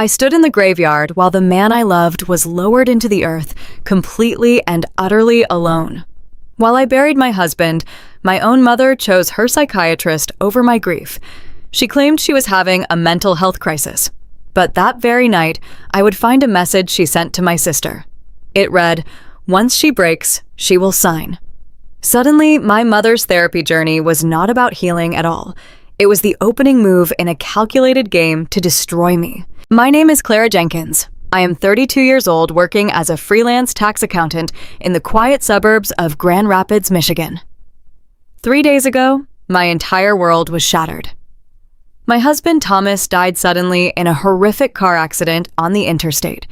I stood in the graveyard while the man I loved was lowered into the earth, completely and utterly alone. While I buried my husband, my own mother chose her psychiatrist over my grief. She claimed she was having a mental health crisis. But that very night, I would find a message she sent to my sister. It read, "Once she breaks, she will sign." Suddenly, my mother's therapy journey was not about healing at all. It was the opening move in a calculated game to destroy me. My name is Clara Jenkins. I am 32 years old working as a freelance tax accountant in the quiet suburbs of Grand Rapids, Michigan. 3 days ago, my entire world was shattered. My husband Thomas died suddenly in a horrific car accident on the interstate.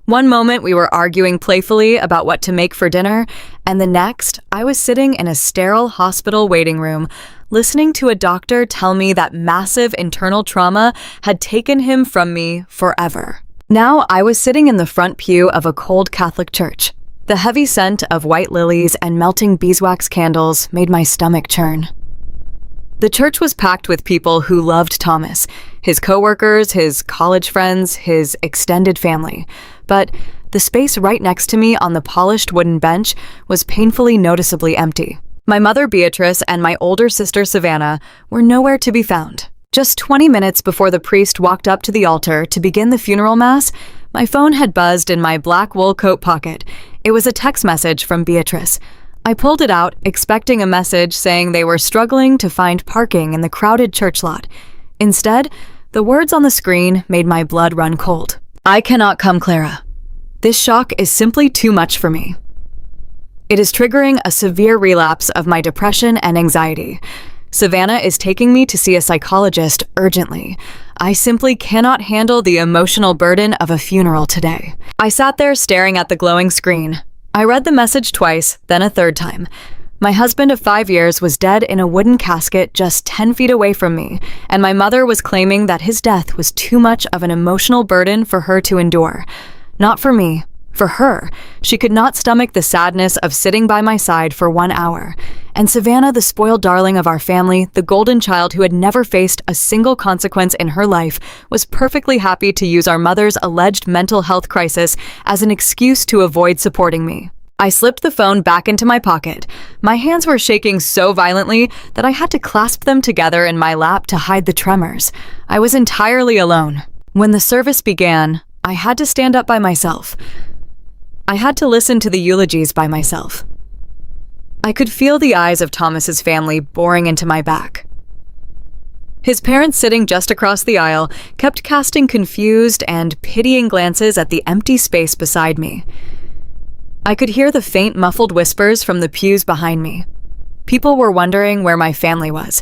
One moment we were arguing playfully about what to make for dinner, and the next I was sitting in a sterile hospital waiting room, listening to a doctor tell me that massive internal trauma had taken him from me forever. Now I was sitting in the front pew of a cold Catholic church. The heavy scent of white lilies and melting beeswax candles made my stomach churn. The church was packed with people who loved Thomas, his coworkers, his college friends, his extended family. But the space right next to me on the polished wooden bench was painfully noticeably empty. My mother Beatrice and my older sister Savannah were nowhere to be found. Just 20 minutes before the priest walked up to the altar to begin the funeral mass, my phone had buzzed in my black wool coat pocket. It was a text message from Beatrice. I pulled it out, expecting a message saying they were struggling to find parking in the crowded church lot. Instead, the words on the screen made my blood run cold. "I cannot come, Clara. This shock is simply too much for me. It is triggering a severe relapse of my depression and anxiety. Savannah is taking me to see a psychologist urgently. I simply cannot handle the emotional burden of a funeral today." I sat there staring at the glowing screen. I read the message twice, then a third time. My husband of 5 years was dead in a wooden casket just 10 feet away from me, and my mother was claiming that his death was too much of an emotional burden for her to endure. Not for me, for her. She could not stomach the sadness of sitting by my side for 1 hour. And Savannah, the spoiled darling of our family, the golden child who had never faced a single consequence in her life, was perfectly happy to use our mother's alleged mental health crisis as an excuse to avoid supporting me. I slipped the phone back into my pocket. My hands were shaking so violently that I had to clasp them together in my lap to hide the tremors. I was entirely alone. When the service began, I had to stand up by myself. I had to listen to the eulogies by myself. I could feel the eyes of Thomas's family boring into my back. His parents, sitting just across the aisle, kept casting confused and pitying glances at the empty space beside me. I could hear the faint, muffled whispers from the pews behind me. People were wondering where my family was.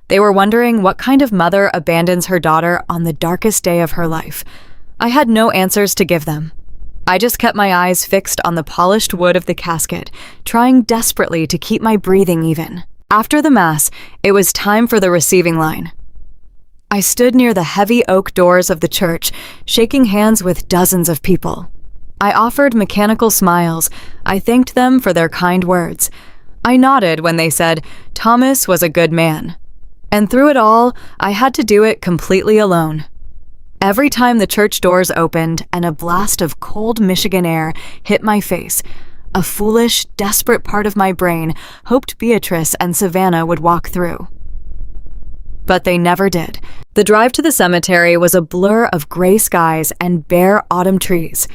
They were wondering what kind of mother abandons her daughter on the darkest day of her life. I had no answers to give them. I just kept my eyes fixed on the polished wood of the casket, trying desperately to keep my breathing even. After the mass, it was time for the receiving line. I stood near the heavy oak doors of the church, shaking hands with dozens of people. I offered mechanical smiles. I thanked them for their kind words. I nodded when they said, "Thomas was a good man." And through it all, I had to do it completely alone. Every time the church doors opened and a blast of cold Michigan air hit my face, a foolish, desperate part of my brain hoped Beatrice and Savannah would walk through. But they never did. The drive to the cemetery was a blur of gray skies and bare autumn trees.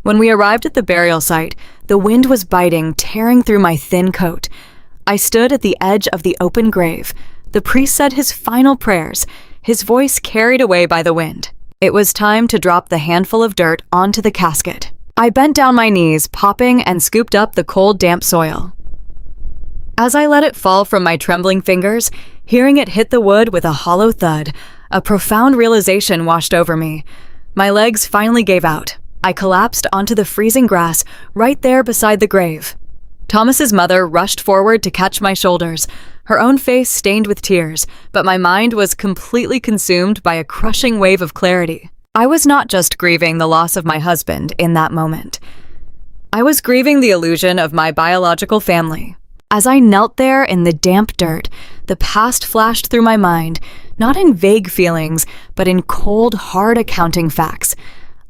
When we arrived at the burial site, the wind was biting, tearing through my thin coat. I stood at the edge of the open grave. The priest said his final prayers, his voice carried away by the wind. It was time to drop the handful of dirt onto the casket. I bent down my knees, popping and scooped up the cold, damp soil. As I let it fall from my trembling fingers, hearing it hit the wood with a hollow thud, a profound realization washed over me. My legs finally gave out. I collapsed onto the freezing grass right there beside the grave. Thomas's mother rushed forward to catch my shoulders, her own face stained with tears, but my mind was completely consumed by a crushing wave of clarity. I was not just grieving the loss of my husband in that moment. I was grieving the illusion of my biological family. As I knelt there in the damp dirt, the past flashed through my mind, not in vague feelings, but in cold, hard accounting facts.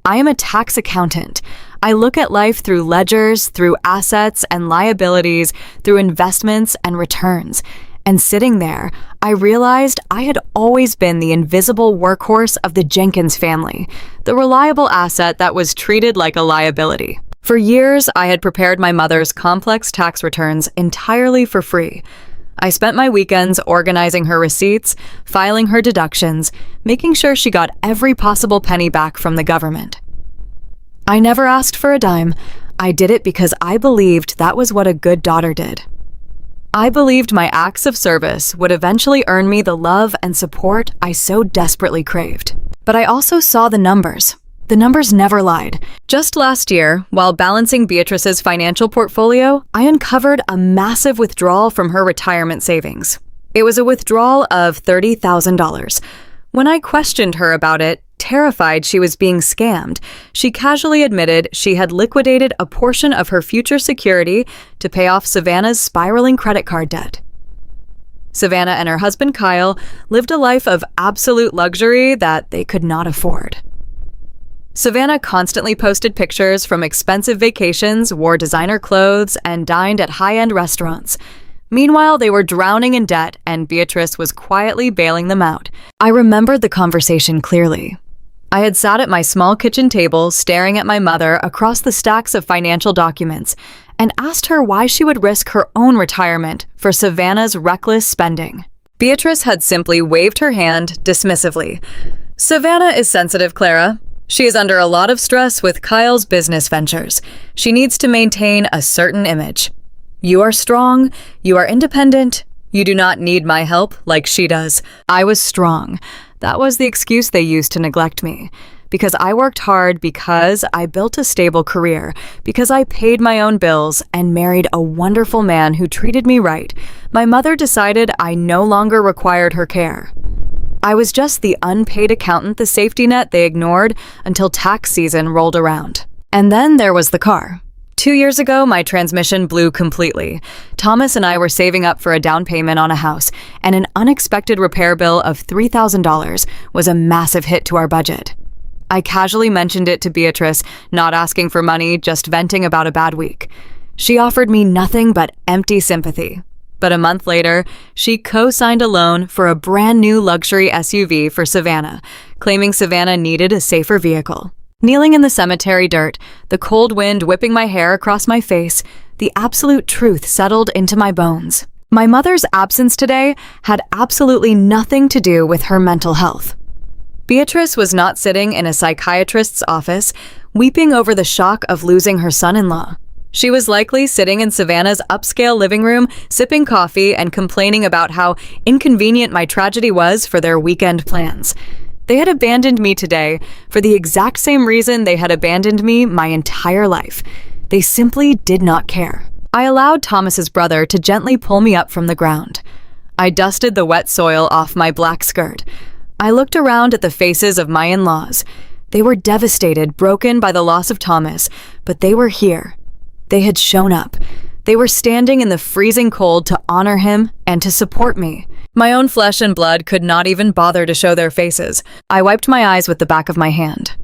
I am a tax accountant. I look at life through ledgers, through assets and liabilities, through investments and returns. And sitting there, I realized I had always been the invisible workhorse of the Jenkins family, the reliable asset that was treated like a liability. For years, I had prepared my mother's complex tax returns entirely for free. I spent my weekends organizing her receipts, filing her deductions, making sure she got every possible penny back from the government. I never asked for a dime. I did it because I believed that was what a good daughter did. I believed my acts of service would eventually earn me the love and support I so desperately craved. But I also saw the numbers. The numbers never lied. Just last year, while balancing Beatrice's financial portfolio, I uncovered a massive withdrawal from her retirement savings. It was a withdrawal of $30,000. When I questioned her about it, terrified she was being scammed, she casually admitted she had liquidated a portion of her future security to pay off Savannah's spiraling credit card debt. Savannah and her husband Kyle lived a life of absolute luxury that they could not afford. Savannah constantly posted pictures from expensive vacations, wore designer clothes, and dined at high-end restaurants. Meanwhile, they were drowning in debt, and Beatrice was quietly bailing them out. I remembered the conversation clearly. I had sat at my small kitchen table, staring at my mother across the stacks of financial documents, and asked her why she would risk her own retirement for Savannah's reckless spending. Beatrice had simply waved her hand dismissively. "Savannah is sensitive, Clara. She is under a lot of stress with Kyle's business ventures. She needs to maintain a certain image. You are strong, you are independent, you do not need my help like she does." I was strong. That was the excuse they used to neglect me. Because I worked hard, because I built a stable career, because I paid my own bills and married a wonderful man who treated me right, my mother decided I no longer required her care. I was just the unpaid accountant, the safety net they ignored until tax season rolled around. And then there was the car. 2 years ago, my transmission blew completely. Thomas and I were saving up for a down payment on a house, and an unexpected repair bill of $3,000 was a massive hit to our budget. I casually mentioned it to Beatrice, not asking for money, just venting about a bad week. She offered me nothing but empty sympathy. But a month later, she co-signed a loan for a brand new luxury SUV for Savannah, claiming Savannah needed a safer vehicle. Kneeling in the cemetery dirt, the cold wind whipping my hair across my face, the absolute truth settled into my bones. My mother's absence today had absolutely nothing to do with her mental health. Beatrice was not sitting in a psychiatrist's office, weeping over the shock of losing her son-in-law. She was likely sitting in Savannah's upscale living room, sipping coffee and complaining about how inconvenient my tragedy was for their weekend plans. They had abandoned me today for the exact same reason they had abandoned me my entire life. They simply did not care. I allowed Thomas's brother to gently pull me up from the ground. I dusted the wet soil off my black skirt. I looked around at the faces of my in-laws. They were devastated, broken by the loss of Thomas, but they were here. They had shown up. They were standing in the freezing cold to honor him and to support me. My own flesh and blood could not even bother to show their faces. I wiped my eyes with the back of my hand.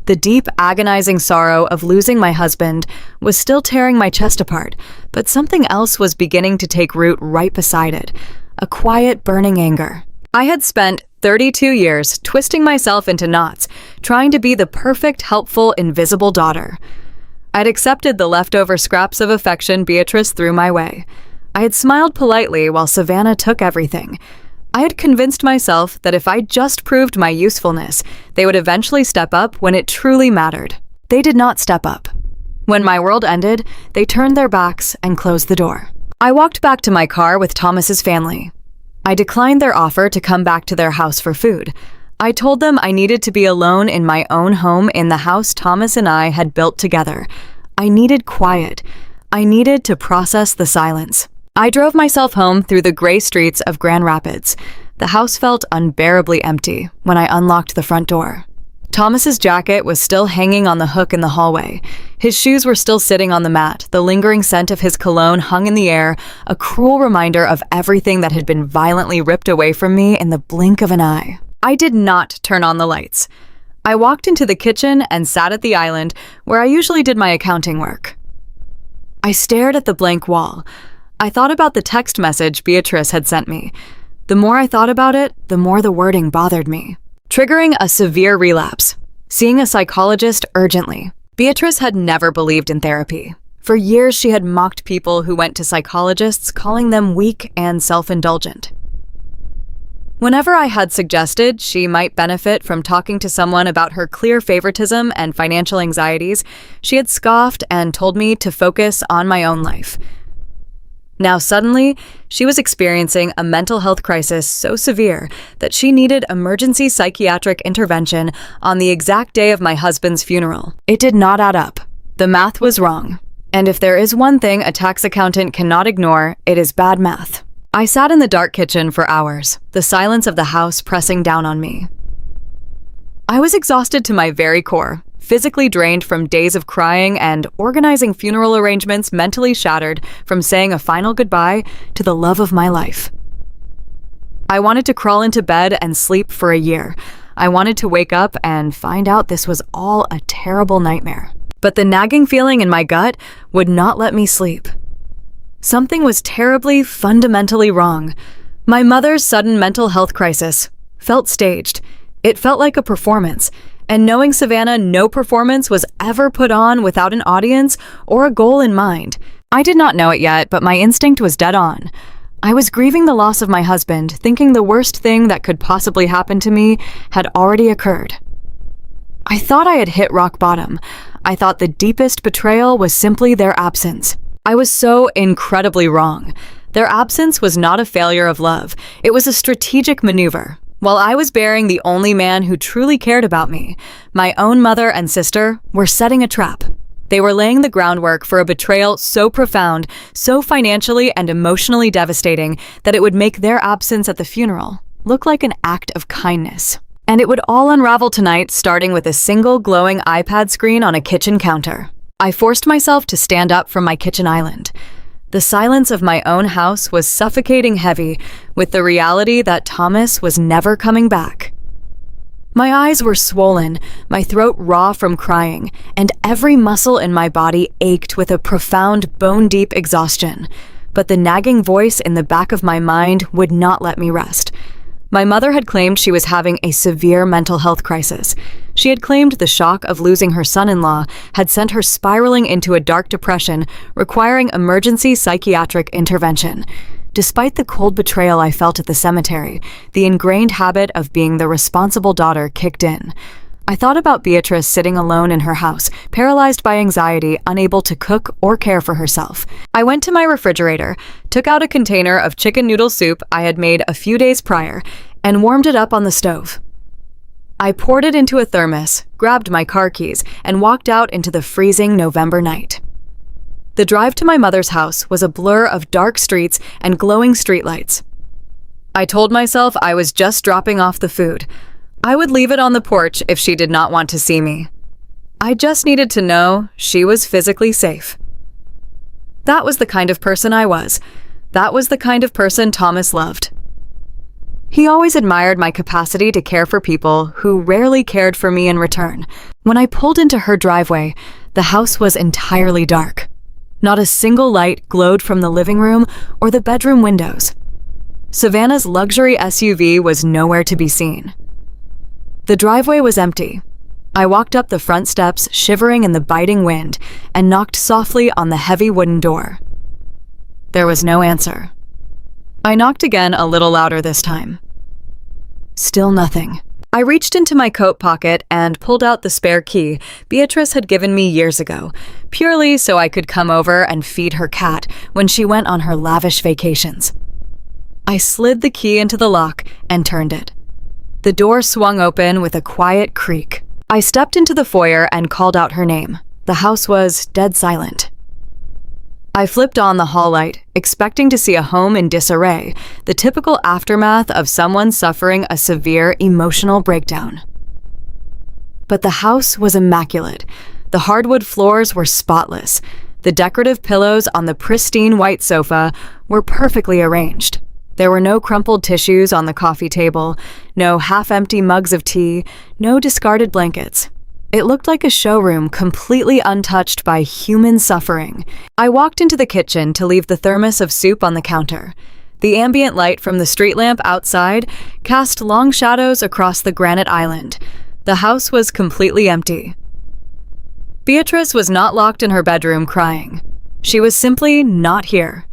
The deep, agonizing sorrow of losing my husband was still tearing my chest apart, but something else was beginning to take root right beside it, a quiet, burning anger. I had spent 32 years twisting myself into knots, trying to be the perfect, helpful, invisible daughter. I'd accepted the leftover scraps of affection Beatrice threw my way. I had smiled politely while Savannah took everything. I had convinced myself that if I just proved my usefulness, they would eventually step up when it truly mattered. They did not step up. When my world ended, they turned their backs and closed the door. I walked back to my car with Thomas's family. I declined their offer to come back to their house for food. I told them I needed to be alone in my own home in the house Thomas and I had built together. I needed quiet. I needed to process the silence. I drove myself home through the gray streets of Grand Rapids. The house felt unbearably empty when I unlocked the front door. Thomas's jacket was still hanging on the hook in the hallway. His shoes were still sitting on the mat. The lingering scent of his cologne hung in the air, a cruel reminder of everything that had been violently ripped away from me in the blink of an eye. I did not turn on the lights. I walked into the kitchen and sat at the island where I usually did my accounting work. I stared at the blank wall. I thought about the text message Beatrice had sent me. The more I thought about it, the more the wording bothered me. Triggering a severe relapse. Seeing a psychologist urgently. Beatrice had never believed in therapy. For years, she had mocked people who went to psychologists, calling them weak and self-indulgent. Whenever I had suggested she might benefit from talking to someone about her clear favoritism and financial anxieties, she had scoffed and told me to focus on my own life. Now suddenly, she was experiencing a mental health crisis so severe that she needed emergency psychiatric intervention on the exact day of my husband's funeral. It did not add up. The math was wrong. And if there is one thing a tax accountant cannot ignore, it is bad math. I sat in the dark kitchen for hours, the silence of the house pressing down on me. I was exhausted to my very core, physically drained from days of crying and organizing funeral arrangements, mentally shattered from saying a final goodbye to the love of my life. I wanted to crawl into bed and sleep for a year. I wanted to wake up and find out this was all a terrible nightmare. But the nagging feeling in my gut would not let me sleep. Something was terribly, fundamentally wrong. My mother's sudden mental health crisis felt staged. It felt like a performance. And knowing Savannah, no performance was ever put on without an audience or a goal in mind. I did not know it yet, but my instinct was dead on. I was grieving the loss of my husband, thinking the worst thing that could possibly happen to me had already occurred. I thought I had hit rock bottom. I thought the deepest betrayal was simply their absence. I was so incredibly wrong. Their absence was not a failure of love. It was a strategic maneuver. While I was bearing the only man who truly cared about me, my own mother and sister were setting a trap. They were laying the groundwork for a betrayal so profound, so financially and emotionally devastating, that it would make their absence at the funeral look like an act of kindness. And it would all unravel tonight, starting with a single glowing iPad screen on a kitchen counter. I forced myself to stand up from my kitchen island. The silence of my own house was suffocating heavy with the reality that Thomas was never coming back. My eyes were swollen, my throat raw from crying, and every muscle in my body ached with a profound, bone-deep exhaustion. But the nagging voice in the back of my mind would not let me rest. My mother had claimed she was having a severe mental health crisis. She had claimed the shock of losing her son-in-law had sent her spiraling into a dark depression, requiring emergency psychiatric intervention. Despite the cold betrayal I felt at the cemetery, the ingrained habit of being the responsible daughter kicked in. I thought about Beatrice sitting alone in her house, paralyzed by anxiety, unable to cook or care for herself. I went to my refrigerator, took out a container of chicken noodle soup I had made a few days prior, and warmed it up on the stove. I poured it into a thermos, grabbed my car keys, and walked out into the freezing November night. The drive to my mother's house was a blur of dark streets and glowing streetlights. I told myself I was just dropping off the food. I would leave it on the porch if she did not want to see me. I just needed to know she was physically safe. That was the kind of person I was. That was the kind of person Thomas loved. He always admired my capacity to care for people who rarely cared for me in return. When I pulled into her driveway, the house was entirely dark. Not a single light glowed from the living room or the bedroom windows. Savannah's luxury SUV was nowhere to be seen. The driveway was empty. I walked up the front steps, shivering in the biting wind, and knocked softly on the heavy wooden door. There was no answer. I knocked again, a little louder this time. Still nothing. I reached into my coat pocket and pulled out the spare key Beatrice had given me years ago, purely so I could come over and feed her cat when she went on her lavish vacations. I slid the key into the lock and turned it. The door swung open with a quiet creak. I stepped into the foyer and called out her name. The house was dead silent. I flipped on the hall light, expecting to see a home in disarray, the typical aftermath of someone suffering a severe emotional breakdown. But the house was immaculate. The hardwood floors were spotless. The decorative pillows on the pristine white sofa were perfectly arranged. There were no crumpled tissues on the coffee table, no half-empty mugs of tea, no discarded blankets. It looked like a showroom completely untouched by human suffering. I walked into the kitchen to leave the thermos of soup on the counter. The ambient light from the street lamp outside cast long shadows across the granite island. The house was completely empty. Beatrice was not locked in her bedroom crying. She was simply not here.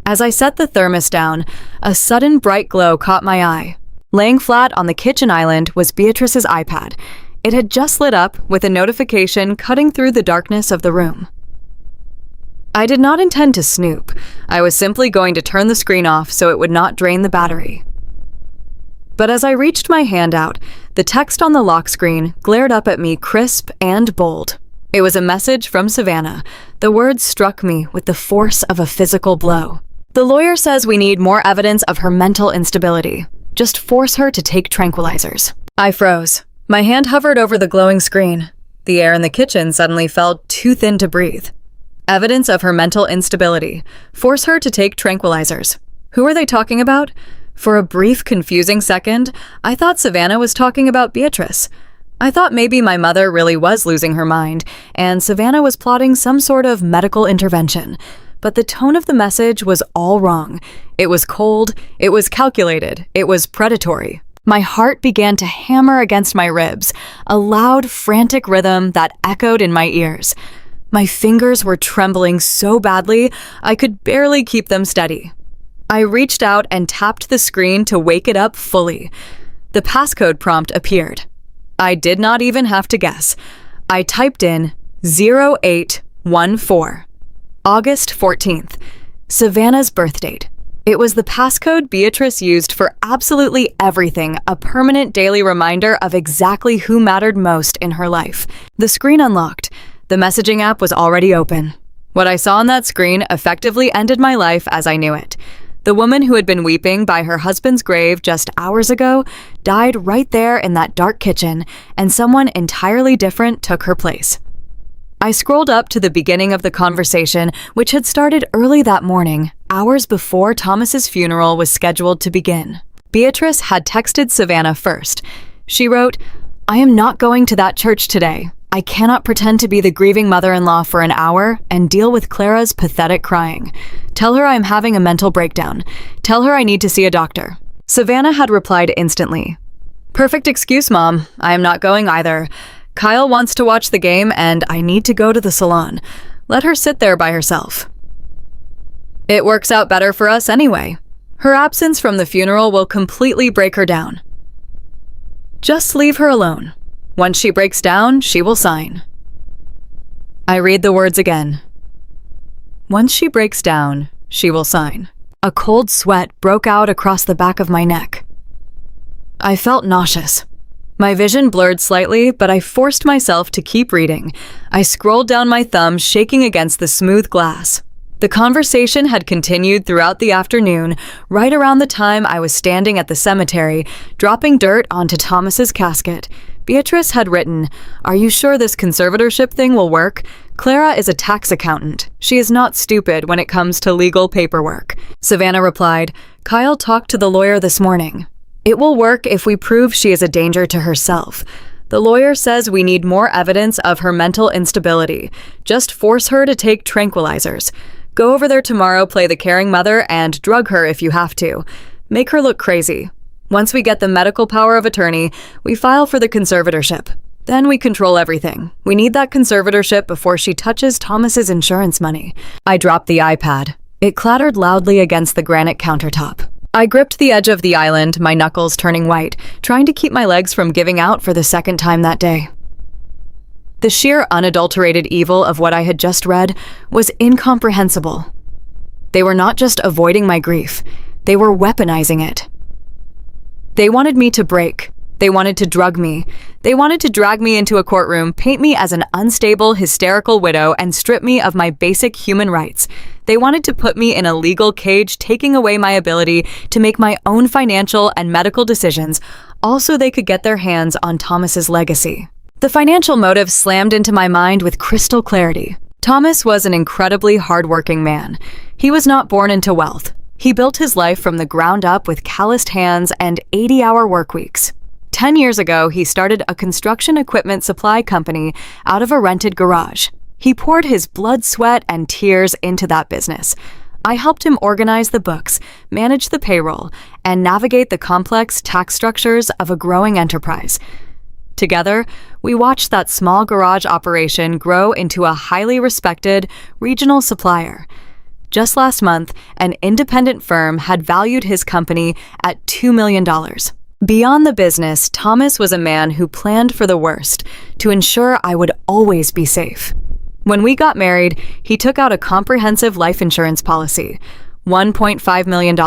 As I set the thermos down, a sudden bright glow caught my eye. Laying flat on the kitchen island was Beatrice's iPad. It had just lit up with a notification cutting through the darkness of the room. I did not intend to snoop. I was simply going to turn the screen off so it would not drain the battery. But as I reached my hand out, the text on the lock screen glared up at me crisp and bold. It was a message from Savannah. The words struck me with the force of a physical blow. The lawyer says we need more evidence of her mental instability. Just force her to take tranquilizers. I froze. My hand hovered over the glowing screen. The air in the kitchen suddenly felt too thin to breathe. Evidence of her mental instability. Force her to take tranquilizers. Who are they talking about? For a brief, confusing second, I thought Savannah was talking about Beatrice. I thought maybe my mother really was losing her mind, and Savannah was plotting some sort of medical intervention. But the tone of the message was all wrong. It was cold, it was calculated, it was predatory. My heart began to hammer against my ribs, a loud, frantic rhythm that echoed in my ears. My fingers were trembling so badly, I could barely keep them steady. I reached out and tapped the screen to wake it up fully. The passcode prompt appeared. I did not even have to guess. I typed in 0814, August 14th, Savannah's birth date. It was the passcode Beatrice used for absolutely everything, a permanent daily reminder of exactly who mattered most in her life. The screen unlocked. The messaging app was already open. What I saw on that screen effectively ended my life as I knew it. The woman who had been weeping by her husband's grave just hours ago died right there in that dark kitchen, and someone entirely different took her place. I scrolled up to the beginning of the conversation, which had started early that morning, hours before Thomas's funeral was scheduled to begin. Beatrice had texted Savannah first. She wrote, "I am not going to that church today. I cannot pretend to be the grieving mother-in-law for an hour and deal with Clara's pathetic crying. Tell her I'm having a mental breakdown. Tell her I need to see a doctor." Savannah had replied instantly. "Perfect excuse, Mom. I am not going either. Kyle wants to watch the game and I need to go to the salon. Let her sit there by herself. It works out better for us anyway. Her absence from the funeral will completely break her down. Just leave her alone. Once she breaks down, she will sign." I read the words again. Once she breaks down, she will sign. A cold sweat broke out across the back of my neck. I felt nauseous. My vision blurred slightly, but I forced myself to keep reading. I scrolled down my thumb, shaking against the smooth glass. The conversation had continued throughout the afternoon, right around the time I was standing at the cemetery, dropping dirt onto Thomas's casket. Beatrice had written, "Are you sure this conservatorship thing will work? Clara is a tax accountant. She is not stupid when it comes to legal paperwork." Savannah replied, "Kyle talked to the lawyer this morning. It will work if we prove she is a danger to herself. The lawyer says we need more evidence of her mental instability. Just force her to take tranquilizers. Go over there tomorrow, play the caring mother, and drug her if you have to. Make her look crazy. Once we get the medical power of attorney, we file for the conservatorship. Then we control everything. We need that conservatorship before she touches Thomas's insurance money." I dropped the iPad. It clattered loudly against the granite countertop. I gripped the edge of the island, my knuckles turning white, trying to keep my legs from giving out for the second time that day. The sheer unadulterated evil of what I had just read was incomprehensible. They were not just avoiding my grief, they were weaponizing it. They wanted me to break. They wanted to drug me. They wanted to drag me into a courtroom, paint me as an unstable, hysterical widow, and strip me of my basic human rights. They wanted to put me in a legal cage, taking away my ability to make my own financial and medical decisions, all so they could get their hands on Thomas's legacy. The financial motive slammed into my mind with crystal clarity. Thomas was an incredibly hardworking man. He was not born into wealth. He built his life from the ground up with calloused hands and 80-hour work weeks. 10 years ago, he started a construction equipment supply company out of a rented garage. He poured his blood, sweat, and tears into that business. I helped him organize the books, manage the payroll, and navigate the complex tax structures of a growing enterprise. Together, we watched that small garage operation grow into a highly respected regional supplier. Just last month, an independent firm had valued his company at $2 million. Beyond the business, Thomas was a man who planned for the worst, to ensure I would always be safe. When we got married, he took out a comprehensive life insurance policy, $1.5 million.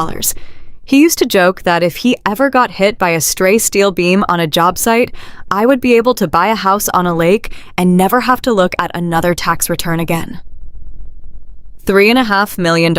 He used to joke that if he ever got hit by a stray steel beam on a job site, I would be able to buy a house on a lake and never have to look at another tax return again. $3.5 million.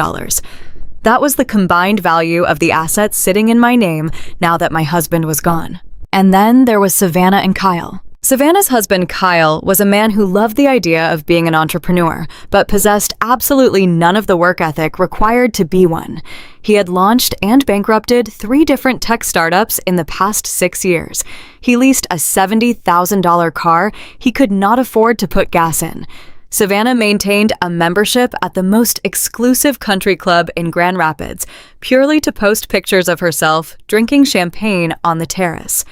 That was the combined value of the assets sitting in my name now that my husband was gone. And then there was Savannah and Kyle. Savannah's husband, Kyle, was a man who loved the idea of being an entrepreneur, but possessed absolutely none of the work ethic required to be one. He had launched and bankrupted 3 different tech startups in the past 6 years. He leased a $70,000 car he could not afford to put gas in. Savannah maintained a membership at the most exclusive country club in Grand Rapids, purely to post pictures of herself drinking champagne on the terrace.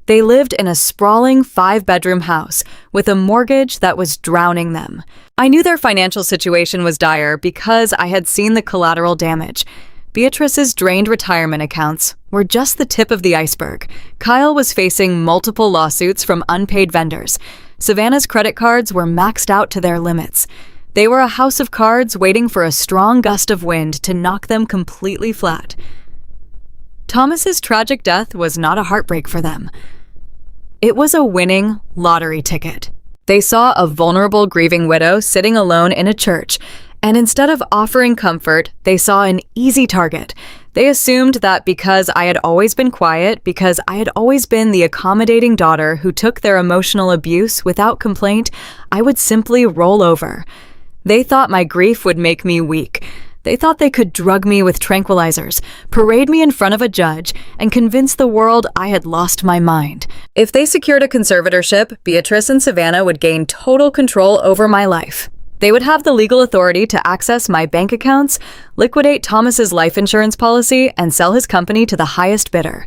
They lived in a sprawling 5-bedroom house with a mortgage that was drowning them. I knew their financial situation was dire because I had seen the collateral damage. Beatrice's drained retirement accounts were just the tip of the iceberg. Kyle was facing multiple lawsuits from unpaid vendors. Savannah's credit cards were maxed out to their limits. They were a house of cards waiting for a strong gust of wind to knock them completely flat. Thomas's tragic death was not a heartbreak for them. It was a winning lottery ticket. They saw a vulnerable grieving widow sitting alone in a church, and instead of offering comfort, they saw an easy target. They assumed that because I had always been quiet, because I had always been the accommodating daughter who took their emotional abuse without complaint, I would simply roll over. They thought my grief would make me weak. They thought they could drug me with tranquilizers, parade me in front of a judge, and convince the world I had lost my mind. If they secured a conservatorship, Beatrice and Savannah would gain total control over my life. They would have the legal authority to access my bank accounts, liquidate Thomas's life insurance policy, and sell his company to the highest bidder.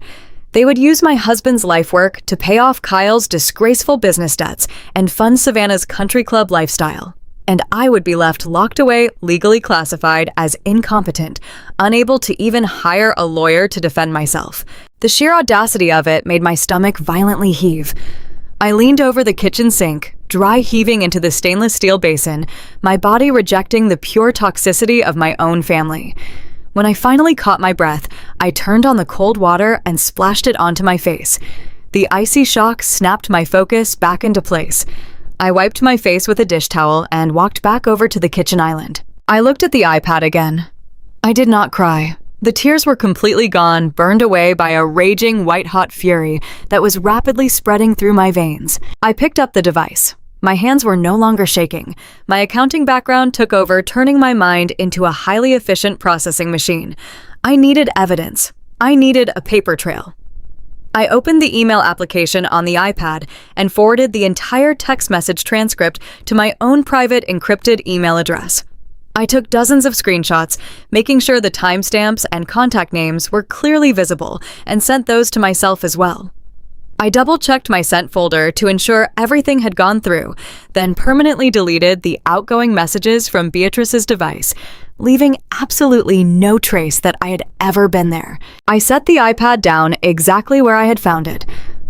They would use my husband's life work to pay off Kyle's disgraceful business debts and fund Savannah's country club lifestyle. And I would be left locked away, legally classified as incompetent, unable to even hire a lawyer to defend myself. The sheer audacity of it made my stomach violently heave. I leaned over the kitchen sink, dry heaving into the stainless steel basin, my body rejecting the pure toxicity of my own family. When I finally caught my breath, I turned on the cold water and splashed it onto my face. The icy shock snapped my focus back into place. I wiped my face with a dish towel and walked back over to the kitchen island. I looked at the iPad again. I did not cry. The tears were completely gone, burned away by a raging white-hot fury that was rapidly spreading through my veins. I picked up the device. My hands were no longer shaking. My accounting background took over, turning my mind into a highly efficient processing machine. I needed evidence. I needed a paper trail. I opened the email application on the iPad and forwarded the entire text message transcript to my own private encrypted email address. I took dozens of screenshots, making sure the timestamps and contact names were clearly visible, and sent those to myself as well. I double-checked my sent folder to ensure everything had gone through, then permanently deleted the outgoing messages from Beatrice's device, leaving absolutely no trace that I had ever been there. I set the iPad down exactly where I had found it.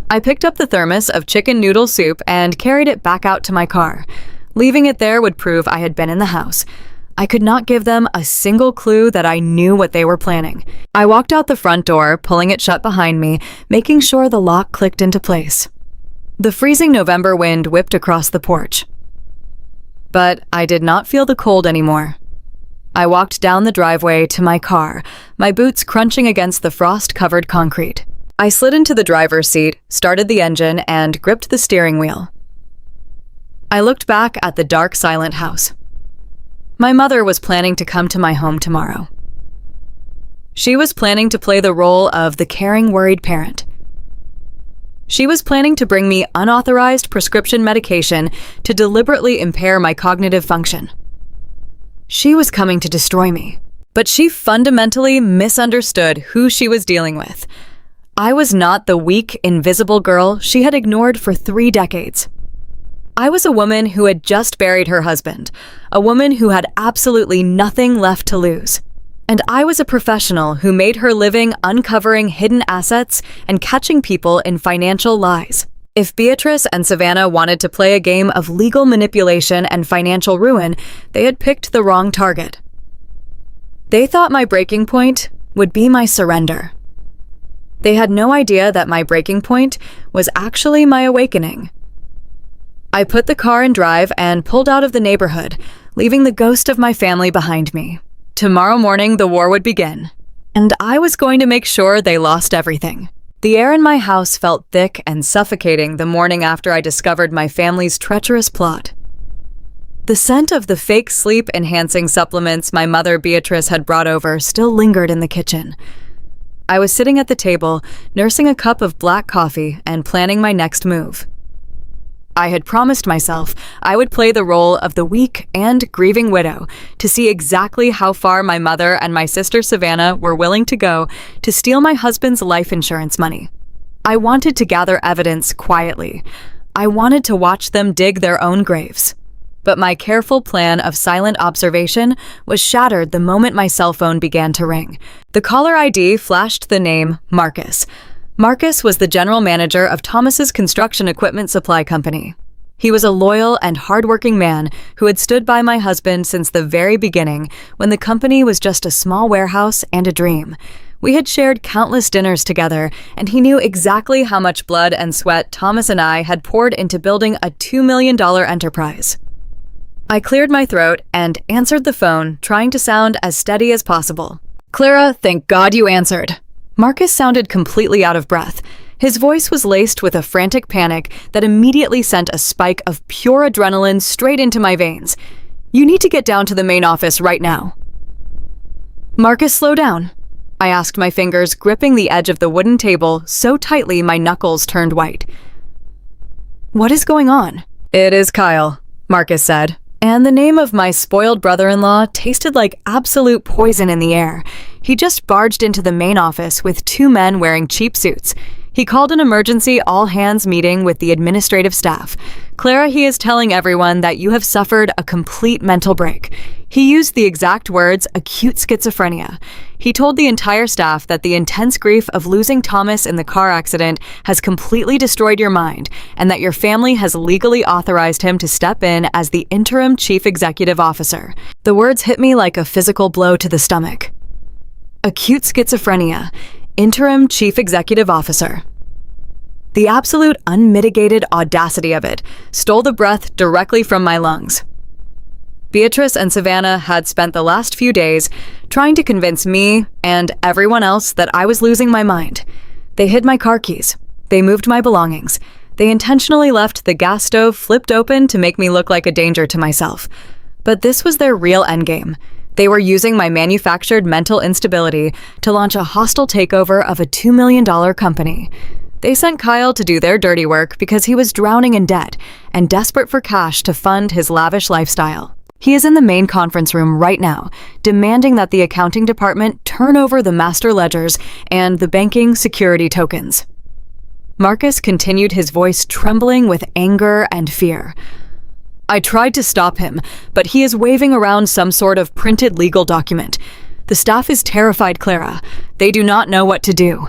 I picked up the thermos of chicken noodle soup and carried it back out to my car. Leaving it there would prove I had been in the house. I could not give them a single clue that I knew what they were planning. I walked out the front door, pulling it shut behind me, making sure the lock clicked into place. The freezing November wind whipped across the porch. But I did not feel the cold anymore. I walked down the driveway to my car, my boots crunching against the frost-covered concrete. I slid into the driver's seat, started the engine, and gripped the steering wheel. I looked back at the dark, silent house. My mother was planning to come to my home tomorrow. She was planning to play the role of the caring, worried parent. She was planning to bring me unauthorized prescription medication to deliberately impair my cognitive function. She was coming to destroy me, but she fundamentally misunderstood who she was dealing with. I was not the weak, invisible girl she had ignored for 3 decades. I was a woman who had just buried her husband, a woman who had absolutely nothing left to lose. And I was a professional who made her living uncovering hidden assets and catching people in financial lies. If Beatrice and Savannah wanted to play a game of legal manipulation and financial ruin, they had picked the wrong target. They thought my breaking point would be my surrender. They had no idea that my breaking point was actually my awakening. I put the car in drive and pulled out of the neighborhood, leaving the ghost of my family behind me. Tomorrow morning, the war would begin, and I was going to make sure they lost everything. The air in my house felt thick and suffocating the morning after I discovered my family's treacherous plot. The scent of the fake sleep-enhancing supplements my mother Beatrice had brought over still lingered in the kitchen. I was sitting at the table, nursing a cup of black coffee and planning my next move. I had promised myself I would play the role of the weak and grieving widow to see exactly how far my mother and my sister Savannah were willing to go to steal my husband's life insurance money. I wanted to gather evidence quietly. I wanted to watch them dig their own graves. But my careful plan of silent observation was shattered the moment my cell phone began to ring. The caller ID flashed the name Marcus. Marcus was the general manager of Thomas's construction equipment supply company. He was a loyal and hardworking man who had stood by my husband since the very beginning, when the company was just a small warehouse and a dream. We had shared countless dinners together, and he knew exactly how much blood and sweat Thomas and I had poured into building a $2 million enterprise. I cleared my throat and answered the phone, trying to sound as steady as possible. "Clara, thank God you answered." Marcus sounded completely out of breath. His voice was laced with a frantic panic that immediately sent a spike of pure adrenaline straight into my veins. "You need to get down to the main office right now." "Marcus, slow down," I asked, my fingers gripping the edge of the wooden table so tightly my knuckles turned white. "What is going on?" "It is Kyle," Marcus said, and the name of my spoiled brother-in-law tasted like absolute poison in the air. He just barged into the main office with 2 men wearing cheap suits. He called an emergency all-hands meeting with the administrative staff. "Clara, he is telling everyone that you have suffered a complete mental break." He used the exact words, acute schizophrenia. He told the entire staff that the intense grief of losing Thomas in the car accident has completely destroyed your mind, and that your family has legally authorized him to step in as the interim chief executive officer. The words hit me like a physical blow to the stomach. Acute schizophrenia, interim chief executive officer. The absolute unmitigated audacity of it stole the breath directly from my lungs. Beatrice and Savannah had spent the last few days trying to convince me and everyone else that I was losing my mind. They hid my car keys. They moved my belongings. They intentionally left the gas stove flipped open to make me look like a danger to myself. But this was their real endgame. They were using my manufactured mental instability to launch a hostile takeover of a $2 million company. They sent Kyle to do their dirty work because he was drowning in debt and desperate for cash to fund his lavish lifestyle. He is in the main conference room right now, demanding that the accounting department turn over the master ledgers and the banking security tokens. Marcus continued, his voice trembling with anger and fear. "I tried to stop him, but he is waving around some sort of printed legal document. The staff is terrified, Clara. They do not know what to do.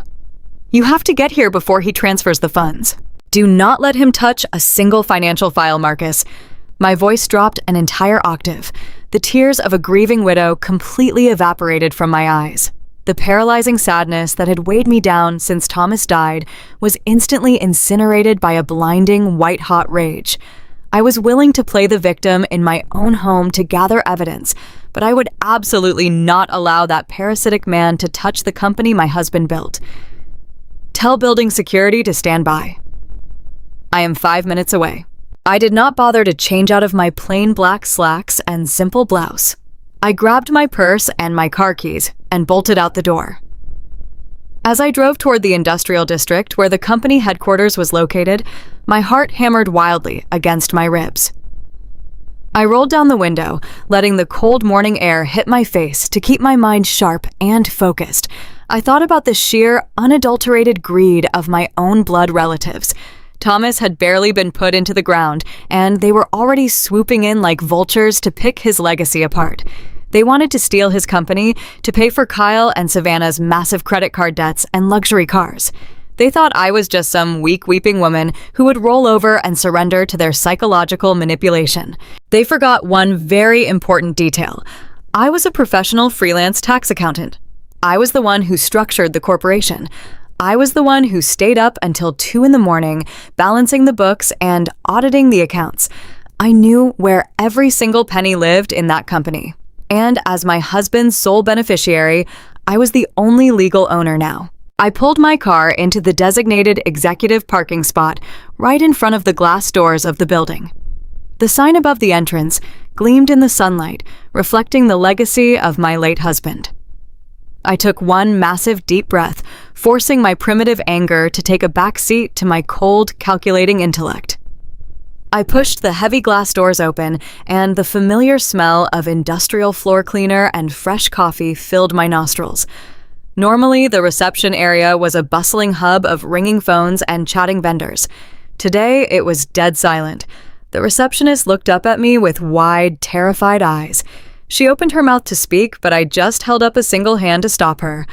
You have to get here before he transfers the funds. Do not let him touch a single financial file, Marcus." My voice dropped an entire octave. The tears of a grieving widow completely evaporated from my eyes. The paralyzing sadness that had weighed me down since Thomas died was instantly incinerated by a blinding, white-hot rage. I was willing to play the victim in my own home to gather evidence, but I would absolutely not allow that parasitic man to touch the company my husband built. "Tell building security to stand by. I am 5 minutes away." I did not bother to change out of my plain black slacks and simple blouse. I grabbed my purse and my car keys and bolted out the door. As I drove toward the industrial district where the company headquarters was located, my heart hammered wildly against my ribs. I rolled down the window, letting the cold morning air hit my face to keep my mind sharp and focused. I thought about the sheer, unadulterated greed of my own blood relatives. Thomas had barely been put into the ground, and they were already swooping in like vultures to pick his legacy apart. They wanted to steal his company to pay for Kyle and Savannah's massive credit card debts and luxury cars. They thought I was just some weak, weeping woman who would roll over and surrender to their psychological manipulation. They forgot one very important detail. I was a professional freelance tax accountant. I was the one who structured the corporation. I was the one who stayed up until 2 a.m, balancing the books and auditing the accounts. I knew where every single penny lived in that company. And as my husband's sole beneficiary, I was the only legal owner now. I pulled my car into the designated executive parking spot right in front of the glass doors of the building. The sign above the entrance gleamed in the sunlight, reflecting the legacy of my late husband. I took one massive deep breath, forcing my primitive anger to take a back seat to my cold, calculating intellect. I pushed the heavy glass doors open, and the familiar smell of industrial floor cleaner and fresh coffee filled my nostrils. Normally, the reception area was a bustling hub of ringing phones and chatting vendors. Today, it was dead silent. The receptionist looked up at me with wide, terrified eyes. She opened her mouth to speak, but I just held up a single hand to stop her.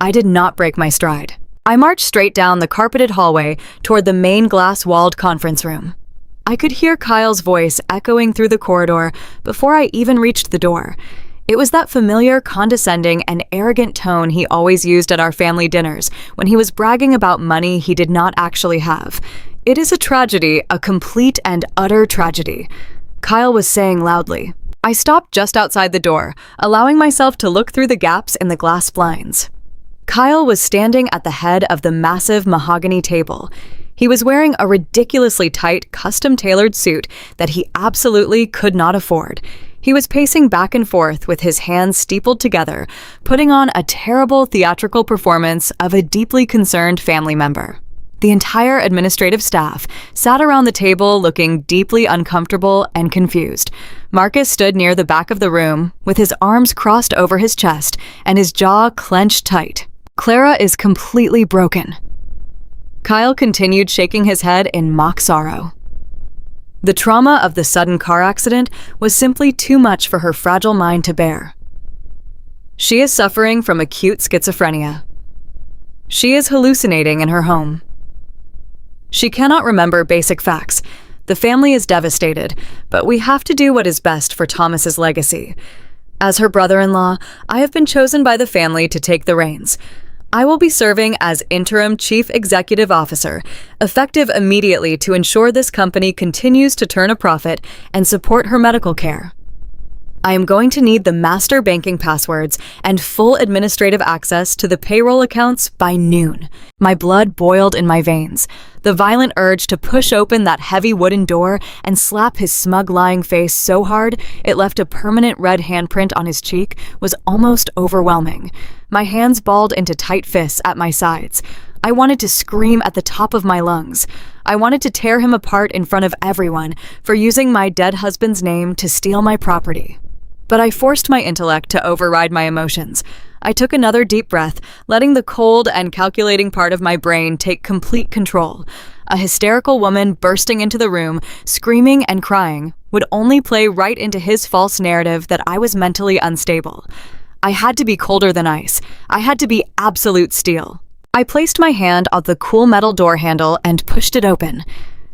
I did not break my stride. I marched straight down the carpeted hallway toward the main glass-walled conference room. I could hear Kyle's voice echoing through the corridor before I even reached the door. It was that familiar, condescending, and arrogant tone he always used at our family dinners when he was bragging about money he did not actually have. It is a tragedy, a complete and utter tragedy, Kyle was saying loudly. I stopped just outside the door, allowing myself to look through the gaps in the glass blinds. Kyle was standing at the head of the massive mahogany table. He was wearing a ridiculously tight, custom-tailored suit that he absolutely could not afford. He was pacing back and forth with his hands steepled together, putting on a terrible theatrical performance of a deeply concerned family member. The entire administrative staff sat around the table looking deeply uncomfortable and confused. Marcus stood near the back of the room with his arms crossed over his chest and his jaw clenched tight. Clara is completely broken. Kyle continued shaking his head in mock sorrow. The trauma of the sudden car accident was simply too much for her fragile mind to bear. She is suffering from acute schizophrenia. She is hallucinating in her home. She cannot remember basic facts. The family is devastated, but we have to do what is best for Thomas's legacy. As her brother-in-law, I have been chosen by the family to take the reins. I will be serving as interim chief executive officer, effective immediately to ensure this company continues to turn a profit and support her medical care. I am going to need the master banking passwords and full administrative access to the payroll accounts by noon. My blood boiled in my veins. The violent urge to push open that heavy wooden door and slap his smug lying face so hard it left a permanent red handprint on his cheek was almost overwhelming. My hands balled into tight fists at my sides. I wanted to scream at the top of my lungs. I wanted to tear him apart in front of everyone for using my dead husband's name to steal my property. But I forced my intellect to override my emotions. I took another deep breath, letting the cold and calculating part of my brain take complete control. A hysterical woman bursting into the room, screaming and crying, would only play right into his false narrative that I was mentally unstable. I had to be colder than ice. I had to be absolute steel. I placed my hand on the cool metal door handle and pushed it open.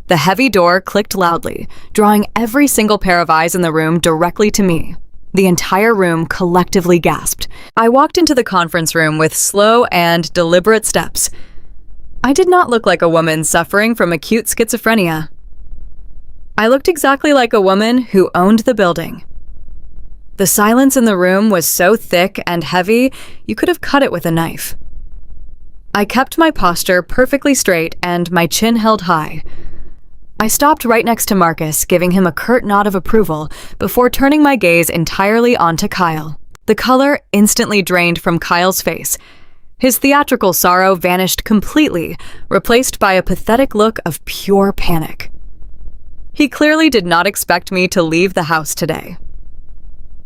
The heavy door clicked loudly, drawing every single pair of eyes in the room directly to me. The entire room collectively gasped. I walked into the conference room with slow and deliberate steps. I did not look like a woman suffering from acute schizophrenia. I looked exactly like a woman who owned the building. The silence in the room was so thick and heavy, you could have cut it with a knife. I kept my posture perfectly straight and my chin held high. I stopped right next to Marcus, giving him a curt nod of approval before turning my gaze entirely onto Kyle. The color instantly drained from Kyle's face. His theatrical sorrow vanished completely, replaced by a pathetic look of pure panic. He clearly did not expect me to leave the house today.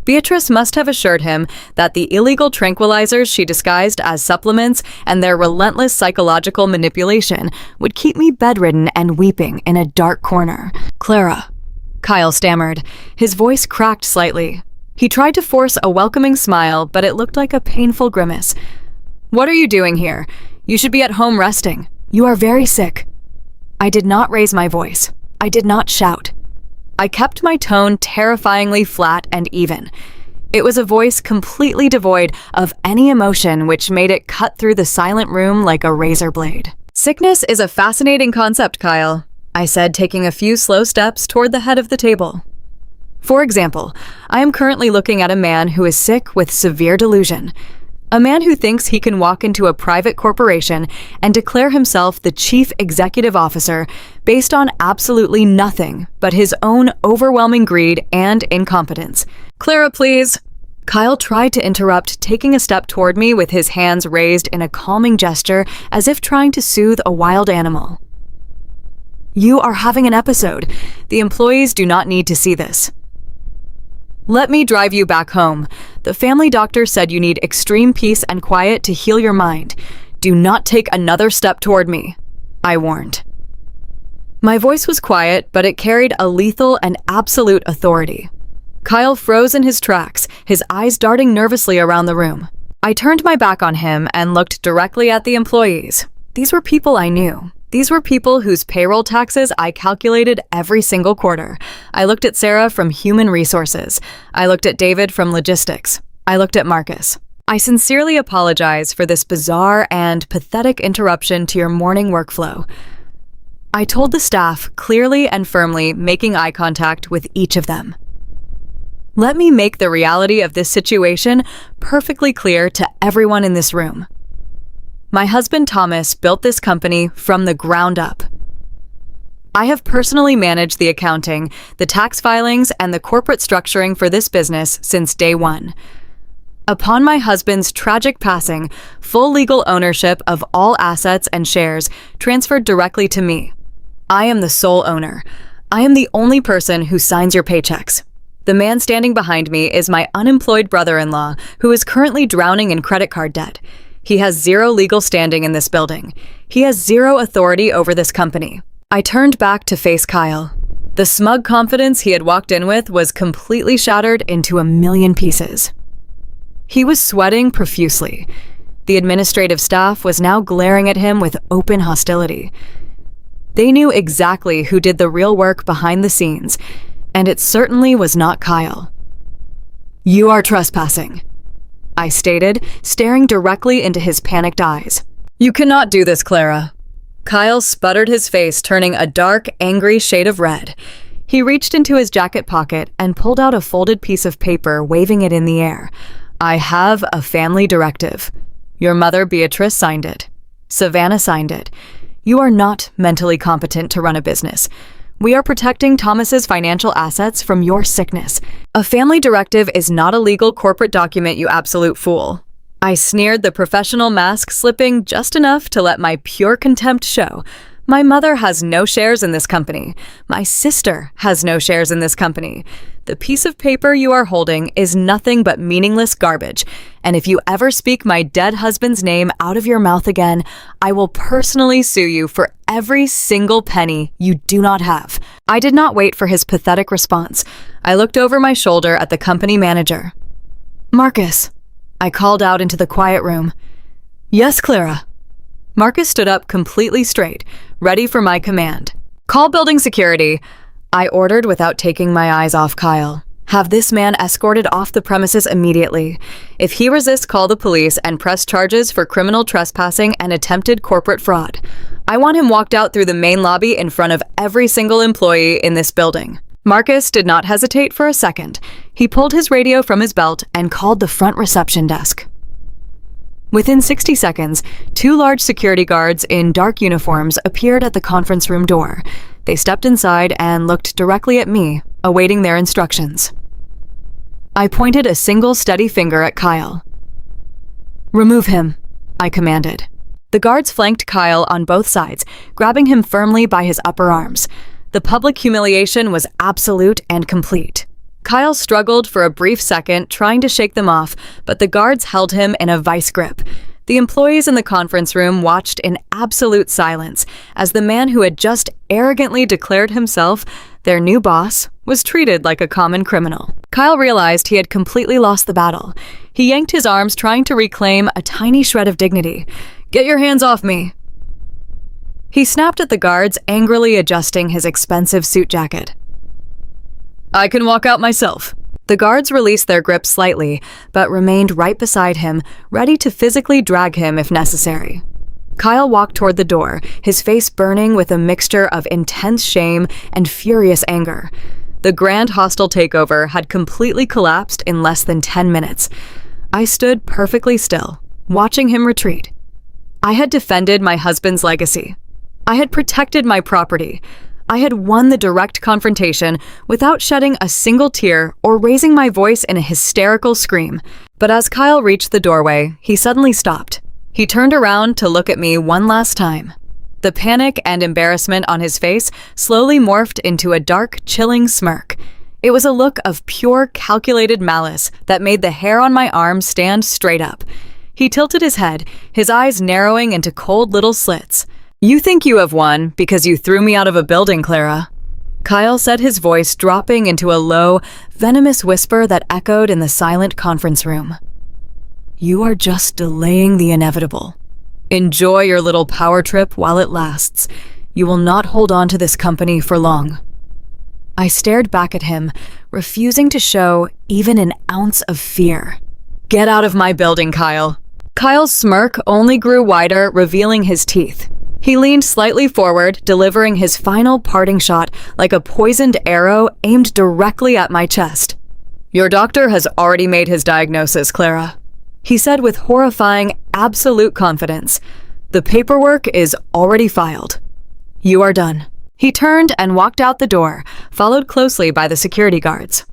Beatrice must have assured him that the illegal tranquilizers she disguised as supplements and their relentless psychological manipulation would keep me bedridden and weeping in a dark corner. "Clara," Kyle stammered. His voice cracked slightly. He tried to force a welcoming smile, but it looked like a painful grimace. "What are you doing here? You should be at home resting. You are very sick." I did not raise my voice. I did not shout. I kept my tone terrifyingly flat and even. It was a voice completely devoid of any emotion, which made it cut through the silent room like a razor blade. "Sickness is a fascinating concept, Kyle," I said, taking a few slow steps toward the head of the table. "For example, I am currently looking at a man who is sick with severe delusion. A man who thinks he can walk into a private corporation and declare himself the chief executive officer based on absolutely nothing but his own overwhelming greed and incompetence." "Clara, please." Kyle tried to interrupt, taking a step toward me with his hands raised in a calming gesture as if trying to soothe a wild animal. "You are having an episode. The employees do not need to see this." "Let me drive you back home. The family doctor said you need extreme peace and quiet to heal your mind. Do not take another step toward me," I warned. My voice was quiet, but it carried a lethal and absolute authority. Kyle froze in his tracks, his eyes darting nervously around the room. I turned my back on him and looked directly at the employees. These were people I knew. These were people whose payroll taxes I calculated every single quarter. I looked at Sarah from Human Resources. I looked at David from Logistics. I looked at Marcus. "I sincerely apologize for this bizarre and pathetic interruption to your morning workflow," I told the staff, clearly and firmly, making eye contact with each of them. Let me make the reality of this situation perfectly clear to everyone in this room. My husband Thomas built this company from the ground up. I have personally managed the accounting, the tax filings, and the corporate structuring for this business since day one. Upon my husband's tragic passing, full legal ownership of all assets and shares transferred directly to me. I am the sole owner. I am the only person who signs your paychecks. The man standing behind me is my unemployed brother-in-law, who is currently drowning in credit card debt. He has zero legal standing in this building. He has zero authority over this company. I turned back to face Kyle. The smug confidence he had walked in with was completely shattered into a million pieces. He was sweating profusely. The administrative staff was now glaring at him with open hostility. They knew exactly who did the real work behind the scenes, and it certainly was not Kyle. "You are trespassing," I stated, staring directly into his panicked eyes. "You cannot do this, Clara." Kyle sputtered, his face turning a dark, angry shade of red. He reached into his jacket pocket and pulled out a folded piece of paper, waving it in the air. "I have a family directive. Your mother, Beatrice, signed it. Savannah signed it. You are not mentally competent to run a business. We are protecting Thomas's financial assets from your sickness. A family directive is not a legal corporate document, you absolute fool." I sneered, the professional mask slipping just enough to let my pure contempt show. My mother has no shares in this company. My sister has no shares in this company. The piece of paper you are holding is nothing but meaningless garbage, and if you ever speak my dead husband's name out of your mouth again, I will personally sue you for every single penny you do not have. I did not wait for his pathetic response. I looked over my shoulder at the company manager. "Marcus," I called out into the quiet room. "Yes, Clara." Marcus stood up completely straight, ready for my command. "Call building security," I ordered without taking my eyes off Kyle. "Have this man escorted off the premises immediately. If he resists, call the police and press charges for criminal trespassing and attempted corporate fraud. I want him walked out through the main lobby in front of every single employee in this building." Marcus did not hesitate for a second. He pulled his radio from his belt and called the front reception desk. Within 60 seconds, 2 large security guards in dark uniforms appeared at the conference room door. They stepped inside and looked directly at me, awaiting their instructions. I pointed a single steady finger at Kyle. "Remove him," I commanded. The guards flanked Kyle on both sides, grabbing him firmly by his upper arms. The public humiliation was absolute and complete. Kyle struggled for a brief second, trying to shake them off, but the guards held him in a vice grip. The employees in the conference room watched in absolute silence as the man who had just arrogantly declared himself their new boss was treated like a common criminal. Kyle realized he had completely lost the battle. He yanked his arms, trying to reclaim a tiny shred of dignity. "Get your hands off me!" He snapped at the guards, angrily adjusting his expensive suit jacket. "I can walk out myself." The guards released their grip slightly, but remained right beside him, ready to physically drag him if necessary. Kyle walked toward the door, his face burning with a mixture of intense shame and furious anger. The grand hostile takeover had completely collapsed in less than 10 minutes. I stood perfectly still, watching him retreat. I had defended my husband's legacy. I had protected my property. I had won the direct confrontation without shedding a single tear or raising my voice in a hysterical scream. But as Kyle reached the doorway, he suddenly stopped. He turned around to look at me one last time. The panic and embarrassment on his face slowly morphed into a dark, chilling smirk. It was a look of pure, calculated malice that made the hair on my arm stand straight up. He tilted his head, his eyes narrowing into cold little slits. "You think you have won because you threw me out of a building, Clara," Kyle said, his voice dropping into a low, venomous whisper that echoed in the silent conference room. "You are just delaying the inevitable. Enjoy your little power trip while it lasts. You will not hold on to this company for long." I stared back at him, refusing to show even an ounce of fear. "Get out of my building, Kyle." Kyle's smirk only grew wider, revealing his teeth. He leaned slightly forward, delivering his final parting shot like a poisoned arrow aimed directly at my chest. "Your doctor has already made his diagnosis, Clara," he said with horrifying, absolute confidence. "The paperwork is already filed. You are done." He turned and walked out the door, followed closely by the security guards.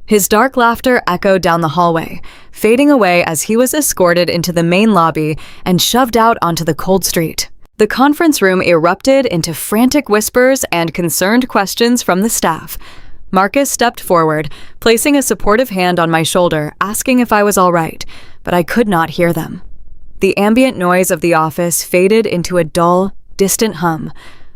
His dark laughter echoed down the hallway, fading away as he was escorted into the main lobby and shoved out onto the cold street. The conference room erupted into frantic whispers and concerned questions from the staff. Marcus stepped forward, placing a supportive hand on my shoulder, asking if I was all right, but I could not hear them. The ambient noise of the office faded into a dull, distant hum.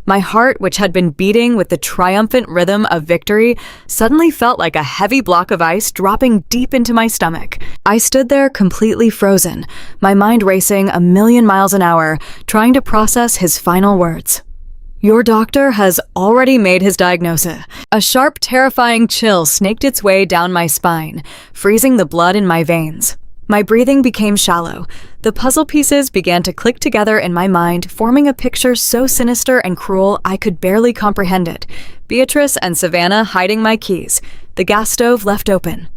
My heart, which had been beating with the triumphant rhythm of victory, suddenly felt like a heavy block of ice dropping deep into my stomach. I stood there completely frozen, my mind racing a million miles an hour, trying to process his final words. "Your doctor has already made his diagnosis." A sharp, terrifying chill snaked its way down my spine, freezing the blood in my veins. My breathing became shallow. The puzzle pieces began to click together in my mind, forming a picture so sinister and cruel I could barely comprehend it. Beatrice and Savannah hiding my keys, the gas stove left open.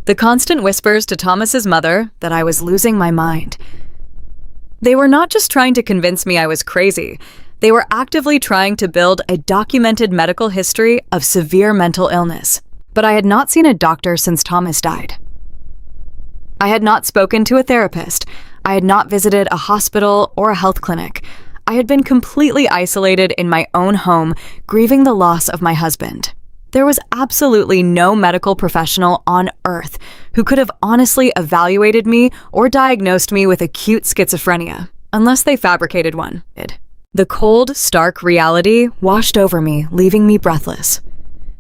The constant whispers to Thomas's mother that I was losing my mind. They were not just trying to convince me I was crazy. They were actively trying to build a documented medical history of severe mental illness. But I had not seen a doctor since Thomas died. I had not spoken to a therapist. I had not visited a hospital or a health clinic. I had been completely isolated in my own home, grieving the loss of my husband. There was absolutely no medical professional on earth who could have honestly evaluated me or diagnosed me with acute schizophrenia, unless they fabricated one. The cold, stark reality washed over me, leaving me breathless.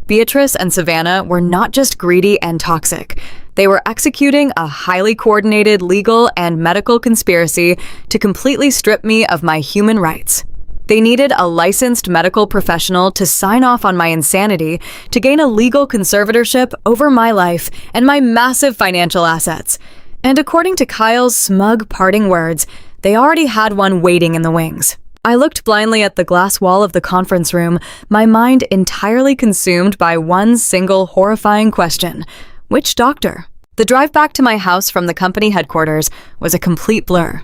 Beatrice and Savannah were not just greedy and toxic. They were executing a highly coordinated legal and medical conspiracy to completely strip me of my human rights. They needed a licensed medical professional to sign off on my insanity to gain a legal conservatorship over my life and my massive financial assets. And according to Kyle's smug parting words, they already had one waiting in the wings. I looked blindly at the glass wall of the conference room, my mind entirely consumed by one single horrifying question. Which doctor? The drive back to my house from the company headquarters was a complete blur.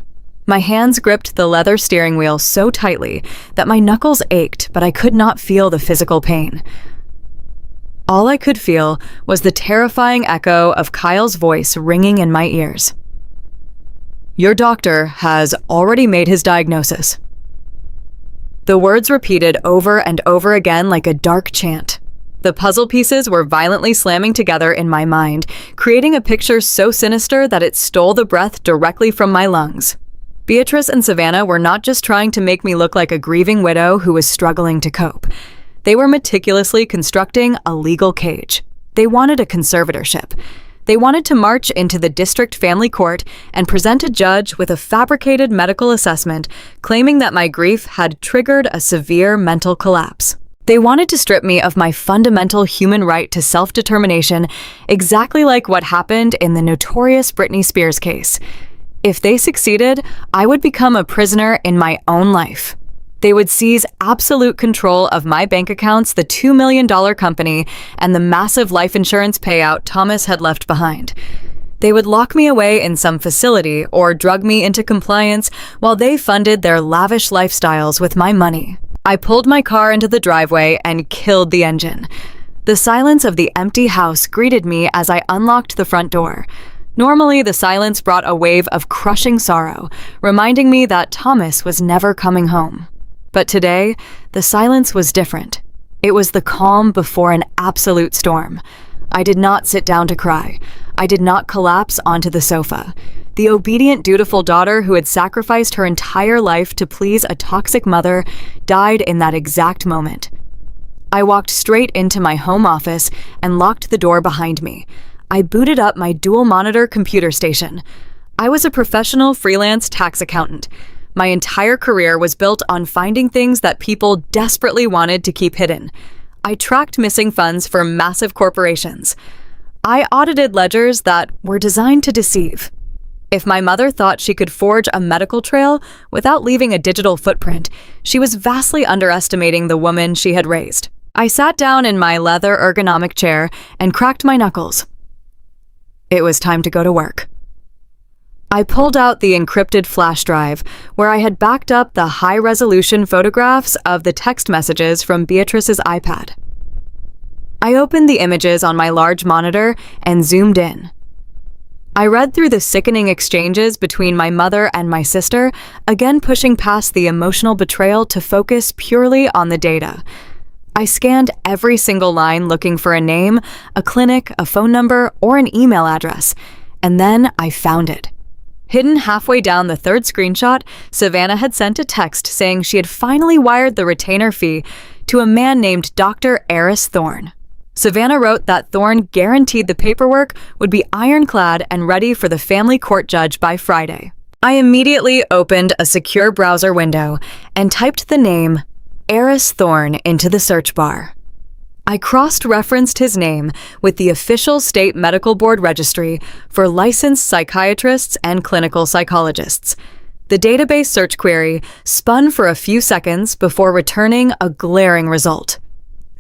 My hands gripped the leather steering wheel so tightly that my knuckles ached, but I could not feel the physical pain. All I could feel was the terrifying echo of Kyle's voice ringing in my ears. "Your doctor has already made his diagnosis." The words repeated over and over again like a dark chant. The puzzle pieces were violently slamming together in my mind, creating a picture so sinister that it stole the breath directly from my lungs. Beatrice and Savannah were not just trying to make me look like a grieving widow who was struggling to cope. They were meticulously constructing a legal cage. They wanted a conservatorship. They wanted to march into the district family court and present a judge with a fabricated medical assessment claiming that my grief had triggered a severe mental collapse. They wanted to strip me of my fundamental human right to self-determination, exactly like what happened in the notorious Britney Spears case. If they succeeded, I would become a prisoner in my own life. They would seize absolute control of my bank accounts, the $2 million company, and the massive life insurance payout Thomas had left behind. They would lock me away in some facility or drug me into compliance while they funded their lavish lifestyles with my money. I pulled my car into the driveway and killed the engine. The silence of the empty house greeted me as I unlocked the front door. Normally, the silence brought a wave of crushing sorrow, reminding me that Thomas was never coming home. But today, the silence was different. It was the calm before an absolute storm. I did not sit down to cry. I did not collapse onto the sofa. The obedient, dutiful daughter who had sacrificed her entire life to please a toxic mother died in that exact moment. I walked straight into my home office and locked the door behind me. I booted up my dual-monitor computer station. I was a professional freelance tax accountant. My entire career was built on finding things that people desperately wanted to keep hidden. I tracked missing funds for massive corporations. I audited ledgers that were designed to deceive. If my mother thought she could forge a medical trail without leaving a digital footprint, she was vastly underestimating the woman she had raised. I sat down in my leather ergonomic chair and cracked my knuckles. It was time to go to work. I pulled out the encrypted flash drive where I had backed up the high-resolution photographs of the text messages from Beatrice's iPad. I opened the images on my large monitor and zoomed in. I read through the sickening exchanges between my mother and my sister, again pushing past the emotional betrayal to focus purely on the data. I scanned every single line looking for a name, a clinic, a phone number, or an email address, and then I found it. Hidden halfway down the third screenshot, Savannah had sent a text saying she had finally wired the retainer fee to a man named Dr. Eris Thorne. Savannah wrote that Thorne guaranteed the paperwork would be ironclad and ready for the family court judge by Friday. I immediately opened a secure browser window and typed the name Eris Thorne into the search bar. I cross-referenced his name with the official state medical board registry for licensed psychiatrists and clinical psychologists. The database search query spun for a few seconds before returning a glaring result.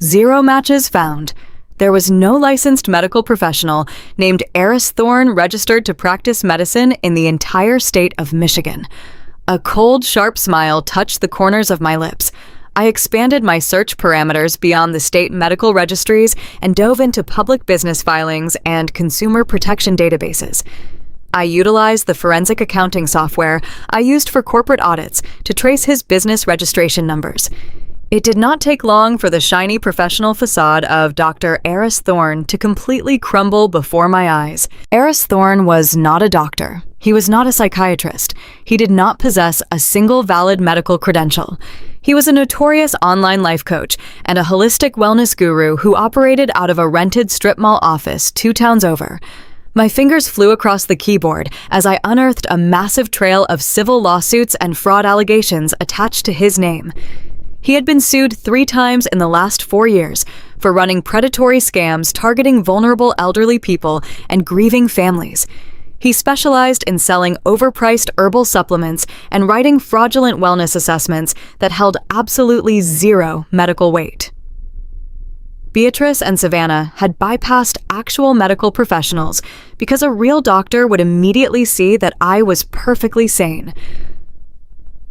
0 matches found. There was no licensed medical professional named Eris Thorne registered to practice medicine in the entire state of Michigan. A cold, sharp smile touched the corners of my lips. I expanded my search parameters beyond the state medical registries and dove into public business filings and consumer protection databases. I utilized the forensic accounting software I used for corporate audits to trace his business registration numbers. It did not take long for the shiny professional facade of Dr. Eris Thorne to completely crumble before my eyes. Eris Thorne was not a doctor. He was not a psychiatrist. He did not possess a single valid medical credential. He was a notorious online life coach and a holistic wellness guru who operated out of a rented strip mall office 2 towns over. My fingers flew across the keyboard as I unearthed a massive trail of civil lawsuits and fraud allegations attached to his name. He had been sued 3 times in the last 4 years for running predatory scams targeting vulnerable elderly people and grieving families. He specialized in selling overpriced herbal supplements and writing fraudulent wellness assessments that held absolutely 0 medical weight. Beatrice and Savannah had bypassed actual medical professionals because a real doctor would immediately see that I was perfectly sane.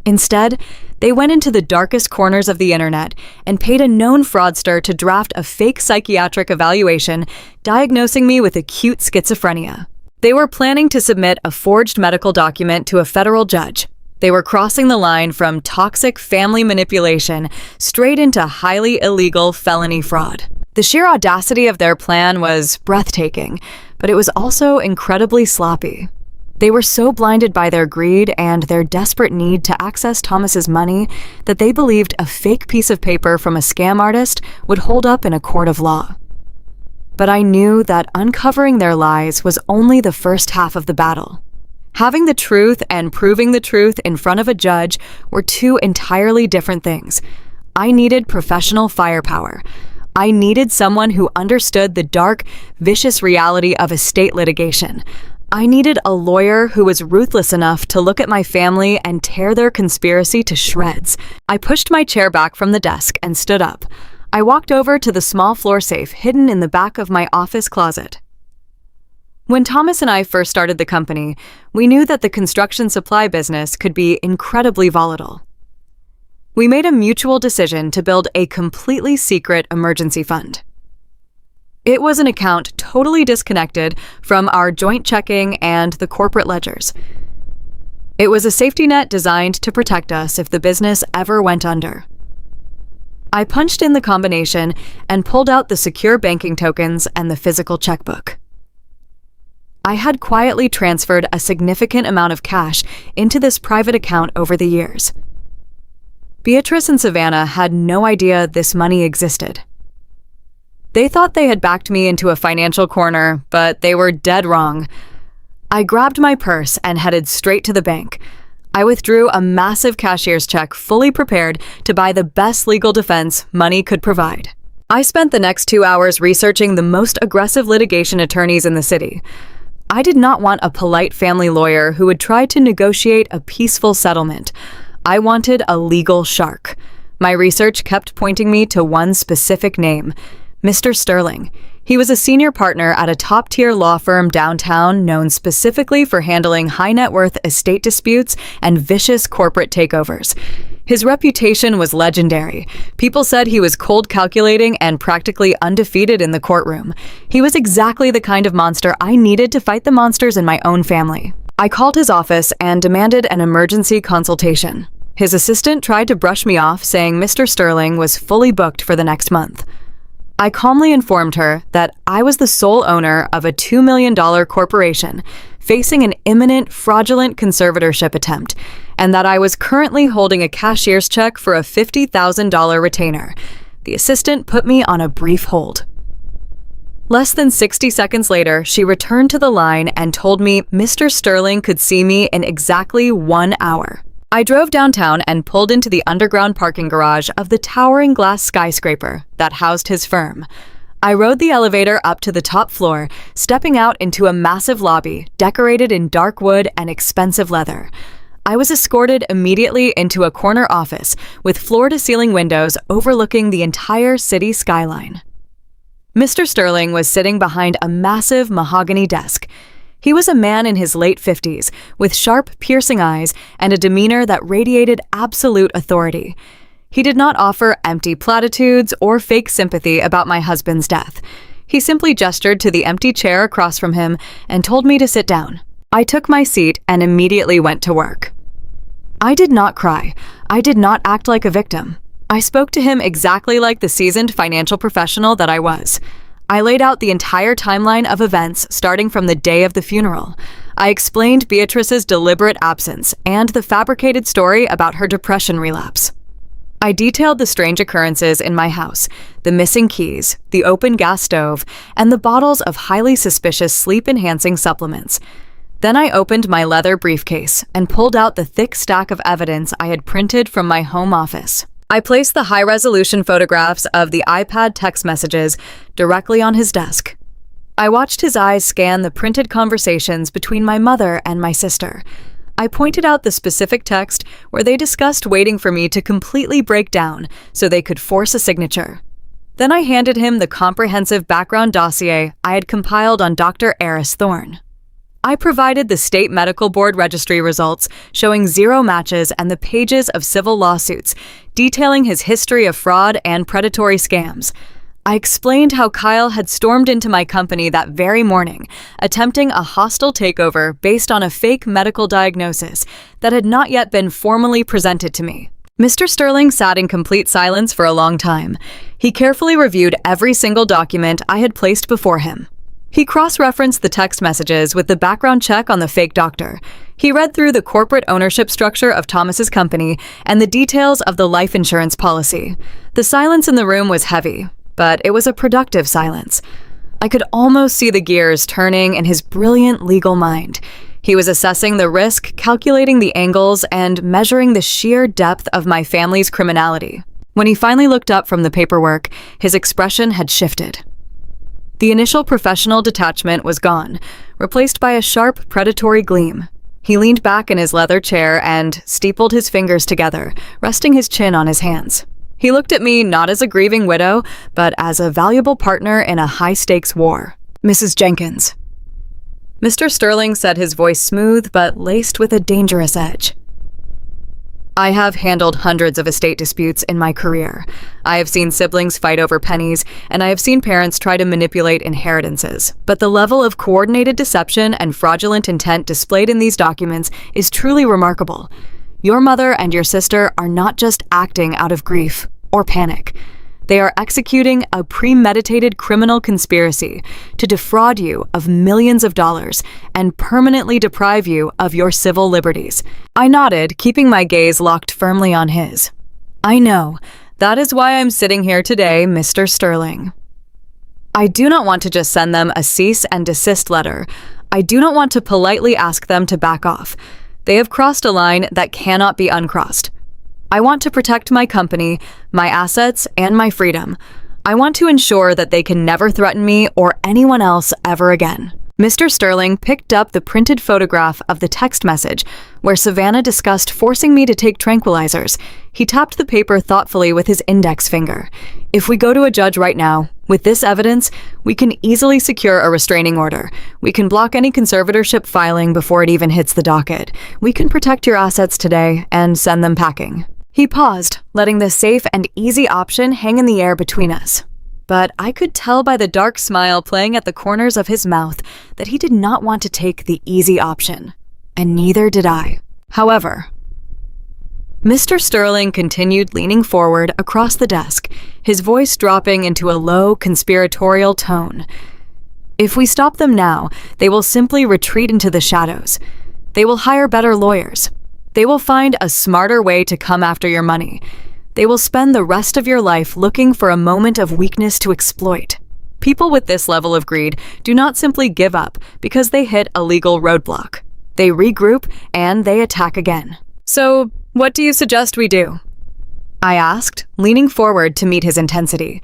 Instead, they went into the darkest corners of the internet and paid a known fraudster to draft a fake psychiatric evaluation diagnosing me with acute schizophrenia. They were planning to submit a forged medical document to a federal judge. They were crossing the line from toxic family manipulation straight into highly illegal felony fraud. The sheer audacity of their plan was breathtaking, but it was also incredibly sloppy. They were so blinded by their greed and their desperate need to access Thomas's money that they believed a fake piece of paper from a scam artist would hold up in a court of law. But I knew that uncovering their lies was only the first half of the battle. Having the truth and proving the truth in front of a judge were two entirely different things. I needed professional firepower. I needed someone who understood the dark, vicious reality of estate litigation. I needed a lawyer who was ruthless enough to look at my family and tear their conspiracy to shreds. I pushed my chair back from the desk and stood up. I walked over to the small floor safe hidden in the back of my office closet. When Thomas and I first started the company, we knew that the construction supply business could be incredibly volatile. We made a mutual decision to build a completely secret emergency fund. It was an account totally disconnected from our joint checking and the corporate ledgers. It was a safety net designed to protect us if the business ever went under. I punched in the combination and pulled out the secure banking tokens and the physical checkbook. I had quietly transferred a significant amount of cash into this private account over the years. Beatrice and Savannah had no idea this money existed. They thought they had backed me into a financial corner, but they were dead wrong. I grabbed my purse and headed straight to the bank. I withdrew a massive cashier's check fully prepared to buy the best legal defense money could provide. I spent the next 2 hours researching the most aggressive litigation attorneys in the city. I did not want a polite family lawyer who would try to negotiate a peaceful settlement. I wanted a legal shark. My research kept pointing me to one specific name, Mr. Sterling. He was a senior partner at a top-tier law firm downtown known specifically for handling high-net-worth estate disputes and vicious corporate takeovers. His reputation was legendary. People said he was cold calculating and practically undefeated in the courtroom. He was exactly the kind of monster I needed to fight the monsters in my own family. I called his office and demanded an emergency consultation. His assistant tried to brush me off, saying Mr. Sterling was fully booked for the next month. I calmly informed her that I was the sole owner of a $2 million corporation facing an imminent fraudulent conservatorship attempt, and that I was currently holding a cashier's check for a $50,000 retainer. The assistant put me on a brief hold. Less than 60 seconds later, she returned to the line and told me Mr. Sterling could see me in exactly 1 hour. I drove downtown and pulled into the underground parking garage of the towering glass skyscraper that housed his firm. I rode the elevator up to the top floor, stepping out into a massive lobby decorated in dark wood and expensive leather. I was escorted immediately into a corner office with floor-to-ceiling windows overlooking the entire city skyline. Mr. Sterling was sitting behind a massive mahogany desk. He was a man in his late 50s, with sharp, piercing eyes and a demeanor that radiated absolute authority. He did not offer empty platitudes or fake sympathy about my husband's death. He simply gestured to the empty chair across from him and told me to sit down. I took my seat and immediately went to work. I did not cry. I did not act like a victim. I spoke to him exactly like the seasoned financial professional that I was. I laid out the entire timeline of events starting from the day of the funeral. I explained Beatrice's deliberate absence and the fabricated story about her depression relapse. I detailed the strange occurrences in my house, the missing keys, the open gas stove, and the bottles of highly suspicious sleep-enhancing supplements. Then I opened my leather briefcase and pulled out the thick stack of evidence I had printed from my home office. I placed the high-resolution photographs of the iPad text messages directly on his desk. I watched his eyes scan the printed conversations between my mother and my sister. I pointed out the specific text where they discussed waiting for me to completely break down so they could force a signature. Then I handed him the comprehensive background dossier I had compiled on Dr. Eris Thorne. I provided the state medical board registry results showing 0 matches and the pages of civil lawsuits detailing his history of fraud and predatory scams. I explained how Kyle had stormed into my company that very morning, attempting a hostile takeover based on a fake medical diagnosis that had not yet been formally presented to me. Mr. Sterling sat in complete silence for a long time. He carefully reviewed every single document I had placed before him. He cross-referenced the text messages with the background check on the fake doctor. He read through the corporate ownership structure of Thomas's company and the details of the life insurance policy. The silence in the room was heavy, but it was a productive silence. I could almost see the gears turning in his brilliant legal mind. He was assessing the risk, calculating the angles, and measuring the sheer depth of my family's criminality. When he finally looked up from the paperwork, his expression had shifted. The initial professional detachment was gone, replaced by a sharp, predatory gleam. He leaned back in his leather chair and steepled his fingers together, resting his chin on his hands. He looked at me not as a grieving widow, but as a valuable partner in a high-stakes war. "Mrs. Jenkins." Mr. Sterling said, his voice smooth but laced with a dangerous edge. "I have handled hundreds of estate disputes in my career. I have seen siblings fight over pennies, and I have seen parents try to manipulate inheritances. But the level of coordinated deception and fraudulent intent displayed in these documents is truly remarkable. Your mother and your sister are not just acting out of grief or panic. They are executing a premeditated criminal conspiracy to defraud you of millions of dollars and permanently deprive you of your civil liberties." I nodded, keeping my gaze locked firmly on his. "I know. That is why I'm sitting here today, Mr. Sterling. I do not want to just send them a cease and desist letter. I do not want to politely ask them to back off. They have crossed a line that cannot be uncrossed. I want to protect my company, my assets, and my freedom. I want to ensure that they can never threaten me or anyone else ever again." Mr. Sterling picked up the printed photograph of the text message where Savannah discussed forcing me to take tranquilizers. He tapped the paper thoughtfully with his index finger. "If we go to a judge right now, with this evidence, we can easily secure a restraining order. We can block any conservatorship filing before it even hits the docket. We can protect your assets today and send them packing." He paused, letting the safe and easy option hang in the air between us. But I could tell by the dark smile playing at the corners of his mouth that he did not want to take the easy option. And neither did I. However, Mr. Sterling continued leaning forward across the desk, his voice dropping into a low, conspiratorial tone. "If we stop them now, they will simply retreat into the shadows. They will hire better lawyers. They will find a smarter way to come after your money. They will spend the rest of your life looking for a moment of weakness to exploit. People with this level of greed do not simply give up because they hit a legal roadblock. They regroup and they attack again." "So, what do you suggest we do?" I asked, leaning forward to meet his intensity.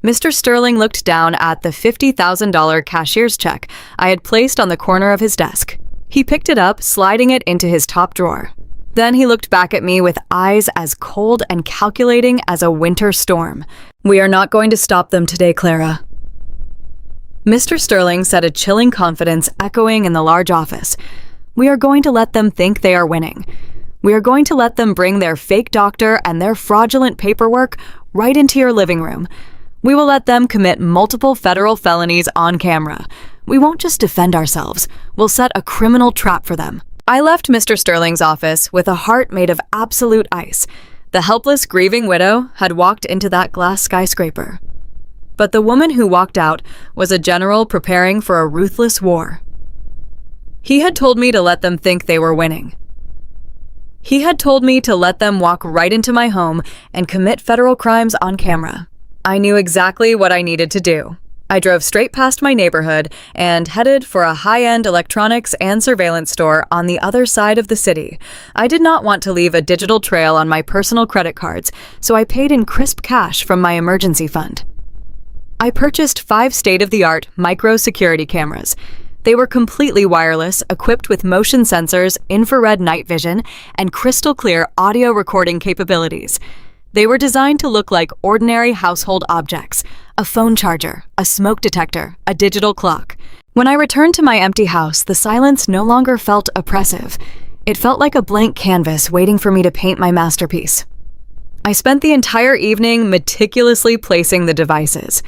Mr. Sterling looked down at the $50,000 cashier's check I had placed on the corner of his desk. He picked it up, sliding it into his top drawer. Then he looked back at me with eyes as cold and calculating as a winter storm. "We are not going to stop them today, Clara." Mr. Sterling said, a chilling confidence echoing in the large office. "We are going to let them think they are winning. We are going to let them bring their fake doctor and their fraudulent paperwork right into your living room. We will let them commit multiple federal felonies on camera. We won't just defend ourselves. We'll set a criminal trap for them." I left Mr. Sterling's office with a heart made of absolute ice. The helpless, grieving widow had walked into that glass skyscraper. But the woman who walked out was a general preparing for a ruthless war. He had told me to let them think they were winning. He had told me to let them walk right into my home and commit federal crimes on camera. I knew exactly what I needed to do. I drove straight past my neighborhood and headed for a high-end electronics and surveillance store on the other side of the city. I did not want to leave a digital trail on my personal credit cards, so I paid in crisp cash from my emergency fund. I purchased 5 state-of-the-art micro-security cameras. They were completely wireless, equipped with motion sensors, infrared night vision, and crystal-clear audio recording capabilities. They were designed to look like ordinary household objects: a phone charger, a smoke detector, a digital clock. When I returned to my empty house, the silence no longer felt oppressive. It felt like a blank canvas waiting for me to paint my masterpiece. I spent the entire evening meticulously placing the devices.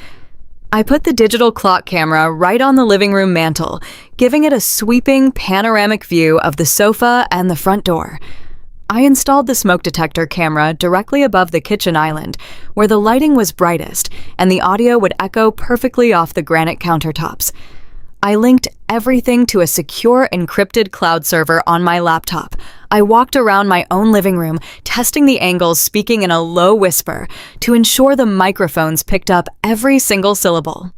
I put the digital clock camera right on the living room mantel, giving it a sweeping panoramic view of the sofa and the front door. I installed the smoke detector camera directly above the kitchen island, where the lighting was brightest and the audio would echo perfectly off the granite countertops. I linked everything to a secure encrypted cloud server on my laptop. I walked around my own living room, testing the angles, speaking in a low whisper to ensure the microphones picked up every single syllable.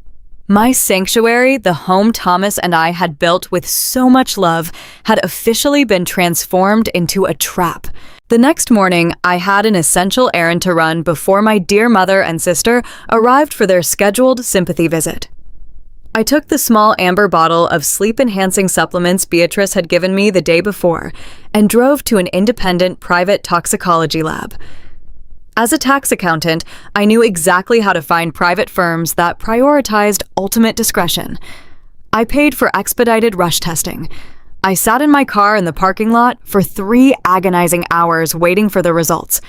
My sanctuary, the home Thomas and I had built with so much love, had officially been transformed into a trap. The next morning, I had an essential errand to run before my dear mother and sister arrived for their scheduled sympathy visit. I took the small amber bottle of sleep-enhancing supplements Beatrice had given me the day before and drove to an independent private toxicology lab. As a tax accountant, I knew exactly how to find private firms that prioritized ultimate discretion. I paid for expedited rush testing. I sat in my car in the parking lot for 3 agonizing hours waiting for the results.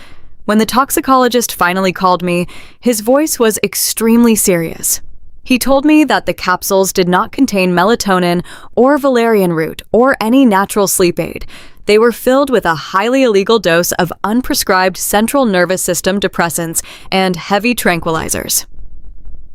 When the toxicologist finally called me, his voice was extremely serious. He told me that the capsules did not contain melatonin or valerian root or any natural sleep aid. They were filled with a highly illegal dose of unprescribed central nervous system depressants and heavy tranquilizers.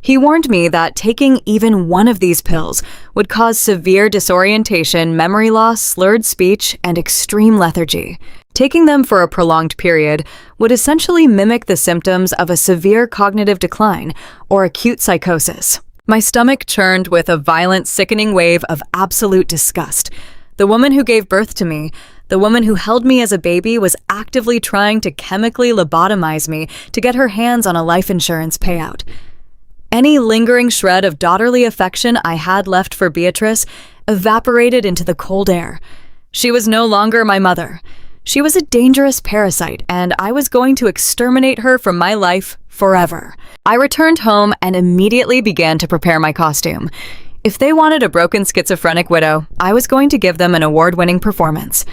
He warned me that taking even one of these pills would cause severe disorientation, memory loss, slurred speech, and extreme lethargy. Taking them for a prolonged period would essentially mimic the symptoms of a severe cognitive decline or acute psychosis. My stomach churned with a violent, sickening wave of absolute disgust. The woman who gave birth to me, the woman who held me as a baby, was actively trying to chemically lobotomize me to get her hands on a life insurance payout. Any lingering shred of daughterly affection I had left for Beatrice evaporated into the cold air. She was no longer my mother. She was a dangerous parasite, and I was going to exterminate her from my life forever. I returned home and immediately began to prepare my costume. If they wanted a broken schizophrenic widow, I was going to give them an award-winning performance.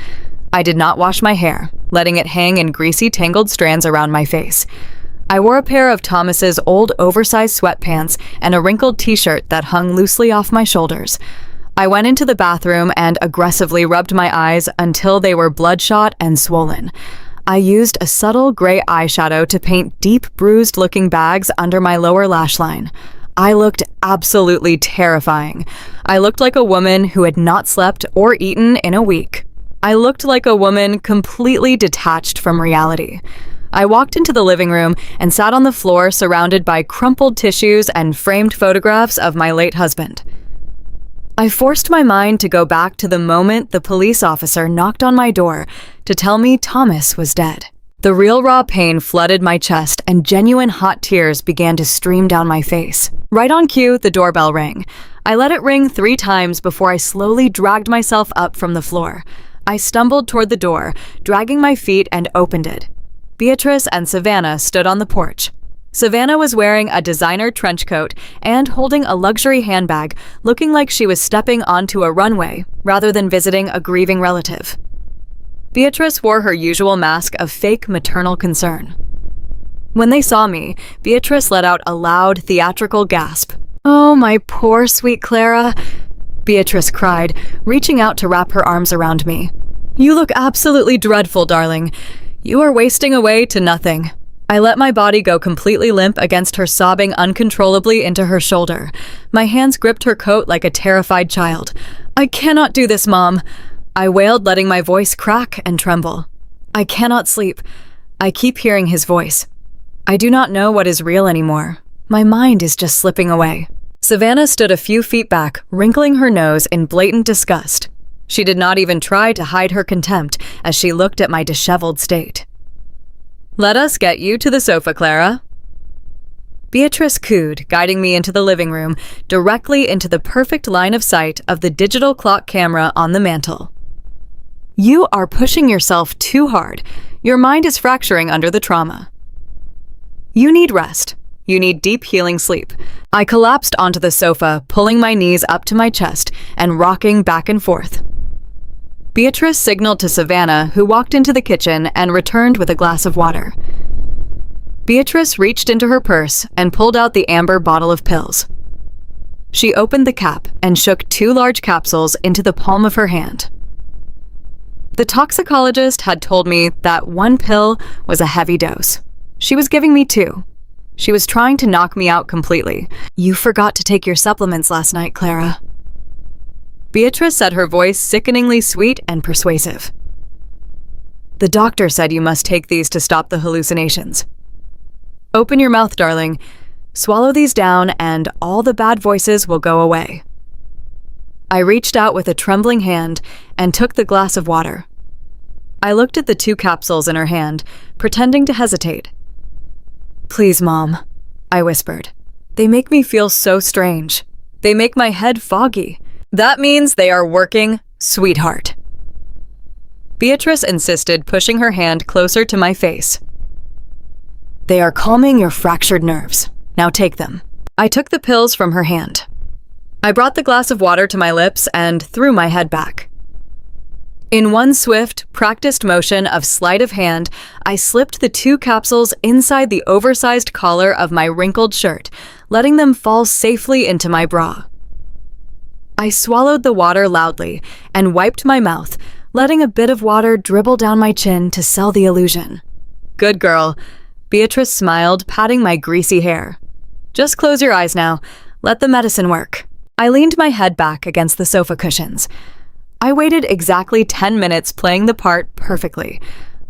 I did not wash my hair, letting it hang in greasy, tangled strands around my face. I wore a pair of Thomas's old oversized sweatpants and a wrinkled t-shirt that hung loosely off my shoulders. I went into the bathroom and aggressively rubbed my eyes until they were bloodshot and swollen. I used a subtle gray eyeshadow to paint deep, bruised-looking bags under my lower lash line. I looked absolutely terrifying. I looked like a woman who had not slept or eaten in a week. I looked like a woman completely detached from reality. I walked into the living room and sat on the floor surrounded by crumpled tissues and framed photographs of my late husband. I forced my mind to go back to the moment the police officer knocked on my door to tell me Thomas was dead. The real raw pain flooded my chest and genuine hot tears began to stream down my face. Right on cue, the doorbell rang. I let it ring 3 times before I slowly dragged myself up from the floor. I stumbled toward the door, dragging my feet, and opened it. Beatrice and Savannah stood on the porch. Savannah was wearing a designer trench coat and holding a luxury handbag, looking like she was stepping onto a runway rather than visiting a grieving relative. Beatrice wore her usual mask of fake maternal concern. When they saw me, Beatrice let out a loud, theatrical gasp. "Oh, my poor sweet Clara," Beatrice cried, reaching out to wrap her arms around me. "You look absolutely dreadful, darling. You are wasting away to nothing." I let my body go completely limp against her, sobbing uncontrollably into her shoulder. My hands gripped her coat like a terrified child. "I cannot do this, Mom," I wailed, letting my voice crack and tremble. "I cannot sleep. I keep hearing his voice. I do not know what is real anymore. My mind is just slipping away." Savannah stood a few feet back, wrinkling her nose in blatant disgust. She did not even try to hide her contempt as she looked at my disheveled state. "Let us get you to the sofa, Clara." Beatrice cooed, guiding me into the living room, directly into the perfect line of sight of the digital clock camera on the mantel. "You are pushing yourself too hard. Your mind is fracturing under the trauma. You need rest. You need deep healing sleep. I collapsed onto the sofa, pulling my knees up to my chest and rocking back and forth. Beatrice signaled to Savannah, who walked into the kitchen and returned with a glass of water. Beatrice reached into her purse and pulled out the amber bottle of pills. She opened the cap and shook 2 large capsules into the palm of her hand. The toxicologist had told me that 1 pill was a heavy dose. She was giving me 2. She was trying to knock me out completely. "You forgot to take your supplements last night, Clara." Beatrice said, her voice sickeningly sweet and persuasive. "The doctor said you must take these to stop the hallucinations. Open your mouth, darling. Swallow these down and all the bad voices will go away." I reached out with a trembling hand and took the glass of water. I looked at the 2 capsules in her hand, pretending to hesitate. "Please, Mom," I whispered. "They make me feel so strange. They make my head foggy." "That means they are working, sweetheart." Beatrice insisted, pushing her hand closer to my face. "They are calming your fractured nerves. Now take them." I took the pills from her hand. I brought the glass of water to my lips and threw my head back. In one swift, practiced motion of sleight of hand, I slipped the 2 capsules inside the oversized collar of my wrinkled shirt, letting them fall safely into my bra. I swallowed the water loudly and wiped my mouth, letting a bit of water dribble down my chin to sell the illusion. "Good girl," Beatrice smiled, patting my greasy hair. "Just close your eyes now. Let the medicine work." I leaned my head back against the sofa cushions. I waited exactly 10 minutes, playing the part perfectly.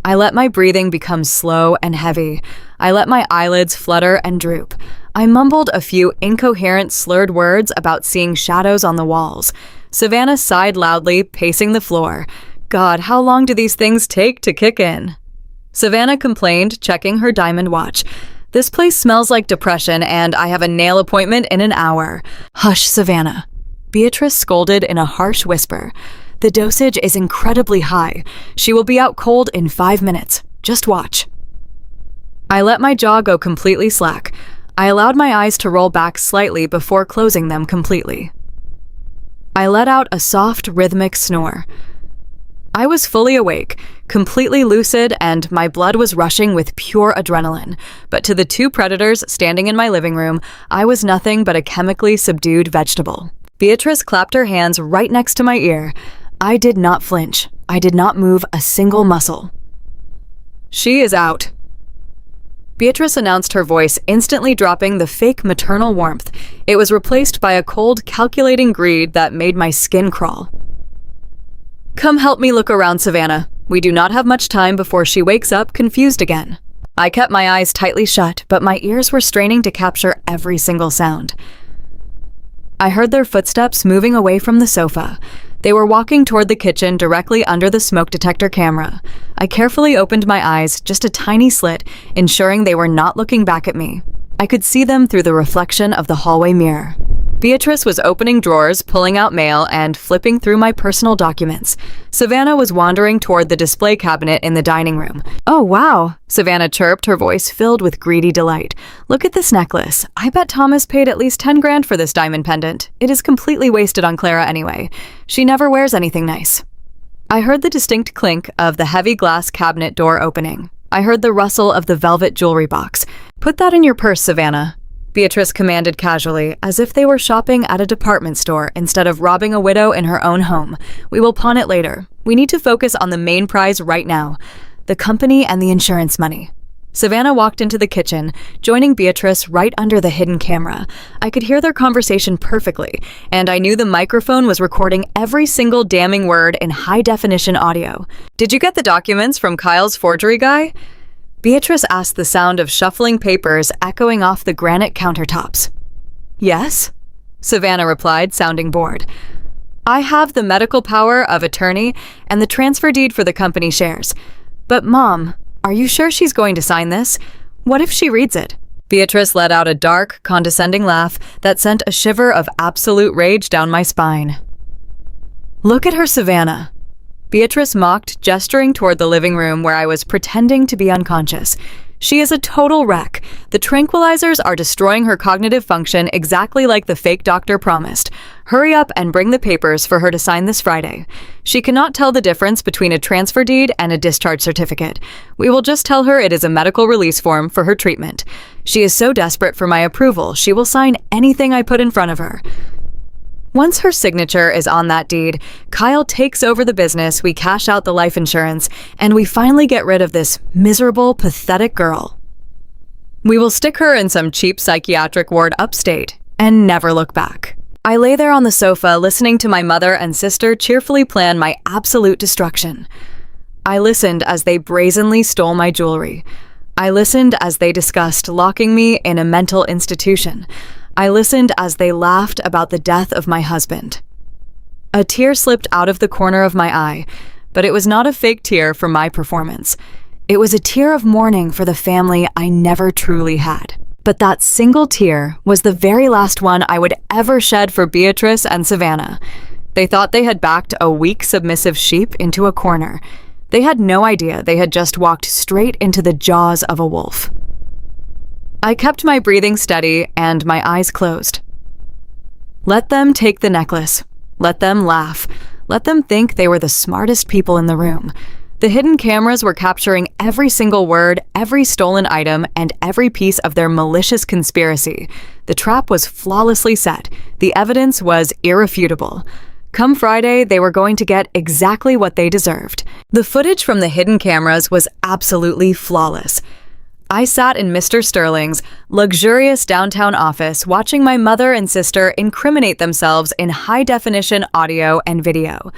I let my breathing become slow and heavy. I let my eyelids flutter and droop. I mumbled a few incoherent, slurred words about seeing shadows on the walls. Savannah sighed loudly, pacing the floor. God, how long do these things take to kick in? Savannah complained, checking her diamond watch. "This place smells like depression, and I have a nail appointment in an hour." "Hush, Savannah," Beatrice scolded in a harsh whisper. "The dosage is incredibly high. She will be out cold in 5 minutes. Just watch." I let my jaw go completely slack. I allowed my eyes to roll back slightly before closing them completely. I let out a soft, rhythmic snore. I was fully awake, completely lucid, and my blood was rushing with pure adrenaline. But to the 2 predators standing in my living room, I was nothing but a chemically subdued vegetable. Beatrice clapped her hands right next to my ear. I did not flinch. I did not move a single muscle. "She is out," Beatrice announced, her voice instantly dropping the fake maternal warmth. It was replaced by a cold, calculating greed that made my skin crawl. "Come help me look around, Savannah. We do not have much time before she wakes up confused again." I kept my eyes tightly shut, but my ears were straining to capture every single sound. I heard their footsteps moving away from the sofa. They were walking toward the kitchen directly under the smoke detector camera. I carefully opened my eyes, just a tiny slit, ensuring they were not looking back at me. I could see them through the reflection of the hallway mirror. Beatrice was opening drawers, pulling out mail, and flipping through my personal documents. Savannah was wandering toward the display cabinet in the dining room. "Oh, wow," Savannah chirped, her voice filled with greedy delight. "Look at this necklace. I bet Thomas paid at least 10 grand for this diamond pendant. It is completely wasted on Clara anyway. She never wears anything nice." I heard the distinct clink of the heavy glass cabinet door opening. I heard the rustle of the velvet jewelry box. "Put that in your purse, Savannah," Beatrice commanded casually, as if they were shopping at a department store instead of robbing a widow in her own home. "We will pawn it later. We need to focus on the main prize right now, the company and the insurance money." Savannah walked into the kitchen, joining Beatrice right under the hidden camera. I could hear their conversation perfectly, and I knew the microphone was recording every single damning word in high-definition audio. "Did you get the documents from Kyle's forgery guy?" Beatrice asked, the sound of shuffling papers echoing off the granite countertops. "Yes," Savannah replied, sounding bored. "I have the medical power of attorney and the transfer deed for the company shares. But Mom, are you sure she's going to sign this? What if she reads it?" Beatrice let out a dark, condescending laugh that sent a shiver of absolute rage down my spine. "Look at her, Savannah," Beatrice mocked, gesturing toward the living room where I was pretending to be unconscious. She is a total wreck. The tranquilizers are destroying her cognitive function exactly like the fake doctor promised. Hurry up and bring the papers for her to sign this Friday. She cannot tell the difference between a transfer deed and a discharge certificate. We will just tell her it is a medical release form for her treatment. She is so desperate for my approval, she will sign anything I put in front of her. Once her signature is on that deed, Kyle takes over the business, we cash out the life insurance, and we finally get rid of this miserable, pathetic girl. We will stick her in some cheap psychiatric ward upstate and never look back. I lay there on the sofa listening to my mother and sister cheerfully plan my absolute destruction. I listened as they brazenly stole my jewelry. I listened as they discussed locking me in a mental institution. I listened as they laughed about the death of my husband. A tear slipped out of the corner of my eye, but it was not a fake tear for my performance. It was a tear of mourning for the family I never truly had. But that single tear was the very last one I would ever shed for Beatrice and Savannah. They thought they had backed a weak, submissive sheep into a corner. They had no idea they had just walked straight into the jaws of a wolf. I kept my breathing steady and my eyes closed. Let them take the necklace. Let them laugh. Let them think they were the smartest people in the room. The hidden cameras were capturing every single word, every stolen item, and every piece of their malicious conspiracy. The trap was flawlessly set. The evidence was irrefutable. Come Friday, they were going to get exactly what they deserved. The footage from the hidden cameras was absolutely flawless. I sat in Mr. Sterling's luxurious downtown office watching my mother and sister incriminate themselves in high-definition audio and video.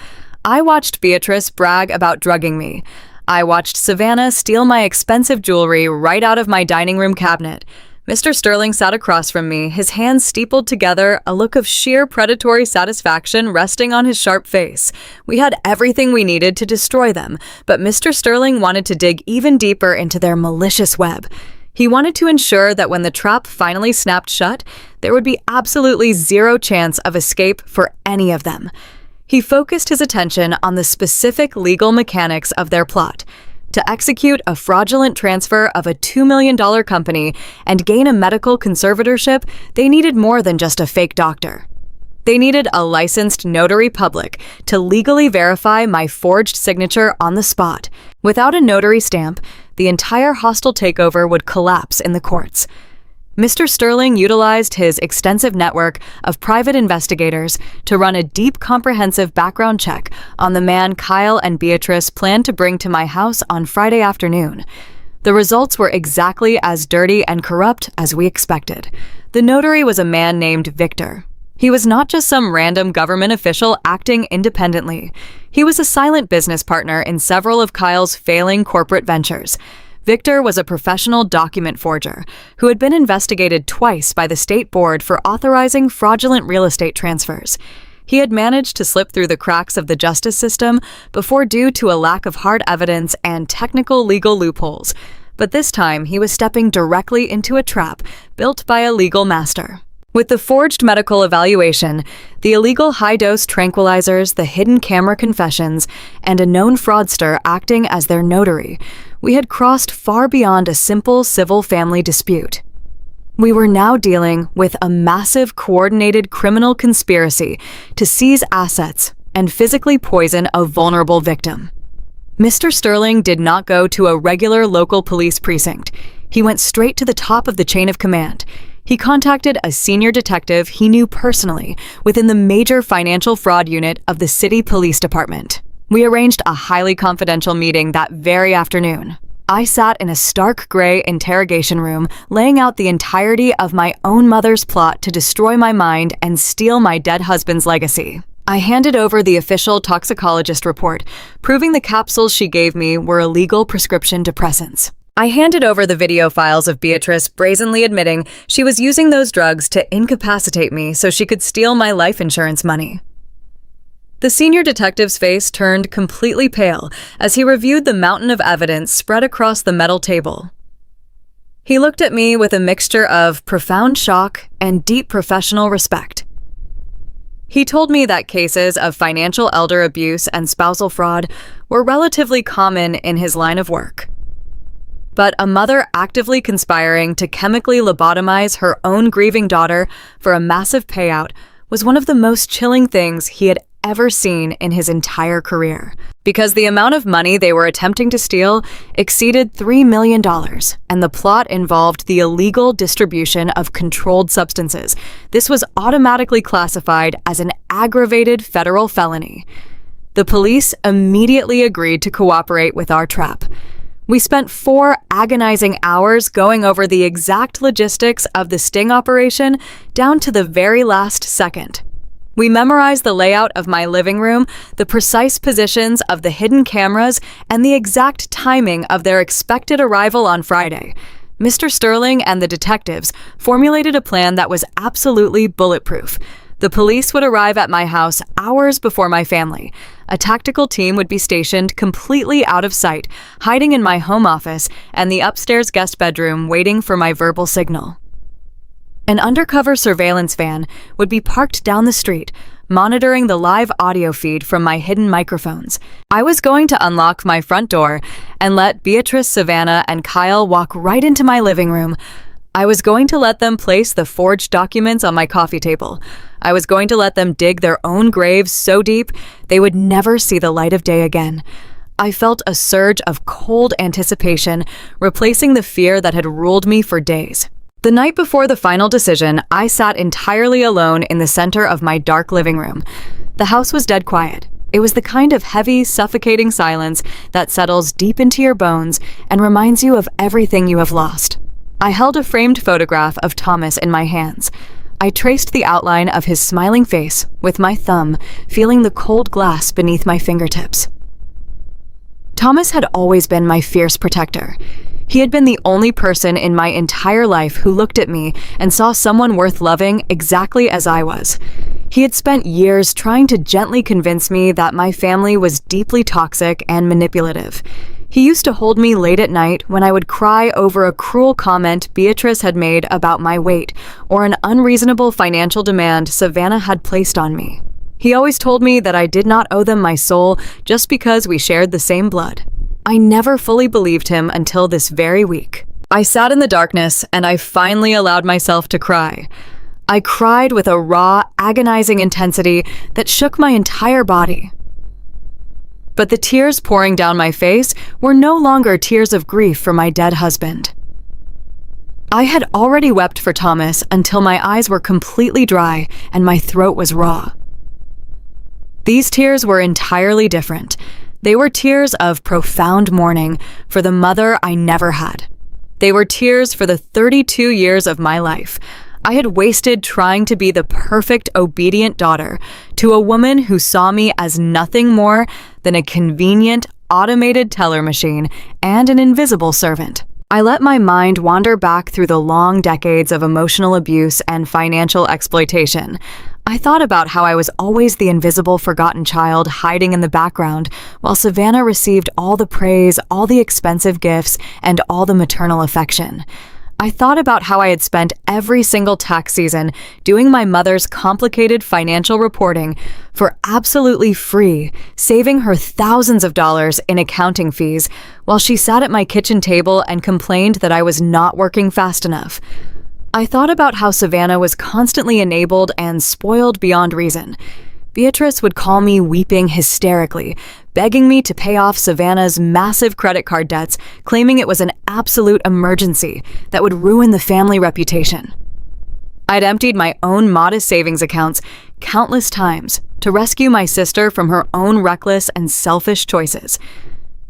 I watched Beatrice brag about drugging me. I watched Savannah steal my expensive jewelry right out of my dining room cabinet. Mr. Sterling sat across from me, his hands steepled together, a look of sheer predatory satisfaction resting on his sharp face. We had everything we needed to destroy them, but Mr. Sterling wanted to dig even deeper into their malicious web. He wanted to ensure that when the trap finally snapped shut, there would be absolutely zero chance of escape for any of them. He focused his attention on the specific legal mechanics of their plot. To execute a fraudulent transfer of a $2 million company and gain a medical conservatorship, they needed more than just a fake doctor. They needed a licensed notary public to legally verify my forged signature on the spot. Without a notary stamp, the entire hostile takeover would collapse in the courts. Mr. Sterling utilized his extensive network of private investigators to run a deep, comprehensive background check on the man Kyle and Beatrice planned to bring to my house on Friday afternoon. The results were exactly as dirty and corrupt as we expected. The notary was a man named Victor. He was not just some random government official acting independently. He was a silent business partner in several of Kyle's failing corporate ventures. Victor was a professional document forger who had been investigated twice by the state board for authorizing fraudulent real estate transfers. He had managed to slip through the cracks of the justice system before due to a lack of hard evidence and technical legal loopholes. But this time, he was stepping directly into a trap built by a legal master. With the forged medical evaluation, the illegal high-dose tranquilizers, the hidden camera confessions, and a known fraudster acting as their notary, we had crossed far beyond a simple civil family dispute. We were now dealing with a massive coordinated criminal conspiracy to seize assets and physically poison a vulnerable victim. Mr. Sterling did not go to a regular local police precinct. He went straight to the top of the chain of command. He contacted a senior detective he knew personally within the major financial fraud unit of the city police department. We arranged a highly confidential meeting that very afternoon. I sat in a stark gray interrogation room, laying out the entirety of my own mother's plot to destroy my mind and steal my dead husband's legacy. I handed over the official toxicologist report, proving the capsules she gave me were illegal prescription depressants. I handed over the video files of Beatrice brazenly admitting she was using those drugs to incapacitate me so she could steal my life insurance money. The senior detective's face turned completely pale as he reviewed the mountain of evidence spread across the metal table. He looked at me with a mixture of profound shock and deep professional respect. He told me that cases of financial elder abuse and spousal fraud were relatively common in his line of work. But a mother actively conspiring to chemically lobotomize her own grieving daughter for a massive payout was one of the most chilling things he had ever seen in his entire career. Because the amount of money they were attempting to steal exceeded $3 million, and the plot involved the illegal distribution of controlled substances, this was automatically classified as an aggravated federal felony. The police immediately agreed to cooperate with our trap. We spent 4 agonizing hours going over the exact logistics of the sting operation down to the very last second. We memorized the layout of my living room, the precise positions of the hidden cameras, and the exact timing of their expected arrival on Friday. Mr. Sterling and the detectives formulated a plan that was absolutely bulletproof. The police would arrive at my house hours before my family. A tactical team would be stationed completely out of sight, hiding in my home office and the upstairs guest bedroom waiting for my verbal signal. An undercover surveillance van would be parked down the street, monitoring the live audio feed from my hidden microphones. I was going to unlock my front door and let Beatrice, Savannah, and Kyle walk right into my living room. I was going to let them place the forged documents on my coffee table. I was going to let them dig their own graves so deep they would never see the light of day again. I felt a surge of cold anticipation, replacing the fear that had ruled me for days. The night before the final decision, I sat entirely alone in the center of my dark living room. The house was dead quiet. It was the kind of heavy, suffocating silence that settles deep into your bones and reminds you of everything you have lost. I held a framed photograph of Thomas in my hands. I traced the outline of his smiling face with my thumb, feeling the cold glass beneath my fingertips. Thomas had always been my fierce protector. He had been the only person in my entire life who looked at me and saw someone worth loving exactly as I was. He had spent years trying to gently convince me that my family was deeply toxic and manipulative. He used to hold me late at night when I would cry over a cruel comment Beatrice had made about my weight or an unreasonable financial demand Savannah had placed on me. He always told me that I did not owe them my soul just because we shared the same blood. I never fully believed him until this very week. I sat in the darkness and I finally allowed myself to cry. I cried with a raw, agonizing intensity that shook my entire body. But the tears pouring down my face were no longer tears of grief for my dead husband. I had already wept for Thomas until my eyes were completely dry and my throat was raw. These tears were entirely different. They were tears of profound mourning for the mother I never had. They were tears for the 32 years of my life I had wasted trying to be the perfect, obedient daughter to a woman who saw me as nothing more than a convenient, automated teller machine and an invisible servant. I let my mind wander back through the long decades of emotional abuse and financial exploitation. I thought about how I was always the invisible, forgotten child hiding in the background, while Savannah received all the praise, all the expensive gifts, and all the maternal affection. I thought about how I had spent every single tax season doing my mother's complicated financial reporting for absolutely free, saving her thousands of dollars in accounting fees, while she sat at my kitchen table and complained that I was not working fast enough. I thought about how Savannah was constantly enabled and spoiled beyond reason. Beatrice would call me weeping hysterically, begging me to pay off Savannah's massive credit card debts, claiming it was an absolute emergency that would ruin the family reputation. I'd emptied my own modest savings accounts countless times to rescue my sister from her own reckless and selfish choices.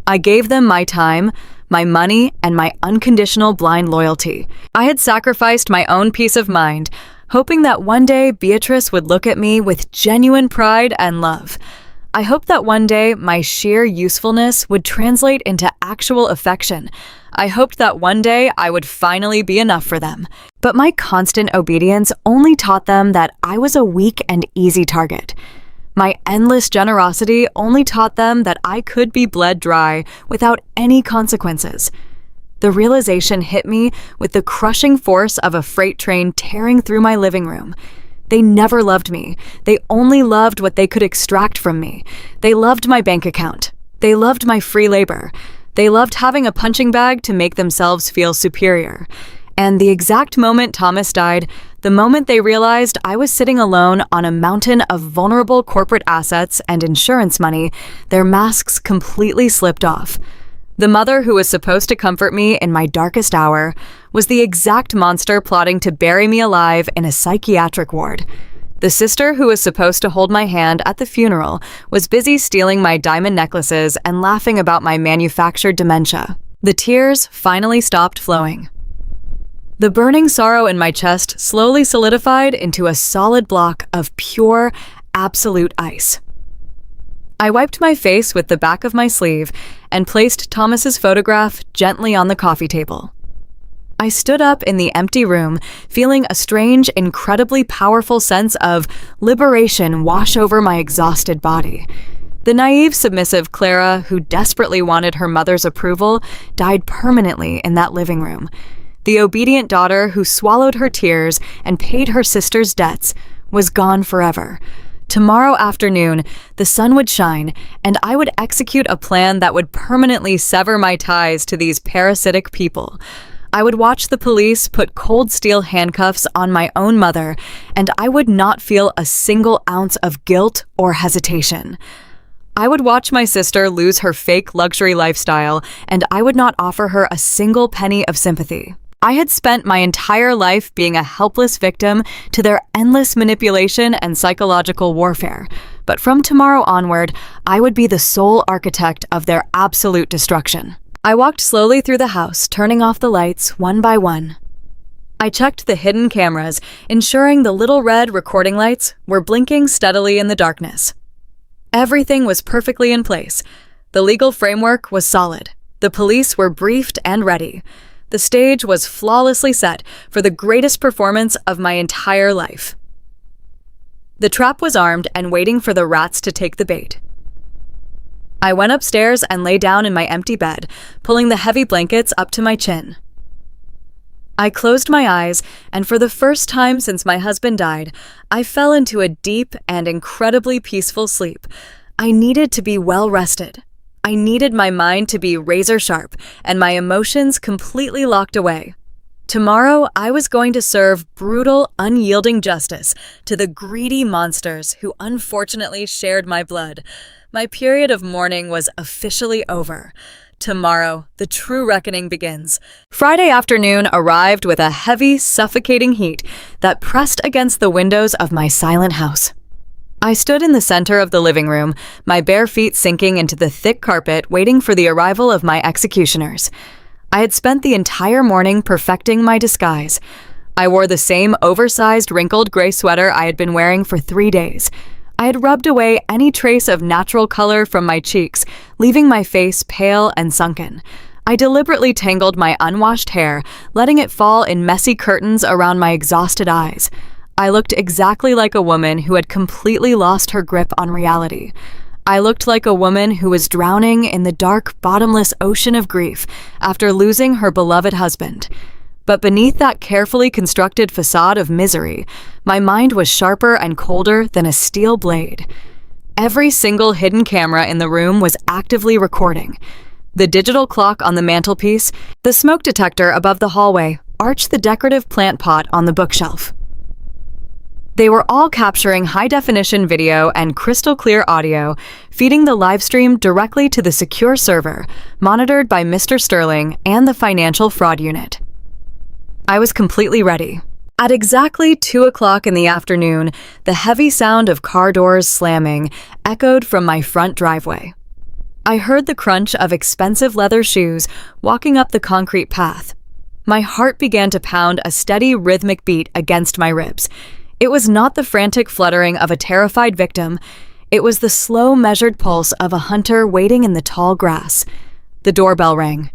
I gave them my time, my money, and my unconditional blind loyalty. I had sacrificed my own peace of mind, hoping that one day Beatrice would look at me with genuine pride and love. I hoped that one day my sheer usefulness would translate into actual affection. I hoped that one day I would finally be enough for them. But my constant obedience only taught them that I was a weak and easy target. My endless generosity only taught them that I could be bled dry without any consequences. The realization hit me with the crushing force of a freight train tearing through my living room. They never loved me. They only loved what they could extract from me. They loved my bank account. They loved my free labor. They loved having a punching bag to make themselves feel superior. And the exact moment Thomas died, the moment they realized I was sitting alone on a mountain of vulnerable corporate assets and insurance money, their masks completely slipped off. The mother who was supposed to comfort me in my darkest hour was the exact monster plotting to bury me alive in a psychiatric ward. The sister who was supposed to hold my hand at the funeral was busy stealing my diamond necklaces and laughing about my manufactured dementia. The tears finally stopped flowing. The burning sorrow in my chest slowly solidified into a solid block of pure, absolute ice. I wiped my face with the back of my sleeve and placed Thomas's photograph gently on the coffee table. I stood up in the empty room, feeling a strange, incredibly powerful sense of liberation wash over my exhausted body. The naive, submissive Clara, who desperately wanted her mother's approval, died permanently in that living room. The obedient daughter who swallowed her tears and paid her sister's debts was gone forever. Tomorrow afternoon, the sun would shine, and I would execute a plan that would permanently sever my ties to these parasitic people. I would watch the police put cold steel handcuffs on my own mother, and I would not feel a single ounce of guilt or hesitation. I would watch my sister lose her fake luxury lifestyle, and I would not offer her a single penny of sympathy. I had spent my entire life being a helpless victim to their endless manipulation and psychological warfare, but from tomorrow onward, I would be the sole architect of their absolute destruction. I walked slowly through the house, turning off the lights one by one. I checked the hidden cameras, ensuring the little red recording lights were blinking steadily in the darkness. Everything was perfectly in place. The legal framework was solid. The police were briefed and ready. The stage was flawlessly set for the greatest performance of my entire life. The trap was armed and waiting for the rats to take the bait. I went upstairs and lay down in my empty bed, pulling the heavy blankets up to my chin. I closed my eyes, and for the first time since my husband died, I fell into a deep and incredibly peaceful sleep. I needed to be well rested. I needed my mind to be razor sharp and my emotions completely locked away. Tomorrow, I was going to serve brutal, unyielding justice to the greedy monsters who unfortunately shared my blood. My period of mourning was officially over. Tomorrow, the true reckoning begins. Friday afternoon arrived with a heavy, suffocating heat that pressed against the windows of my silent house. I stood in the center of the living room, my bare feet sinking into the thick carpet, waiting for the arrival of my executioners. I had spent the entire morning perfecting my disguise. I wore the same oversized, wrinkled gray sweater I had been wearing for 3 days. I had rubbed away any trace of natural color from my cheeks, leaving my face pale and sunken. I deliberately tangled my unwashed hair, letting it fall in messy curtains around my exhausted eyes. I looked exactly like a woman who had completely lost her grip on reality. I looked like a woman who was drowning in the dark, bottomless ocean of grief after losing her beloved husband. But beneath that carefully constructed facade of misery, my mind was sharper and colder than a steel blade. Every single hidden camera in the room was actively recording. The digital clock on the mantelpiece, the smoke detector above the hallway, arched the decorative plant pot on the bookshelf. They were all capturing high-definition video and crystal-clear audio, feeding the live stream directly to the secure server, monitored by Mr. Sterling and the Financial Fraud Unit. I was completely ready. At exactly 2 o'clock in the afternoon, the heavy sound of car doors slamming echoed from my front driveway. I heard the crunch of expensive leather shoes walking up the concrete path. My heart began to pound a steady, rhythmic beat against my ribs. It was not the frantic fluttering of a terrified victim. It was the slow, measured pulse of a hunter waiting in the tall grass. The doorbell rang.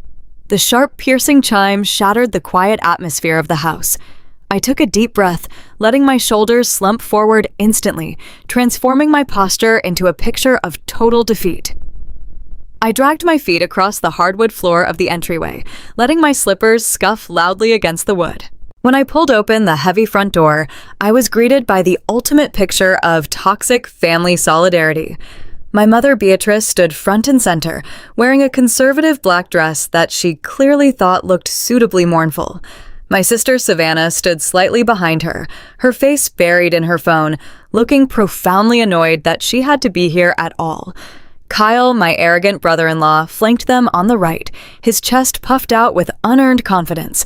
The sharp, piercing chime shattered the quiet atmosphere of the house. I took a deep breath, letting my shoulders slump forward instantly, transforming my posture into a picture of total defeat. I dragged my feet across the hardwood floor of the entryway, letting my slippers scuff loudly against the wood. When I pulled open the heavy front door, I was greeted by the ultimate picture of toxic family solidarity. My mother, Beatrice, stood front and center, wearing a conservative black dress that she clearly thought looked suitably mournful. My sister, Savannah, stood slightly behind her, her face buried in her phone, looking profoundly annoyed that she had to be here at all. Kyle, my arrogant brother-in-law, flanked them on the right, his chest puffed out with unearned confidence.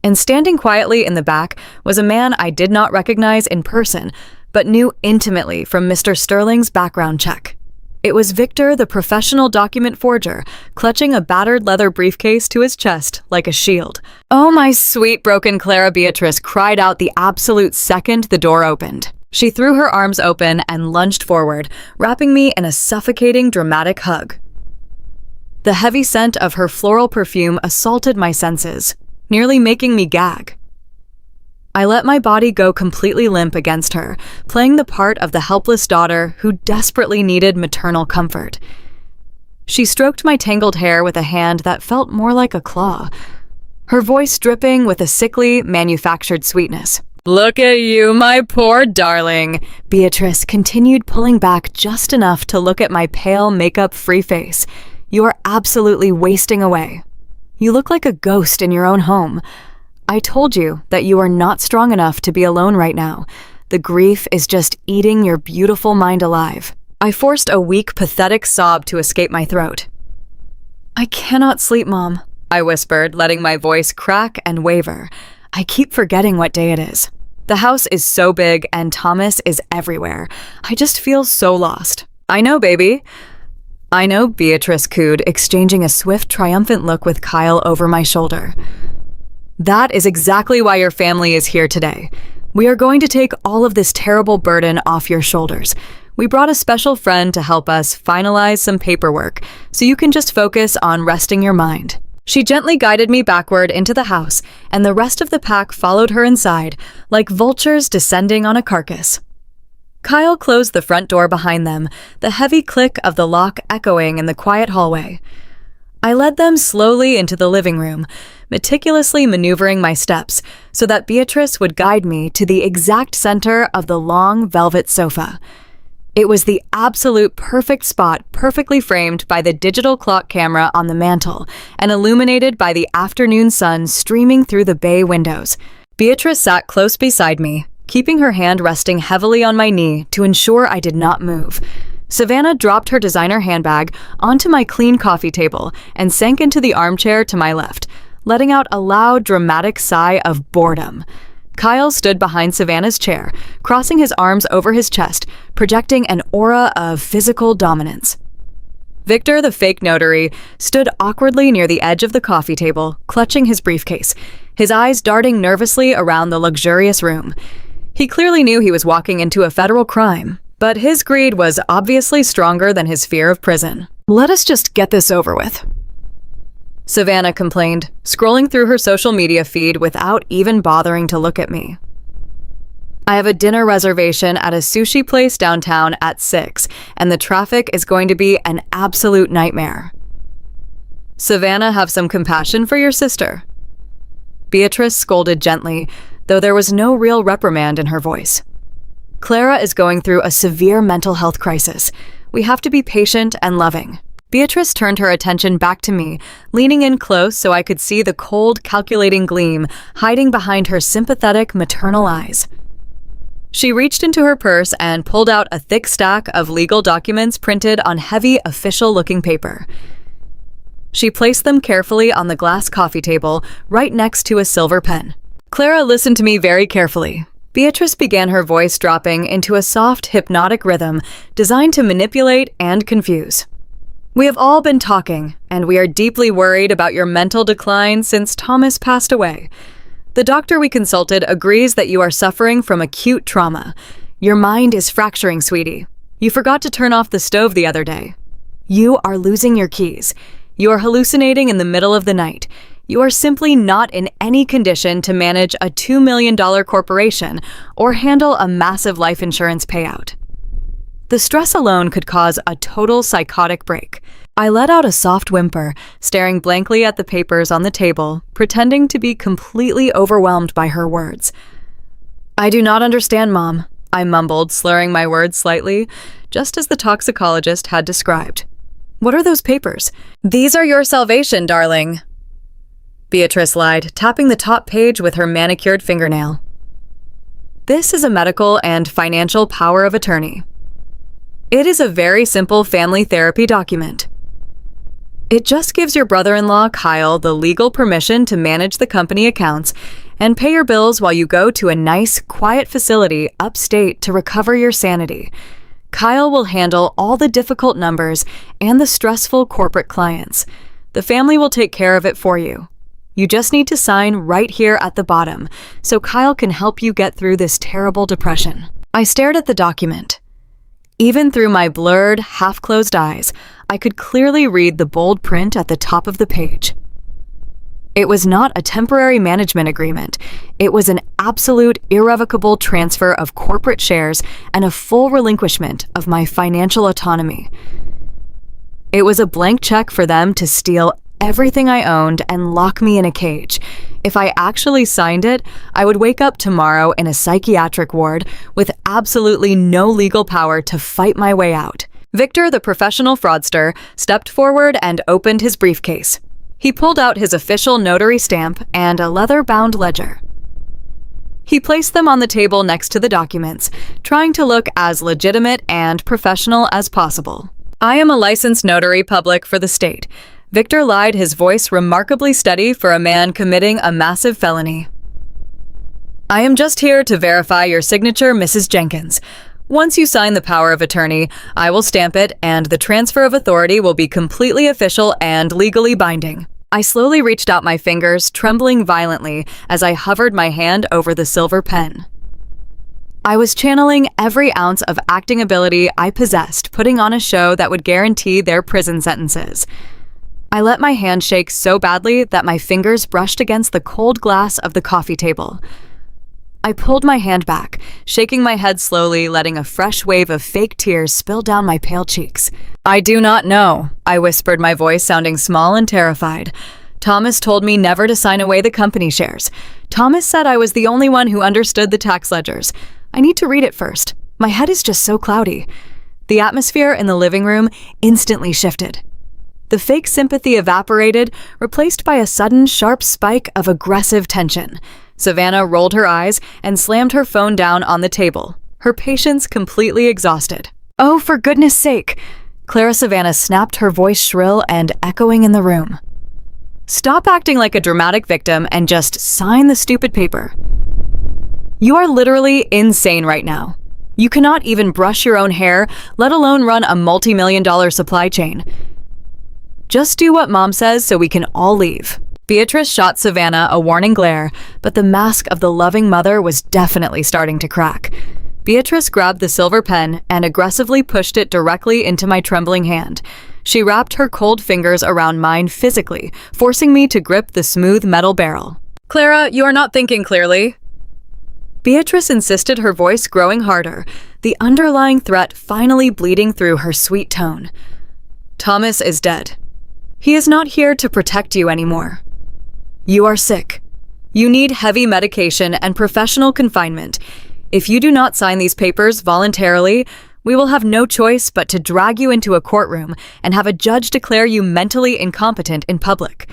And standing quietly in the back was a man I did not recognize in person, but knew intimately from Mr. Sterling's background check. It was Victor, the professional document forger, clutching a battered leather briefcase to his chest like a shield. "Oh, my sweet broken Clara," Beatrice cried out the absolute second the door opened. She threw her arms open and lunged forward, wrapping me in a suffocating, dramatic hug. The heavy scent of her floral perfume assaulted my senses, nearly making me gag. I let my body go completely limp against her, playing the part of the helpless daughter who desperately needed maternal comfort. She stroked my tangled hair with a hand that felt more like a claw, her voice dripping with a sickly, manufactured sweetness. "Look at you, my poor darling." Beatrice continued, pulling back just enough to look at my pale, makeup-free face. "You are absolutely wasting away. You look like a ghost in your own home. I told you that you are not strong enough to be alone right now. The grief is just eating your beautiful mind alive." I forced a weak, pathetic sob to escape my throat. "I cannot sleep, Mom," I whispered, letting my voice crack and waver. "I keep forgetting what day it is. The house is so big and Thomas is everywhere. I just feel so lost." "I know, baby." "I know," Beatrice cooed, exchanging a swift, triumphant look with Kyle over my shoulder. "That is exactly why your family is here today. We are going to take all of this terrible burden off your shoulders. We brought a special friend to help us finalize some paperwork, so you can just focus on resting your mind." She gently guided me backward into the house, and the rest of the pack followed her inside, like vultures descending on a carcass. Kyle closed the front door behind them, the heavy click of the lock echoing in the quiet hallway. I led them slowly into the living room, meticulously maneuvering my steps so that Beatrice would guide me to the exact center of the long velvet sofa. It was the absolute perfect spot, perfectly framed by the digital clock camera on the mantel and illuminated by the afternoon sun streaming through the bay windows. Beatrice sat close beside me, keeping her hand resting heavily on my knee to ensure I did not move. Savannah dropped her designer handbag onto my clean coffee table and sank into the armchair to my left, letting out a loud, dramatic sigh of boredom. Kyle stood behind Savannah's chair, crossing his arms over his chest, projecting an aura of physical dominance. Victor, the fake notary, stood awkwardly near the edge of the coffee table, clutching his briefcase, his eyes darting nervously around the luxurious room. He clearly knew he was walking into a federal crime, but his greed was obviously stronger than his fear of prison. "Let us just get this over with," Savannah complained, scrolling through her social media feed without even bothering to look at me. "I have a dinner reservation at a sushi place downtown at 6, and the traffic is going to be an absolute nightmare." "Savannah, have some compassion for your sister." Beatrice scolded gently, though there was no real reprimand in her voice. "Clara is going through a severe mental health crisis. We have to be patient and loving." Beatrice turned her attention back to me, leaning in close so I could see the cold, calculating gleam hiding behind her sympathetic, maternal eyes. She reached into her purse and pulled out a thick stack of legal documents printed on heavy, official-looking paper. She placed them carefully on the glass coffee table, right next to a silver pen. "Clara, listen to me very carefully." Beatrice began, her voice dropping into a soft, hypnotic rhythm designed to manipulate and confuse. "We have all been talking, and we are deeply worried about your mental decline since Thomas passed away. The doctor we consulted agrees that you are suffering from acute trauma. Your mind is fracturing, sweetie. You forgot to turn off the stove the other day. You are losing your keys. You are hallucinating in the middle of the night. You are simply not in any condition to manage a $2 million corporation or handle a massive life insurance payout. The stress alone could cause a total psychotic break." I let out a soft whimper, staring blankly at the papers on the table, pretending to be completely overwhelmed by her words. "I do not understand, Mom. I mumbled, slurring my words slightly, just as the toxicologist had described. What are those papers? These are your salvation, darling. Beatrice lied, tapping the top page with her manicured fingernail. This is a medical and financial power of attorney. It is a very simple family therapy document. It just gives your brother-in-law, Kyle, the legal permission to manage the company accounts and pay your bills while you go to a nice, quiet facility upstate to recover your sanity. Kyle will handle all the difficult numbers and the stressful corporate clients. The family will take care of it for you. You just need to sign right here at the bottom, so Kyle can help you get through this terrible depression. I stared at the document. Even through my blurred, half-closed eyes, I could clearly read the bold print at the top of the page. It was not a temporary management agreement. It was an absolute, irrevocable transfer of corporate shares and a full relinquishment of my financial autonomy. It was a blank check for them to steal everything I owned and lock me in a cage. If I actually signed it, I would wake up tomorrow in a psychiatric ward with absolutely no legal power to fight my way out. Victor, the professional fraudster, stepped forward and opened his briefcase. He pulled out his official notary stamp and a leather-bound ledger. He placed them on the table next to the documents, trying to look as legitimate and professional as possible. I am a licensed notary public for the state. Victor lied, his voice remarkably steady for a man committing a massive felony. I am just here to verify your signature, Mrs. Jenkins. Once you sign the power of attorney, I will stamp it and the transfer of authority will be completely official and legally binding. I slowly reached out my fingers, trembling violently as I hovered my hand over the silver pen. I was channeling every ounce of acting ability I possessed, putting on a show that would guarantee their prison sentences. I let my hand shake so badly that my fingers brushed against the cold glass of the coffee table. I pulled my hand back, shaking my head slowly, letting a fresh wave of fake tears spill down my pale cheeks. I do not know, I whispered, my voice sounding small and terrified. Thomas told me never to sign away the company shares. Thomas said I was the only one who understood the tax ledgers. I need to read it first. My head is just so cloudy. The atmosphere in the living room instantly shifted. The fake sympathy evaporated, replaced by a sudden, sharp spike of aggressive tension. Savannah rolled her eyes and slammed her phone down on the table, her patience completely exhausted. Oh, for goodness sake! Clara Savannah snapped, her voice shrill and echoing in the room. Stop acting like a dramatic victim and just sign the stupid paper. You are literally insane right now. You cannot even brush your own hair, let alone run a multi-million-dollar supply chain. Just do what Mom says so we can all leave. Beatrice shot Savannah a warning glare, but the mask of the loving mother was definitely starting to crack. Beatrice grabbed the silver pen and aggressively pushed it directly into my trembling hand. She wrapped her cold fingers around mine physically, forcing me to grip the smooth metal barrel. Clara, you are not thinking clearly. Beatrice insisted, her voice growing harder, the underlying threat finally bleeding through her sweet tone. Thomas is dead. He is not here to protect you anymore. You are sick. You need heavy medication and professional confinement. If you do not sign these papers voluntarily, we will have no choice but to drag you into a courtroom and have a judge declare you mentally incompetent in public.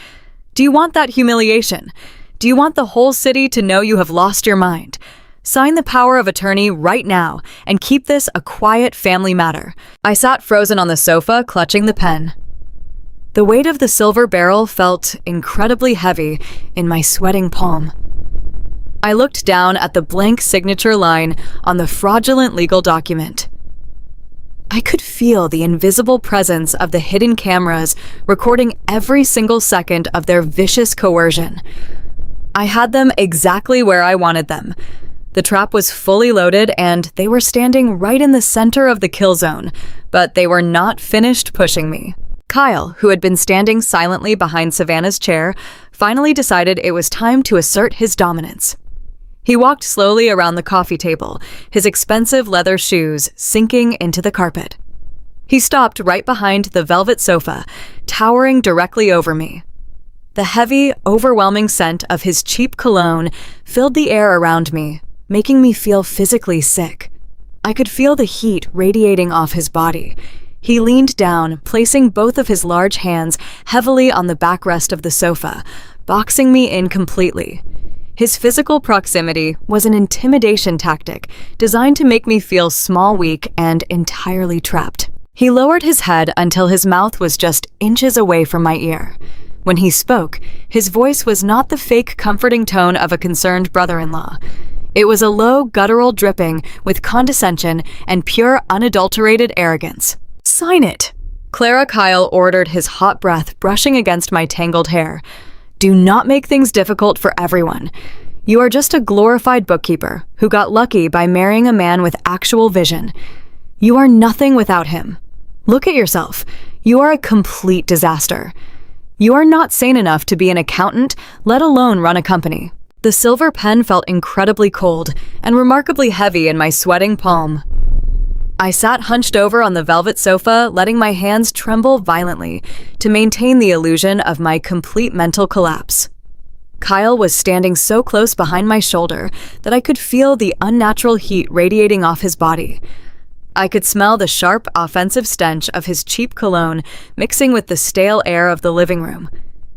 Do you want that humiliation? Do you want the whole city to know you have lost your mind? Sign the power of attorney right now and keep this a quiet family matter. I sat frozen on the sofa, clutching the pen. The weight of the silver barrel felt incredibly heavy in my sweating palm. I looked down at the blank signature line on the fraudulent legal document. I could feel the invisible presence of the hidden cameras recording every single second of their vicious coercion. I had them exactly where I wanted them. The trap was fully loaded and they were standing right in the center of the kill zone, but they were not finished pushing me. Kyle, who had been standing silently behind Savannah's chair, finally decided it was time to assert his dominance. He walked slowly around the coffee table, his expensive leather shoes sinking into the carpet. He stopped right behind the velvet sofa, towering directly over me. The heavy, overwhelming scent of his cheap cologne filled the air around me, making me feel physically sick. I could feel the heat radiating off his body. He leaned down, placing both of his large hands heavily on the backrest of the sofa, boxing me in completely. His physical proximity was an intimidation tactic designed to make me feel small, weak, and entirely trapped. He lowered his head until his mouth was just inches away from my ear. When he spoke, his voice was not the fake comforting tone of a concerned brother-in-law. It was a low, guttural dripping with condescension and pure, unadulterated arrogance. "Sign it!" Clara Kyle ordered, his hot breath brushing against my tangled hair. "Do not make things difficult for everyone. You are just a glorified bookkeeper who got lucky by marrying a man with actual vision. You are nothing without him. Look at yourself. You are a complete disaster. You are not sane enough to be an accountant, let alone run a company." The silver pen felt incredibly cold and remarkably heavy in my sweating palm. I sat hunched over on the velvet sofa, letting my hands tremble violently to maintain the illusion of my complete mental collapse. Kyle was standing so close behind my shoulder that I could feel the unnatural heat radiating off his body. I could smell the sharp, offensive stench of his cheap cologne mixing with the stale air of the living room.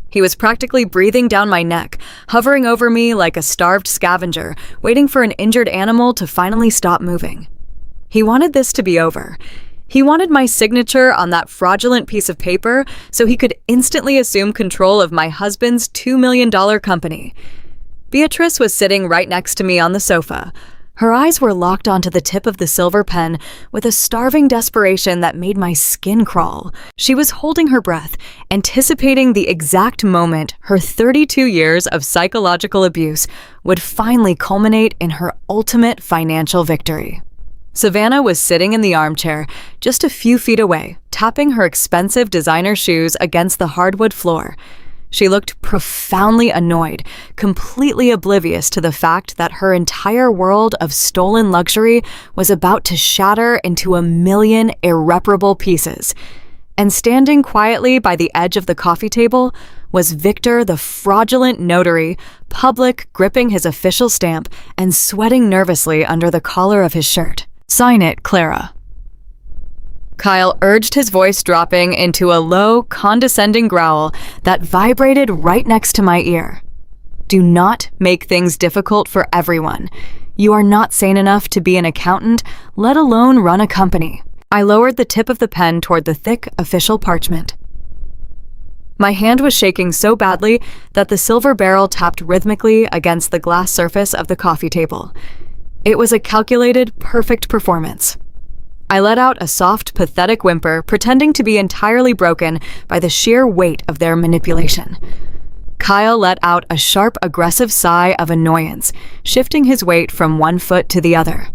He was practically breathing down my neck, hovering over me like a starved scavenger, waiting for an injured animal to finally stop moving. He wanted this to be over. He wanted my signature on that fraudulent piece of paper so he could instantly assume control of my husband's $2 million company. Beatrice was sitting right next to me on the sofa. Her eyes were locked onto the tip of the silver pen with a starving desperation that made my skin crawl. She was holding her breath, anticipating the exact moment her 32 years of psychological abuse would finally culminate in her ultimate financial victory. Savannah was sitting in the armchair just a few feet away, tapping her expensive designer shoes against the hardwood floor. She looked profoundly annoyed, completely oblivious to the fact that her entire world of stolen luxury was about to shatter into a million irreparable pieces. And standing quietly by the edge of the coffee table was Victor, the fraudulent notary, public, gripping his official stamp and sweating nervously under the collar of his shirt. "Sign it, Clara." Kyle urged, his voice dropping into a low, condescending growl that vibrated right next to my ear. "Do not make things difficult for everyone. You are not sane enough to be an accountant, let alone run a company." I lowered the tip of the pen toward the thick, official parchment. My hand was shaking so badly that the silver barrel tapped rhythmically against the glass surface of the coffee table. It was a calculated, perfect performance. I let out a soft, pathetic whimper, pretending to be entirely broken by the sheer weight of their manipulation. Kyle let out a sharp, aggressive sigh of annoyance, shifting his weight from one foot to the other.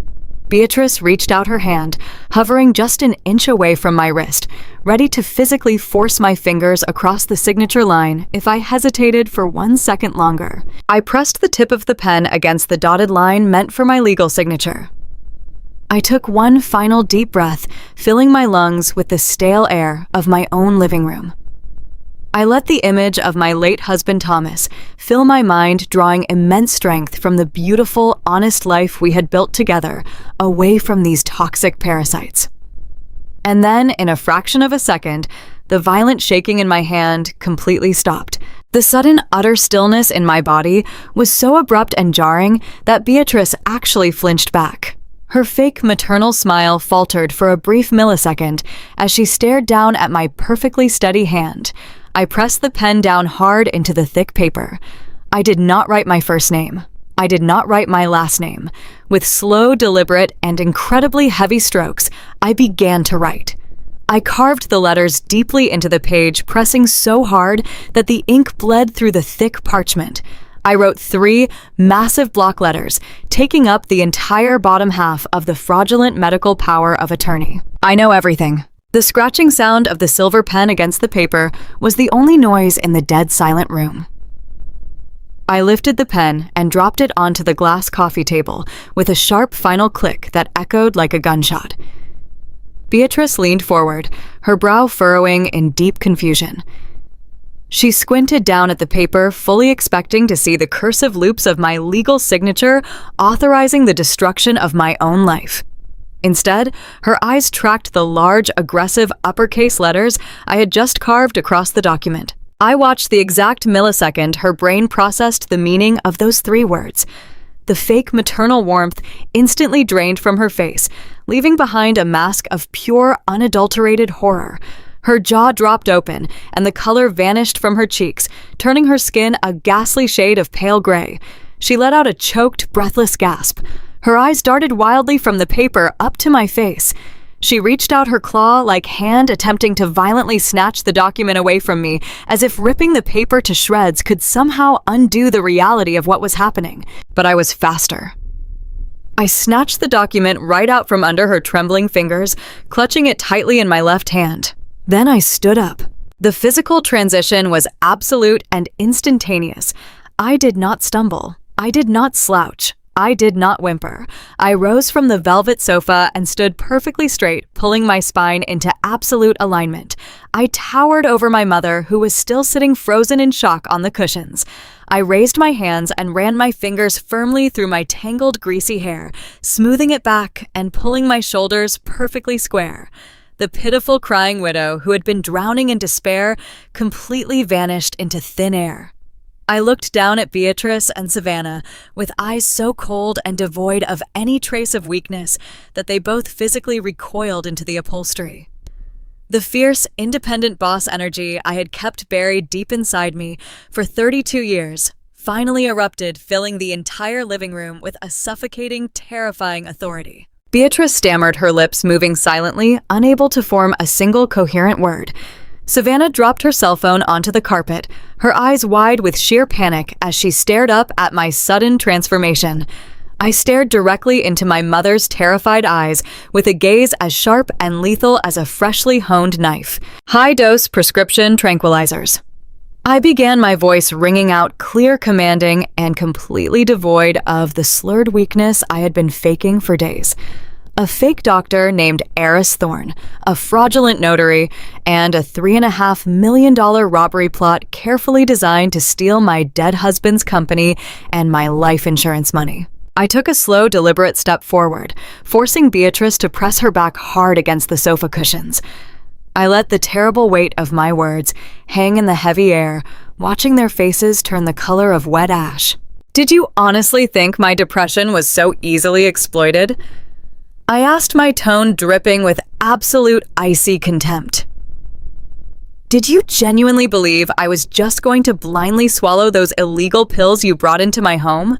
Beatrice reached out her hand, hovering just an inch away from my wrist, ready to physically force my fingers across the signature line if I hesitated for 1 second longer. I pressed the tip of the pen against the dotted line meant for my legal signature. I took one final deep breath, filling my lungs with the stale air of my own living room. I let the image of my late husband Thomas fill my mind, drawing immense strength from the beautiful, honest life we had built together, away from these toxic parasites. And then, in a fraction of a second, the violent shaking in my hand completely stopped. The sudden, utter stillness in my body was so abrupt and jarring that Beatrice actually flinched back. Her fake maternal smile faltered for a brief millisecond as she stared down at my perfectly steady hand. I pressed the pen down hard into the thick paper. I did not write my first name. I did not write my last name. With slow, deliberate, and incredibly heavy strokes, I began to write. I carved the letters deeply into the page, pressing so hard that the ink bled through the thick parchment. I wrote 3 massive block letters, taking up the entire bottom half of the fraudulent medical power of attorney. "I know everything." The scratching sound of the silver pen against the paper was the only noise in the dead silent room. I lifted the pen and dropped it onto the glass coffee table with a sharp final click that echoed like a gunshot. Beatrice leaned forward, her brow furrowing in deep confusion. She squinted down at the paper, fully expecting to see the cursive loops of my legal signature authorizing the destruction of my own life. Instead, her eyes tracked the large, aggressive uppercase letters I had just carved across the document. I watched the exact millisecond her brain processed the meaning of those 3 words. The fake maternal warmth instantly drained from her face, leaving behind a mask of pure, unadulterated horror. Her jaw dropped open, and the color vanished from her cheeks, turning her skin a ghastly shade of pale gray. She let out a choked, breathless gasp. Her eyes darted wildly from the paper up to my face. She reached out her claw-like hand, attempting to violently snatch the document away from me, as if ripping the paper to shreds could somehow undo the reality of what was happening. But I was faster. I snatched the document right out from under her trembling fingers, clutching it tightly in my left hand. Then I stood up. The physical transition was absolute and instantaneous. I did not stumble. I did not slouch. I did not whimper. I rose from the velvet sofa and stood perfectly straight, pulling my spine into absolute alignment. I towered over my mother, who was still sitting frozen in shock on the cushions. I raised my hands and ran my fingers firmly through my tangled, greasy hair, smoothing it back and pulling my shoulders perfectly square. The pitiful crying widow, who had been drowning in despair, completely vanished into thin air. I looked down at Beatrice and Savannah with eyes so cold and devoid of any trace of weakness that they both physically recoiled into the upholstery. The fierce, independent boss energy I had kept buried deep inside me for 32 years finally erupted, filling the entire living room with a suffocating, terrifying authority. Beatrice stammered, her lips moving silently, unable to form a single coherent word. Savannah dropped her cell phone onto the carpet, her eyes wide with sheer panic as she stared up at my sudden transformation. I stared directly into my mother's terrified eyes with a gaze as sharp and lethal as a freshly honed knife. High-dose prescription tranquilizers. I began, my voice ringing out clear, commanding, and completely devoid of the slurred weakness I had been faking for days. A fake doctor named Eris Thorne, a fraudulent notary, and a $3.5 million robbery plot carefully designed to steal my dead husband's company and my life insurance money. I took a slow, deliberate step forward, forcing Beatrice to press her back hard against the sofa cushions. I let the terrible weight of my words hang in the heavy air, watching their faces turn the color of wet ash. Did you honestly think my depression was so easily exploited? I asked, my tone dripping with absolute icy contempt. Did you genuinely believe I was just going to blindly swallow those illegal pills you brought into my home?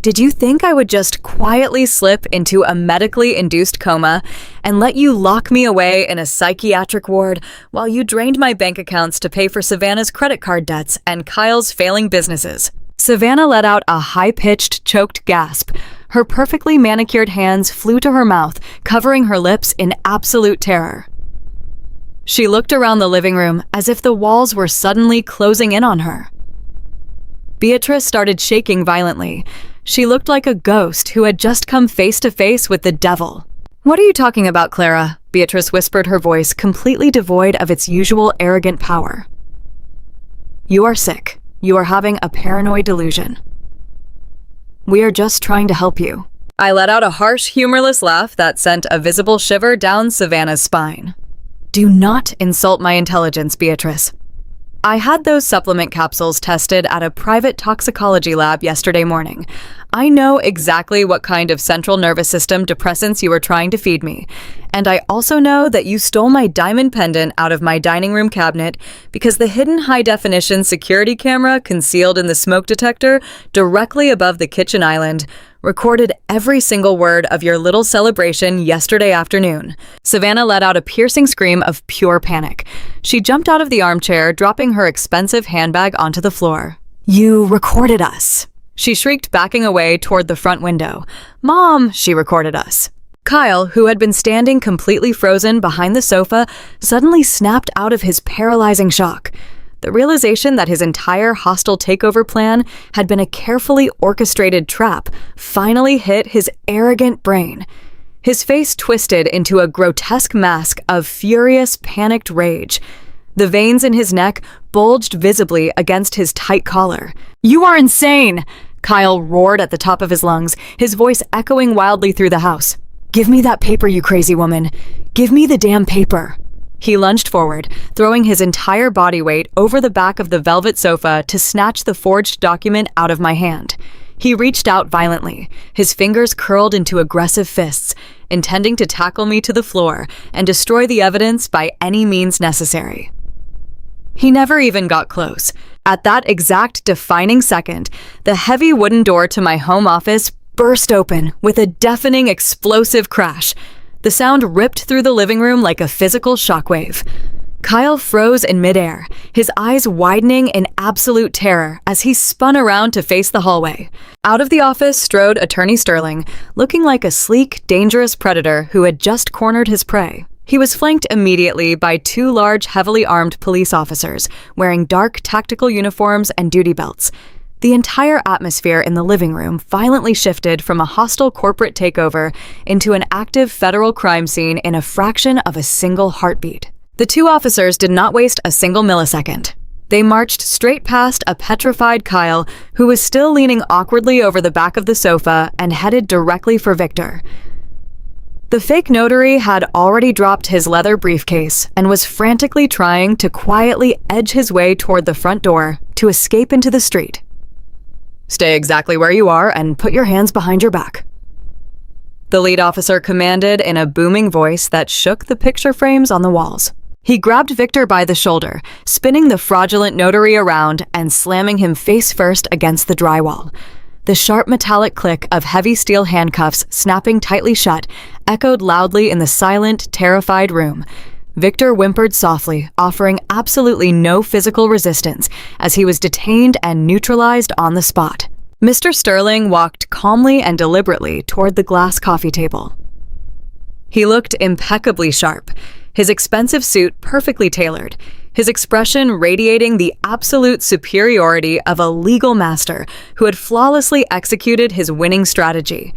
Did you think I would just quietly slip into a medically induced coma and let you lock me away in a psychiatric ward while you drained my bank accounts to pay for Savannah's credit card debts and Kyle's failing businesses? Savannah let out a high-pitched, choked gasp. Her perfectly manicured hands flew to her mouth, covering her lips in absolute terror. She looked around the living room as if the walls were suddenly closing in on her. Beatrice started shaking violently. She looked like a ghost who had just come face to face with the devil. "What are you talking about, Clara?" Beatrice whispered, her voice completely devoid of its usual arrogant power. "You are sick. You are having a paranoid delusion. We are just trying to help you." I let out a harsh, humorless laugh that sent a visible shiver down Savannah's spine. "Do not insult my intelligence, Beatrice. I had those supplement capsules tested at a private toxicology lab yesterday morning. I know exactly what kind of central nervous system depressants you were trying to feed me. And I also know that you stole my diamond pendant out of my dining room cabinet because the hidden high-definition security camera concealed in the smoke detector directly above the kitchen island recorded every single word of your little celebration yesterday afternoon." Savannah let out a piercing scream of pure panic. She jumped out of the armchair, dropping her expensive handbag onto the floor. "You recorded us," she shrieked, backing away toward the front window. "Mom, she recorded us." Kyle, who had been standing completely frozen behind the sofa, suddenly snapped out of his paralyzing shock. The realization that his entire hostile takeover plan had been a carefully orchestrated trap finally hit his arrogant brain. His face twisted into a grotesque mask of furious, panicked rage. The veins in his neck bulged visibly against his tight collar. "You are insane!" Kyle roared at the top of his lungs, his voice echoing wildly through the house. "Give me that paper, you crazy woman. Give me the damn paper." He lunged forward, throwing his entire body weight over the back of the velvet sofa to snatch the forged document out of my hand. He reached out violently, his fingers curled into aggressive fists, intending to tackle me to the floor and destroy the evidence by any means necessary. He never even got close. At that exact defining second, the heavy wooden door to my home office burst open with a deafening, explosive crash. The sound ripped through the living room like a physical shockwave. Kyle froze in midair, his eyes widening in absolute terror as he spun around to face the hallway. Out of the office strode Attorney Sterling, looking like a sleek, dangerous predator who had just cornered his prey. He was flanked immediately by two large, heavily armed police officers, wearing dark tactical uniforms and duty belts. The entire atmosphere in the living room violently shifted from a hostile corporate takeover into an active federal crime scene in a fraction of a single heartbeat. The two officers did not waste a single millisecond. They marched straight past a petrified Kyle, who was still leaning awkwardly over the back of the sofa, and headed directly for Victor. The fake notary had already dropped his leather briefcase and was frantically trying to quietly edge his way toward the front door to escape into the street. "Stay exactly where you are and put your hands behind your back," the lead officer commanded in a booming voice that shook the picture frames on the walls. He grabbed Victor by the shoulder, spinning the fraudulent notary around and slamming him face first against the drywall. The sharp metallic click of heavy steel handcuffs snapping tightly shut echoed loudly in the silent, terrified room. Victor whimpered softly, offering absolutely no physical resistance as he was detained and neutralized on the spot. Mr. Sterling walked calmly and deliberately toward the glass coffee table. He looked impeccably sharp, his expensive suit perfectly tailored, his expression radiating the absolute superiority of a legal master who had flawlessly executed his winning strategy.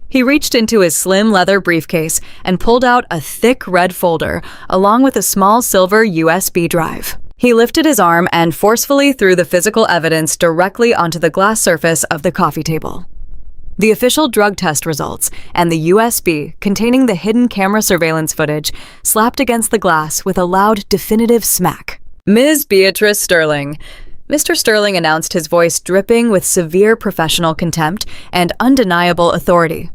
He reached into his slim leather briefcase and pulled out a thick red folder along with a small silver USB drive. He lifted his arm and forcefully threw the physical evidence directly onto the glass surface of the coffee table. The official drug test results and the USB containing the hidden camera surveillance footage slapped against the glass with a loud, definitive smack. "Ms. Beatrice Sterling," Mr. Sterling announced, his voice dripping with severe professional contempt and undeniable authority.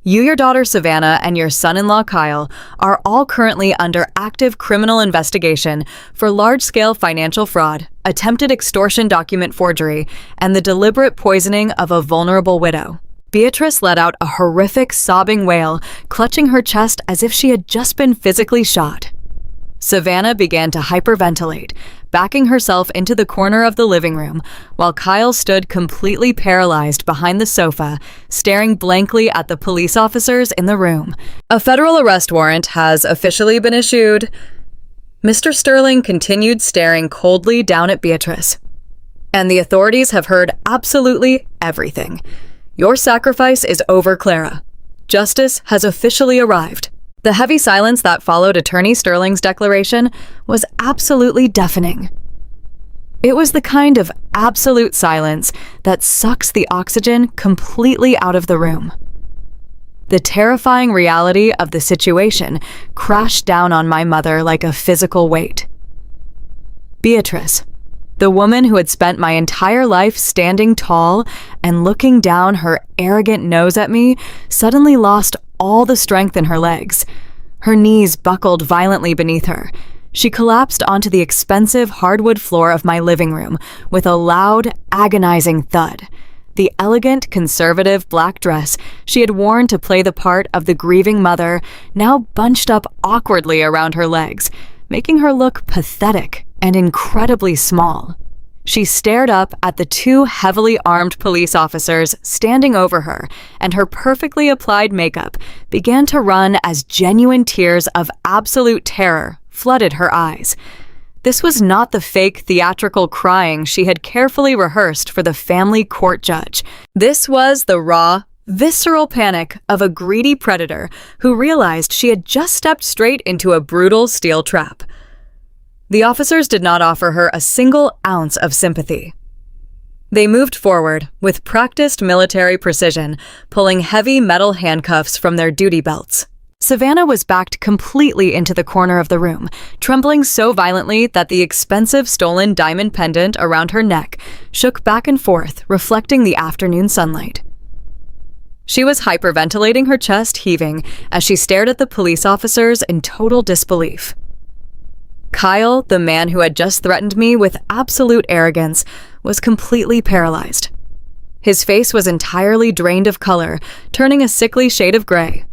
"You, your daughter Savannah, and your son-in-law Kyle are all currently under active criminal investigation for large-scale financial fraud, attempted extortion document forgery, and the deliberate poisoning of a vulnerable widow." Beatrice let out a horrific sobbing wail, clutching her chest as if she had just been physically shot. Savannah began to hyperventilate, backing herself into the corner of the living room, while Kyle stood completely paralyzed behind the sofa, staring blankly at the police officers in the room. "A federal arrest warrant has officially been issued." Mr. Sterling continued staring coldly down at Beatrice. "And the authorities have heard absolutely everything. Your sacrifice is over, Clara. Justice has officially arrived." The heavy silence that followed Attorney Sterling's declaration was absolutely deafening. It was the kind of absolute silence that sucks the oxygen completely out of the room. The terrifying reality of the situation crashed down on my mother like a physical weight. Beatrice, the woman who had spent my entire life standing tall and looking down her arrogant nose at me, suddenly lost all the strength in her legs. Her knees buckled violently beneath her. She collapsed onto the expensive hardwood floor of my living room with a loud, agonizing thud. The elegant, conservative black dress she had worn to play the part of the grieving mother now bunched up awkwardly around her legs, making her look pathetic and incredibly small. She stared up at the two heavily armed police officers standing over her, and her perfectly applied makeup began to run as genuine tears of absolute terror flooded her eyes. This was not the fake theatrical crying she had carefully rehearsed for the family court judge. This was the raw, visceral panic of a greedy predator who realized she had just stepped straight into a brutal steel trap. The officers did not offer her a single ounce of sympathy. They moved forward with practiced military precision, pulling heavy metal handcuffs from their duty belts. Savannah was backed completely into the corner of the room, trembling so violently that the expensive stolen diamond pendant around her neck shook back and forth, reflecting the afternoon sunlight. She was hyperventilating, her chest heaving as she stared at the police officers in total disbelief. Kyle, the man who had just threatened me with absolute arrogance, was completely paralyzed. His face was entirely drained of color, turning a sickly shade of gray.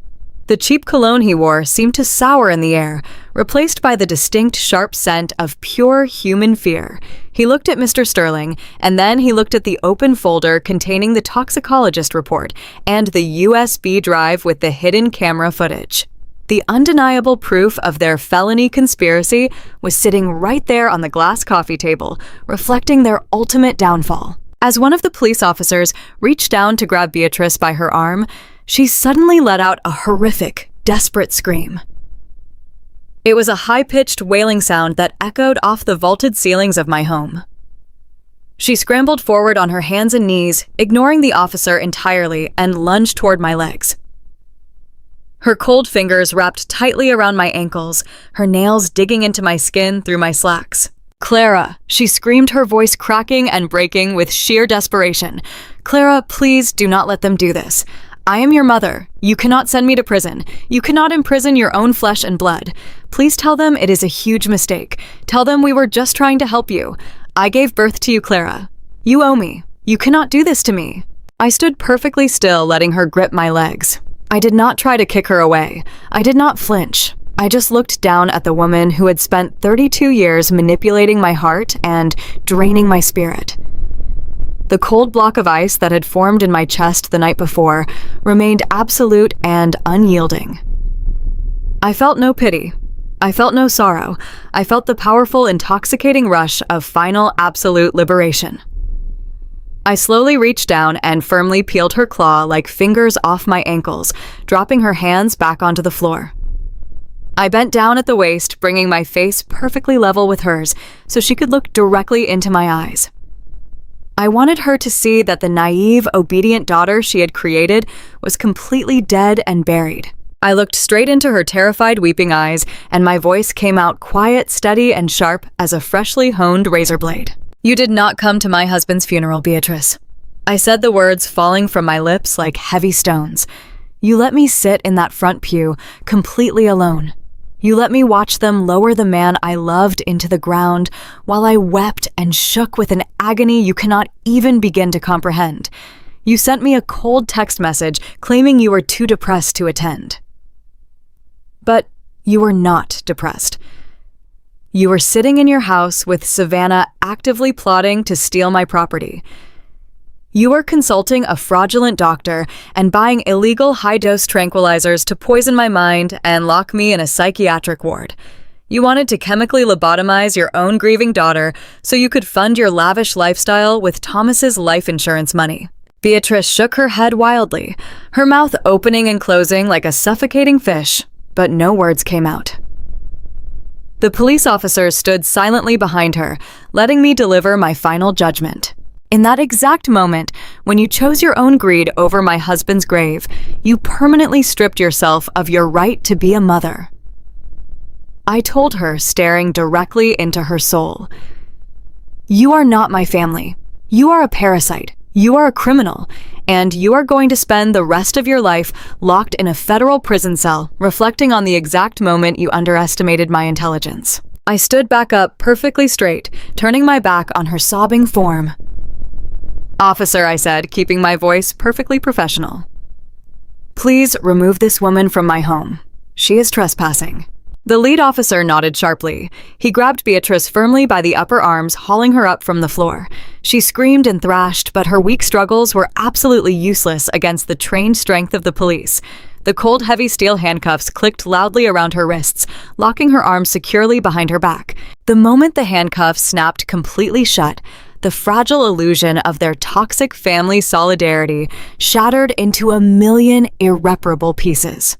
The cheap cologne he wore seemed to sour in the air, replaced by the distinct, sharp scent of pure human fear. He looked at Mr. Sterling, and then he looked at the open folder containing the toxicologist report and the USB drive with the hidden camera footage. The undeniable proof of their felony conspiracy was sitting right there on the glass coffee table, reflecting their ultimate downfall. As one of the police officers reached down to grab Beatrice by her arm, she suddenly let out a horrific, desperate scream. It was a high-pitched wailing sound that echoed off the vaulted ceilings of my home. She scrambled forward on her hands and knees, ignoring the officer entirely, and lunged toward my legs. Her cold fingers wrapped tightly around my ankles, her nails digging into my skin through my slacks. "Clara," she screamed, her voice cracking and breaking with sheer desperation. "Clara, please do not let them do this. I am your mother. You cannot send me to prison. You cannot imprison your own flesh and blood. Please tell them it is a huge mistake. Tell them we were just trying to help you. I gave birth to you, Clara. You owe me. You cannot do this to me." I stood perfectly still, letting her grip my legs. I did not try to kick her away. I did not flinch. I just looked down at the woman who had spent 32 years manipulating my heart and draining my spirit. The cold block of ice that had formed in my chest the night before remained absolute and unyielding. I felt no pity. I felt no sorrow. I felt the powerful, intoxicating rush of final, absolute liberation. I slowly reached down and firmly peeled her claw like fingers off my ankles, dropping her hands back onto the floor. I bent down at the waist, bringing my face perfectly level with hers so she could look directly into my eyes. I wanted her to see that the naive, obedient daughter she had created was completely dead and buried. I looked straight into her terrified, weeping eyes, and my voice came out quiet, steady, and sharp as a freshly honed razor blade. "You did not come to my husband's funeral, Beatrice." I said the words falling from my lips like heavy stones. "You let me sit in that front pew, completely alone. You let me watch them lower the man I loved into the ground while I wept and shook with an agony you cannot even begin to comprehend. You sent me a cold text message claiming you were too depressed to attend. But you were not depressed. You were sitting in your house with Savannah actively plotting to steal my property. You were consulting a fraudulent doctor and buying illegal high-dose tranquilizers to poison my mind and lock me in a psychiatric ward. You wanted to chemically lobotomize your own grieving daughter so you could fund your lavish lifestyle with Thomas's life insurance money." Beatrice shook her head wildly, her mouth opening and closing like a suffocating fish, but no words came out. The police officers stood silently behind her, letting me deliver my final judgment. In that exact moment, when you chose your own greed over my husband's grave, you permanently stripped yourself of your right to be a mother. I told her, staring directly into her soul, "You are not my family. You are a parasite. You are a criminal, and you are going to spend the rest of your life locked in a federal prison cell, reflecting on the exact moment you underestimated my intelligence." I stood back up perfectly straight, turning my back on her sobbing form. "Officer," I said, keeping my voice perfectly professional, "please remove this woman from my home. She is trespassing." The lead officer nodded sharply. He grabbed Beatrice firmly by the upper arms, hauling her up from the floor. She screamed and thrashed, but her weak struggles were absolutely useless against the trained strength of the police. The cold, heavy steel handcuffs clicked loudly around her wrists, locking her arms securely behind her back. The moment the handcuffs snapped completely shut, the fragile illusion of their toxic family solidarity shattered into a million irreparable pieces.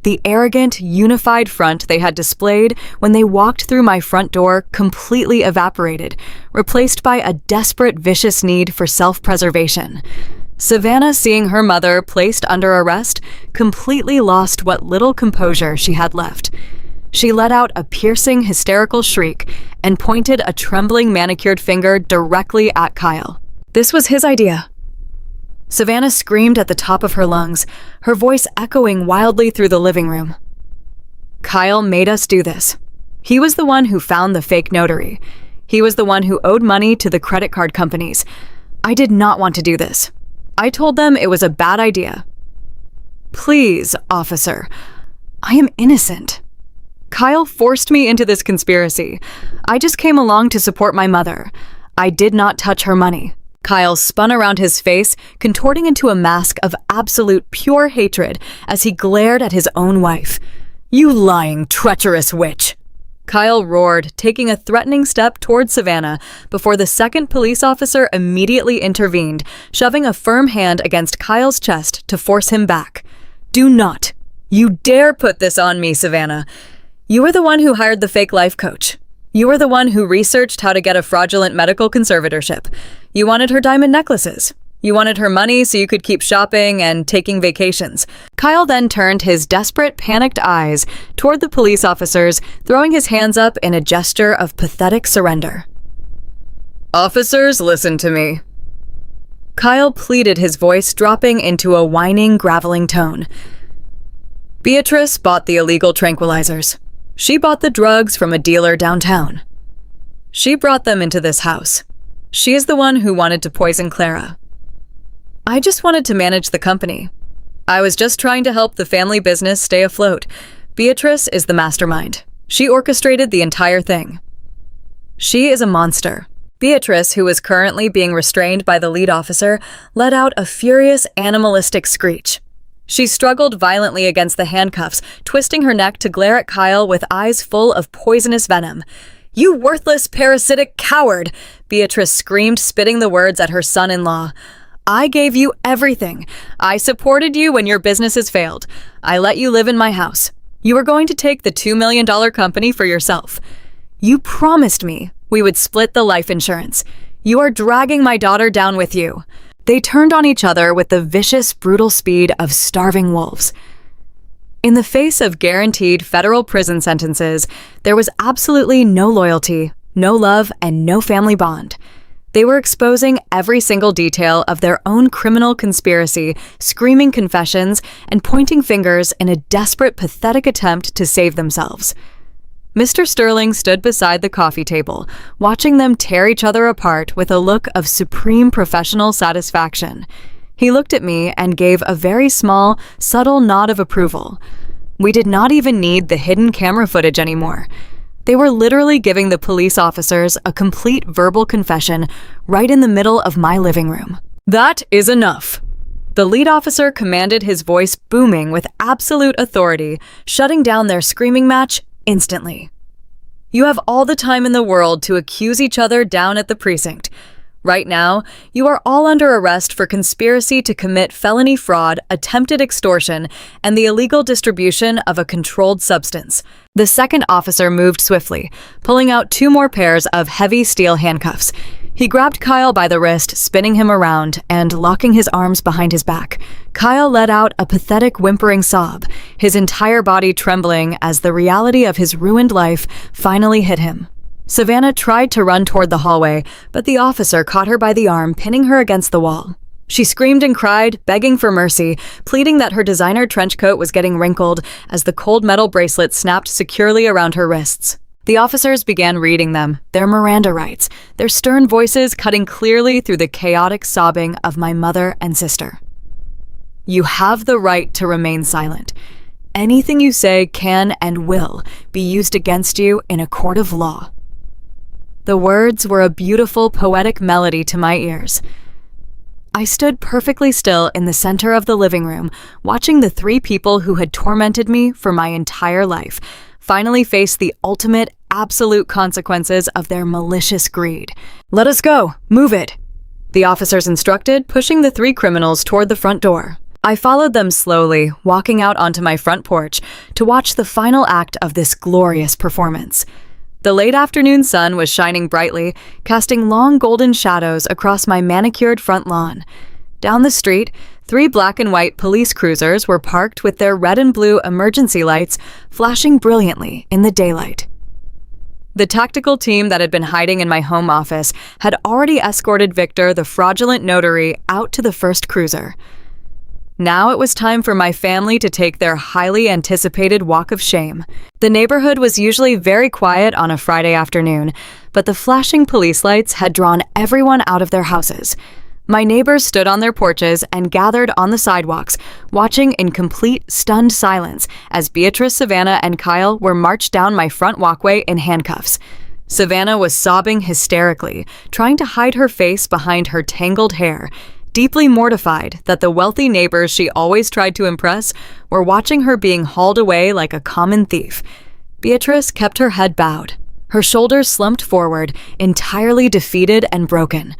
The arrogant, unified front they had displayed when they walked through my front door completely evaporated, replaced by a desperate, vicious need for self-preservation. Savannah, seeing her mother placed under arrest, completely lost what little composure she had left. She let out a piercing, hysterical shriek and pointed a trembling, manicured finger directly at Kyle. This was his idea. Savannah screamed at the top of her lungs, her voice echoing wildly through the living room. Kyle made us do this. He was the one who found the fake notary. He was the one who owed money to the credit card companies. I did not want to do this. I told them it was a bad idea. Please, officer, I am innocent. Kyle forced me into this conspiracy. I just came along to support my mother. I did not touch her money. Kyle spun around his face, contorting into a mask of absolute pure hatred as he glared at his own wife. You lying, treacherous witch! Kyle roared, taking a threatening step toward Savannah before the second police officer immediately intervened, shoving a firm hand against Kyle's chest to force him back. Do not! You dare put this on me, Savannah! You were the one who hired the fake life coach. You were the one who researched how to get a fraudulent medical conservatorship. You wanted her diamond necklaces. You wanted her money so you could keep shopping and taking vacations. Kyle then turned his desperate, panicked eyes toward the police officers, throwing his hands up in a gesture of pathetic surrender. Officers, listen to me. Kyle pleaded, his voice dropping into a whining, graveling tone. Beatrice bought the illegal tranquilizers. She bought the drugs from a dealer downtown. She brought them into this house. She is the one who wanted to poison Clara. I just wanted to manage the company. I was just trying to help the family business stay afloat. Beatrice is the mastermind. She orchestrated the entire thing. She is a monster. Beatrice, who is currently being restrained by the lead officer, let out a furious, animalistic screech. She struggled violently against the handcuffs, twisting her neck to glare at Kyle with eyes full of poisonous venom. You worthless, parasitic coward! Beatrice screamed, spitting the words at her son-in-law. I gave you everything. I supported you when your businesses failed. I let you live in my house. You were going to take the $2 million company for yourself. You promised me we would split the life insurance. You are dragging my daughter down with you. They turned on each other with the vicious, brutal speed of starving wolves. In the face of guaranteed federal prison sentences, there was absolutely no loyalty, no love, and no family bond. They were exposing every single detail of their own criminal conspiracy, screaming confessions, and pointing fingers in a desperate, pathetic attempt to save themselves. Mr. Sterling stood beside the coffee table, watching them tear each other apart with a look of supreme professional satisfaction. He looked at me and gave a very small, subtle nod of approval. We did not even need the hidden camera footage anymore. They were literally giving the police officers a complete verbal confession right in the middle of my living room. That is enough. The lead officer commanded, his voice booming with absolute authority, shutting down their screaming match instantly. You have all the time in the world to accuse each other down at the precinct. Right now, you are all under arrest for conspiracy to commit felony fraud, attempted extortion, and the illegal distribution of a controlled substance. The second officer moved swiftly, pulling out 2 more pairs of heavy steel handcuffs. He grabbed Kyle by the wrist, spinning him around and locking his arms behind his back. Kyle let out a pathetic, whimpering sob, his entire body trembling as the reality of his ruined life finally hit him. Savannah tried to run toward the hallway, but the officer caught her by the arm, pinning her against the wall. She screamed and cried, begging for mercy, pleading that her designer trench coat was getting wrinkled as the cold metal bracelet snapped securely around her wrists. The officers began reading them, their Miranda rights, their stern voices cutting clearly through the chaotic sobbing of my mother and sister. You have the right to remain silent. Anything you say can and will be used against you in a court of law. The words were a beautiful, poetic melody to my ears. I stood perfectly still in the center of the living room, watching the 3 people who had tormented me for my entire life finally face the ultimate, absolute consequences of their malicious greed. Let us go! Move it! The officers instructed, pushing the 3 criminals toward the front door. I followed them slowly, walking out onto my front porch to watch the final act of this glorious performance. The late afternoon sun was shining brightly, casting long golden shadows across my manicured front lawn. Down the street, 3 black and white police cruisers were parked with their red and blue emergency lights flashing brilliantly in the daylight. The tactical team that had been hiding in my home office had already escorted Victor, the fraudulent notary, out to the first cruiser. Now it was time for my family to take their highly anticipated walk of shame. The neighborhood was usually very quiet on a Friday afternoon, but the flashing police lights had drawn everyone out of their houses. My neighbors stood on their porches and gathered on the sidewalks, watching in complete, stunned silence as Beatrice, Savannah, and Kyle were marched down my front walkway in handcuffs. Savannah was sobbing hysterically, trying to hide her face behind her tangled hair, deeply mortified that the wealthy neighbors she always tried to impress were watching her being hauled away like a common thief. Beatrice kept her head bowed, her shoulders slumped forward, entirely defeated and broken.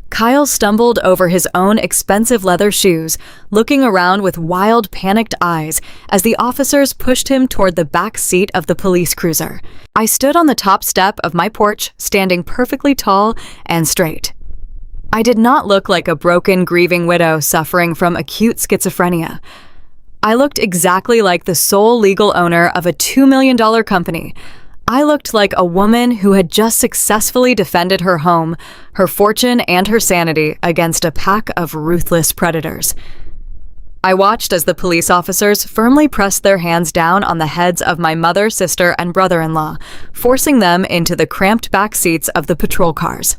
Kyle stumbled over his own expensive leather shoes, looking around with wild, panicked eyes as the officers pushed him toward the back seat of the police cruiser. I stood on the top step of my porch, standing perfectly tall and straight. I did not look like a broken, grieving widow suffering from acute schizophrenia. I looked exactly like the sole legal owner of a $2 million company. I looked like a woman who had just successfully defended her home, her fortune, and her sanity against a pack of ruthless predators. I watched as the police officers firmly pressed their hands down on the heads of my mother, sister, and brother-in-law, forcing them into the cramped back seats of the patrol cars.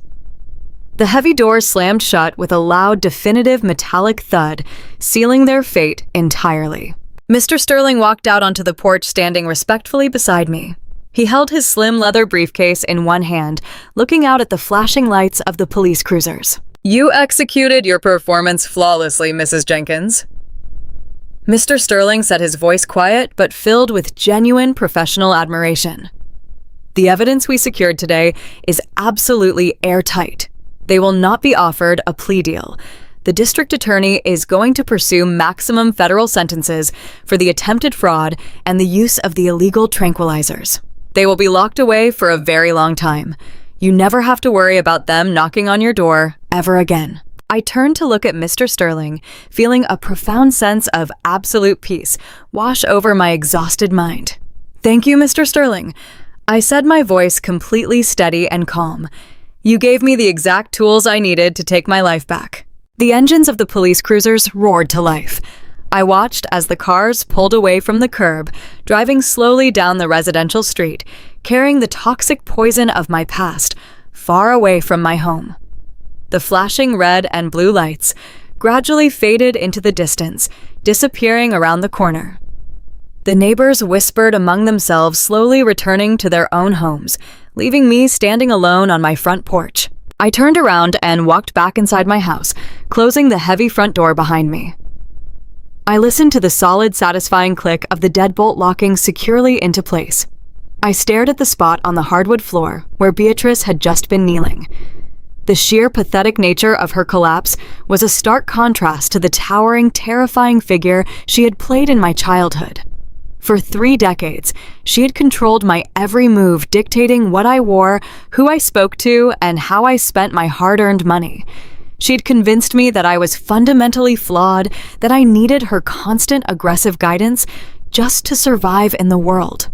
The heavy doors slammed shut with a loud, definitive metallic thud, sealing their fate entirely. Mr. Sterling walked out onto the porch, standing respectfully beside me. He held his slim leather briefcase in one hand, looking out at the flashing lights of the police cruisers. "You executed your performance flawlessly, Mrs. Jenkins." Mr. Sterling said, his voice quiet but filled with genuine professional admiration. "The evidence we secured today is absolutely airtight. They will not be offered a plea deal. The district attorney is going to pursue maximum federal sentences for the attempted fraud and the use of the illegal tranquilizers. They will be locked away for a very long time. You never have to worry about them knocking on your door ever again." I turned to look at Mr. Sterling, feeling a profound sense of absolute peace wash over my exhausted mind. "Thank you, Mr. Sterling," I said, my voice completely steady and calm. "You gave me the exact tools I needed to take my life back." The engines of the police cruisers roared to life. I watched as the cars pulled away from the curb, driving slowly down the residential street, carrying the toxic poison of my past far away from my home. The flashing red and blue lights gradually faded into the distance, disappearing around the corner. The neighbors whispered among themselves, slowly returning to their own homes, leaving me standing alone on my front porch. I turned around and walked back inside my house, closing the heavy front door behind me. I listened to the solid, satisfying click of the deadbolt locking securely into place. I stared at the spot on the hardwood floor where Beatrice had just been kneeling. The sheer pathetic nature of her collapse was a stark contrast to the towering, terrifying figure she had played in my childhood. For 3 decades, she had controlled my every move, dictating what I wore, who I spoke to, and how I spent my hard-earned money. She'd convinced me that I was fundamentally flawed, that I needed her constant aggressive guidance just to survive in the world.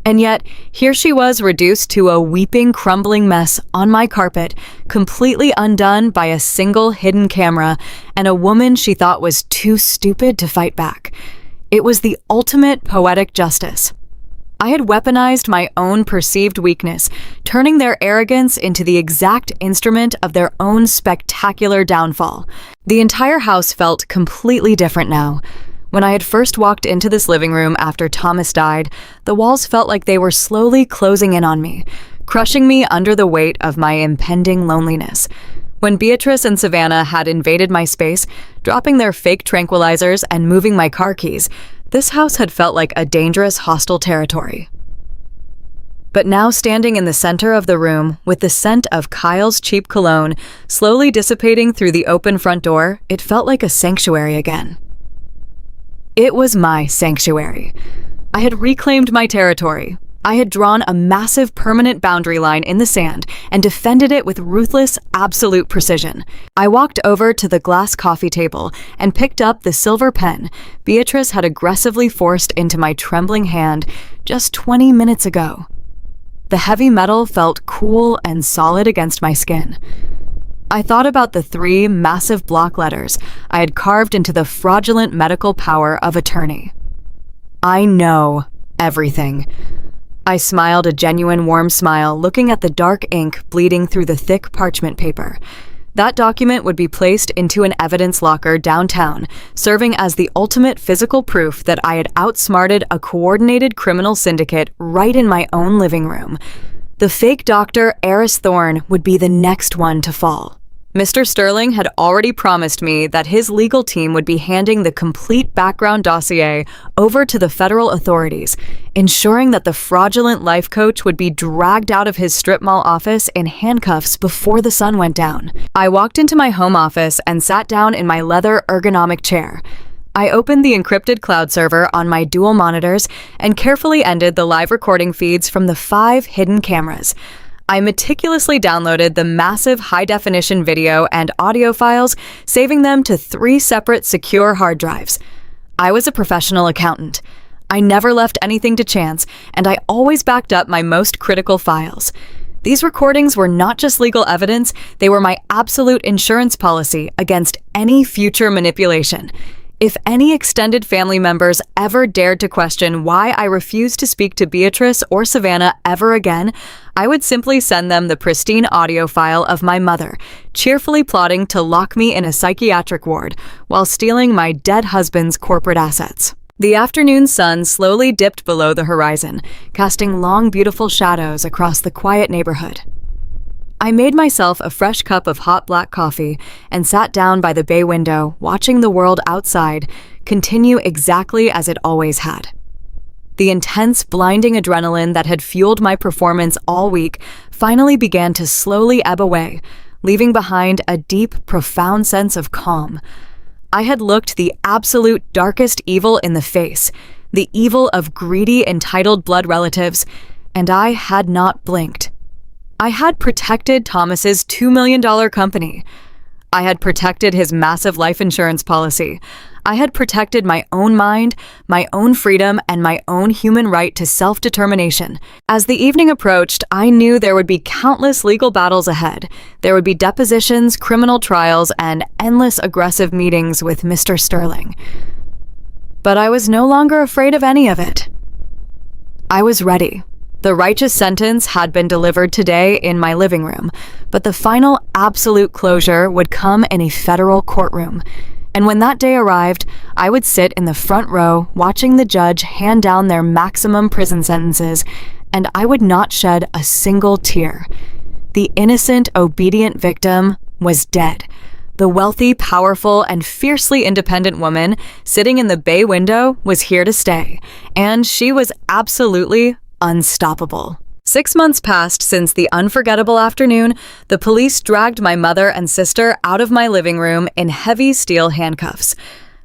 And yet, here she was reduced to a weeping, crumbling mess on my carpet, completely undone by a single hidden camera and a woman she thought was too stupid to fight back. It was the ultimate poetic justice. I had weaponized my own perceived weakness, turning their arrogance into the exact instrument of their own spectacular downfall. The entire house felt completely different now. When I had first walked into this living room after Thomas died, the walls felt like they were slowly closing in on me, crushing me under the weight of my impending loneliness. When Beatrice and Savannah had invaded my space, dropping their fake tranquilizers and moving my car keys, this house had felt like a dangerous, hostile territory. But now, standing in the center of the room, with the scent of Kyle's cheap cologne slowly dissipating through the open front door, it felt like a sanctuary again. It was my sanctuary. I had reclaimed my territory. I had drawn a massive permanent boundary line in the sand and defended it with ruthless, absolute precision. I walked over to the glass coffee table and picked up the silver pen Beatrice had aggressively forced into my trembling hand just 20 minutes ago. The heavy metal felt cool and solid against my skin. I thought about the 3 massive block letters I had carved into the fraudulent medical power of attorney. I know everything. I smiled a genuine warm smile, looking at the dark ink bleeding through the thick parchment paper. That document would be placed into an evidence locker downtown, serving as the ultimate physical proof that I had outsmarted a coordinated criminal syndicate right in my own living room. The fake doctor, Eris Thorne, would be the next one to fall. Mr. Sterling had already promised me that his legal team would be handing the complete background dossier over to the federal authorities, ensuring that the fraudulent life coach would be dragged out of his strip mall office in handcuffs before the sun went down. I walked into my home office and sat down in my leather ergonomic chair. I opened the encrypted cloud server on my dual monitors and carefully ended the live recording feeds from the 5 hidden cameras. I meticulously downloaded the massive high-definition video and audio files, saving them to 3 separate secure hard drives. I was a professional accountant. I never left anything to chance, and I always backed up my most critical files. These recordings were not just legal evidence, they were my absolute insurance policy against any future manipulation. If any extended family members ever dared to question why I refused to speak to Beatrice or Savannah ever again, I would simply send them the pristine audio file of my mother, cheerfully plotting to lock me in a psychiatric ward while stealing my dead husband's corporate assets. The afternoon sun slowly dipped below the horizon, casting long, beautiful shadows across the quiet neighborhood. I made myself a fresh cup of hot black coffee and sat down by the bay window, watching the world outside continue exactly as it always had. The intense, blinding adrenaline that had fueled my performance all week finally began to slowly ebb away, leaving behind a deep, profound sense of calm. I had looked the absolute darkest evil in the face, the evil of greedy, entitled blood relatives, and I had not blinked. I had protected Thomas's $2 million company. I had protected his massive life insurance policy. I had protected my own mind, my own freedom, and my own human right to self-determination. As the evening approached, I knew there would be countless legal battles ahead. There would be depositions, criminal trials, and endless aggressive meetings with Mr. Sterling. But I was no longer afraid of any of it. I was ready. The righteous sentence had been delivered today in my living room, but the final absolute closure would come in a federal courtroom. And when that day arrived, I would sit in the front row watching the judge hand down their maximum prison sentences, and I would not shed a single tear. The innocent, obedient victim was dead. The wealthy, powerful, and fiercely independent woman sitting in the bay window was here to stay, and she was absolutely unstoppable. 6 months passed since the unforgettable afternoon the police dragged my mother and sister out of my living room in heavy steel handcuffs.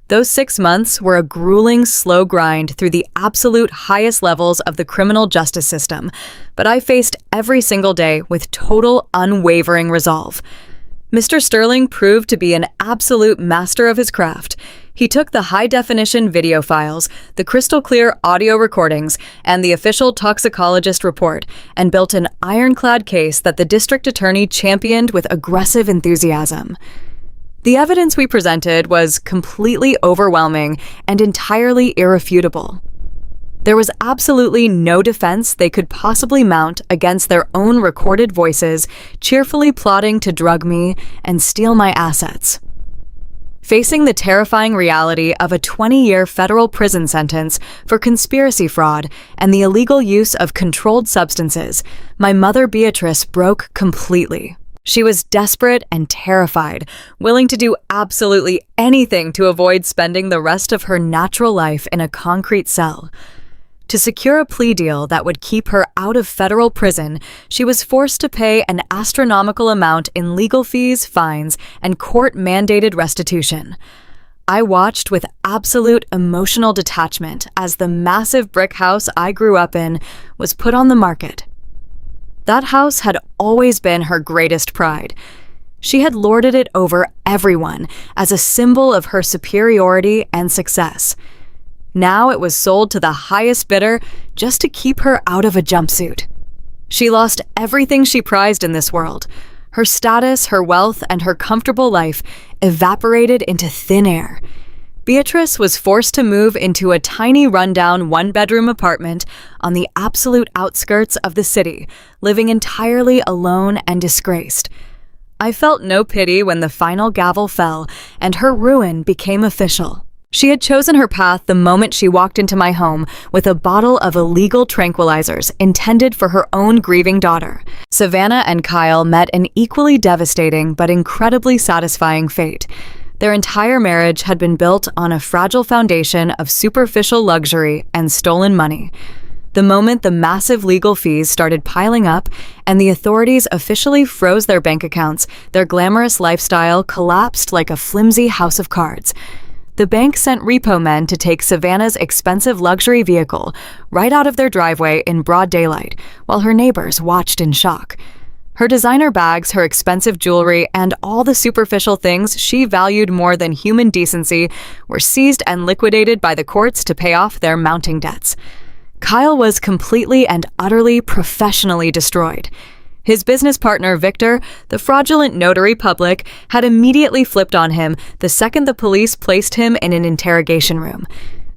Those 6 months were a grueling, slow grind through the absolute highest levels of the criminal justice system, but I faced every single day with total, unwavering resolve. Mr. Sterling proved to be an absolute master of his craft. He took the high-definition video files, the crystal-clear audio recordings, and the official toxicologist report, and built an ironclad case that the district attorney championed with aggressive enthusiasm. The evidence we presented was completely overwhelming and entirely irrefutable. There was absolutely no defense they could possibly mount against their own recorded voices, cheerfully plotting to drug me and steal my assets. Facing the terrifying reality of a 20-year federal prison sentence for conspiracy fraud and the illegal use of controlled substances, my mother Beatrice broke completely. She was desperate and terrified, willing to do absolutely anything to avoid spending the rest of her natural life in a concrete cell. To secure a plea deal that would keep her out of federal prison, she was forced to pay an astronomical amount in legal fees, fines, and court-mandated restitution. I watched with absolute emotional detachment as the massive brick house I grew up in was put on the market. That house had always been her greatest pride. She had lorded it over everyone as a symbol of her superiority and success. Now it was sold to the highest bidder just to keep her out of a jumpsuit. She lost everything she prized in this world. Her status, her wealth, and her comfortable life evaporated into thin air. Beatrice was forced to move into a tiny rundown one-bedroom apartment on the absolute outskirts of the city, living entirely alone and disgraced. I felt no pity when the final gavel fell and her ruin became official. She had chosen her path the moment she walked into my home with a bottle of illegal tranquilizers intended for her own grieving daughter. Savannah and Kyle met an equally devastating but incredibly satisfying fate. Their entire marriage had been built on a fragile foundation of superficial luxury and stolen money. The moment the massive legal fees started piling up and the authorities officially froze their bank accounts, their glamorous lifestyle collapsed like a flimsy house of cards. The bank sent repo men to take Savannah's expensive luxury vehicle right out of their driveway in broad daylight, while her neighbors watched in shock. Her designer bags, her expensive jewelry, and all the superficial things she valued more than human decency were seized and liquidated by the courts to pay off their mounting debts. Kyle was completely and utterly professionally destroyed. His business partner, Victor, the fraudulent notary public, had immediately flipped on him the second the police placed him in an interrogation room.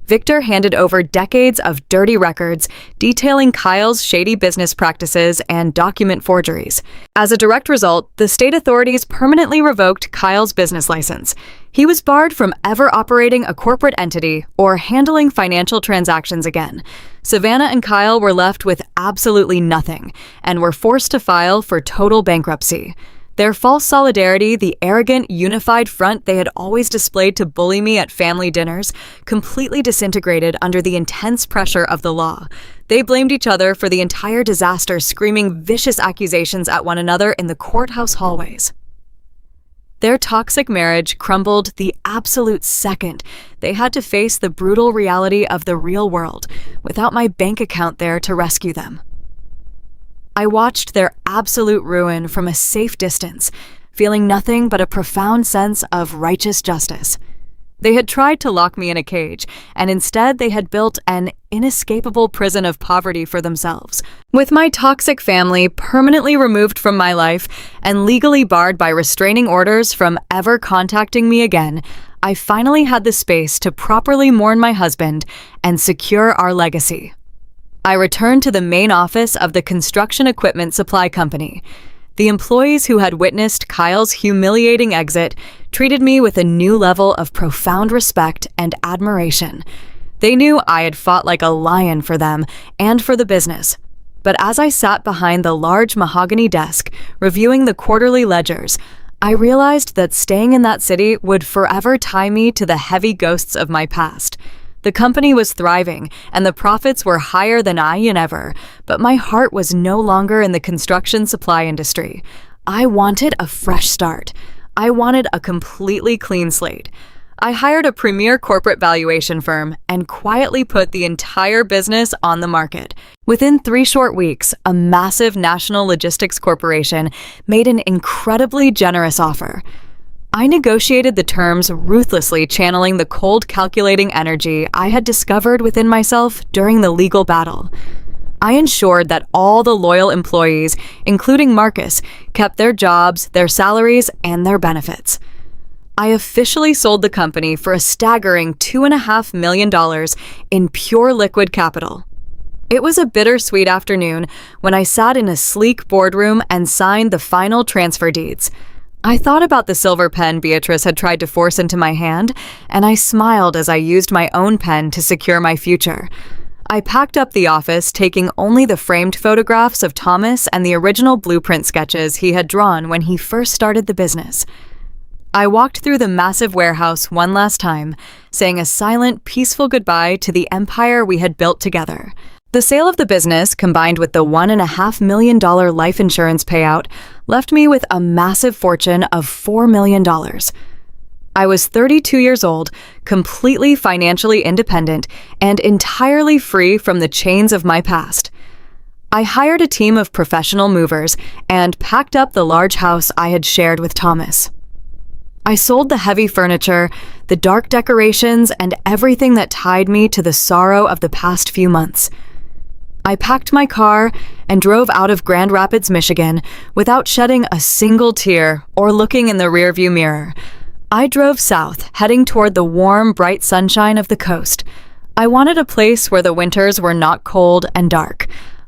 Victor handed over decades of dirty records detailing Kyle's shady business practices and document forgeries. As a direct result, the state authorities permanently revoked Kyle's business license. He was barred from ever operating a corporate entity or handling financial transactions again. Savannah and Kyle were left with absolutely nothing and were forced to file for total bankruptcy. Their false solidarity, the arrogant, unified front they had always displayed to bully me at family dinners, completely disintegrated under the intense pressure of the law. They blamed each other for the entire disaster, screaming vicious accusations at one another in the courthouse hallways. Their toxic marriage crumbled the absolute second they had to face the brutal reality of the real world, without my bank account there to rescue them. I watched their absolute ruin from a safe distance, feeling nothing but a profound sense of righteous justice. They had tried to lock me in a cage, and instead they had built an inescapable prison of poverty for themselves. With my toxic family permanently removed from my life and legally barred by restraining orders from ever contacting me again, I finally had the space to properly mourn my husband and secure our legacy. I returned to the main office of the construction equipment supply company. The employees who had witnessed Kyle's humiliating exit treated me with a new level of profound respect and admiration. They knew I had fought like a lion for them and for the business. But as I sat behind the large mahogany desk, reviewing the quarterly ledgers, I realized that staying in that city would forever tie me to the heavy ghosts of my past. The company was thriving, and the profits were higher than ever, but my heart was no longer in the construction supply industry. I wanted a fresh start. I wanted a completely clean slate. I hired a premier corporate valuation firm and quietly put the entire business on the market. Within 3 short weeks, a massive national logistics corporation made an incredibly generous offer. I negotiated the terms, ruthlessly channeling the cold, calculating energy I had discovered within myself during the legal battle. I ensured that all the loyal employees, including Marcus, kept their jobs, their salaries, and their benefits. I officially sold the company for a staggering $2.5 million in pure liquid capital. It was a bittersweet afternoon when I sat in a sleek boardroom and signed the final transfer deeds. I thought about the silver pen Beatrice had tried to force into my hand, and I smiled as I used my own pen to secure my future. I packed up the office, taking only the framed photographs of Thomas and the original blueprint sketches he had drawn when he first started the business. I walked through the massive warehouse one last time, saying a silent, peaceful goodbye to the empire we had built together. The sale of the business, combined with the $1.5 million life insurance payout, left me with a massive fortune of $4 million. I was 32 years old, completely financially independent, and entirely free from the chains of my past. I hired a team of professional movers and packed up the large house I had shared with Thomas. I sold the heavy furniture, the dark decorations, and everything that tied me to the sorrow of the past few months. I packed my car and drove out of Grand Rapids, Michigan, without shedding a single tear or looking in the rearview mirror. I drove south, heading toward the warm, bright sunshine of the coast. I wanted a place where the winters were not cold and dark.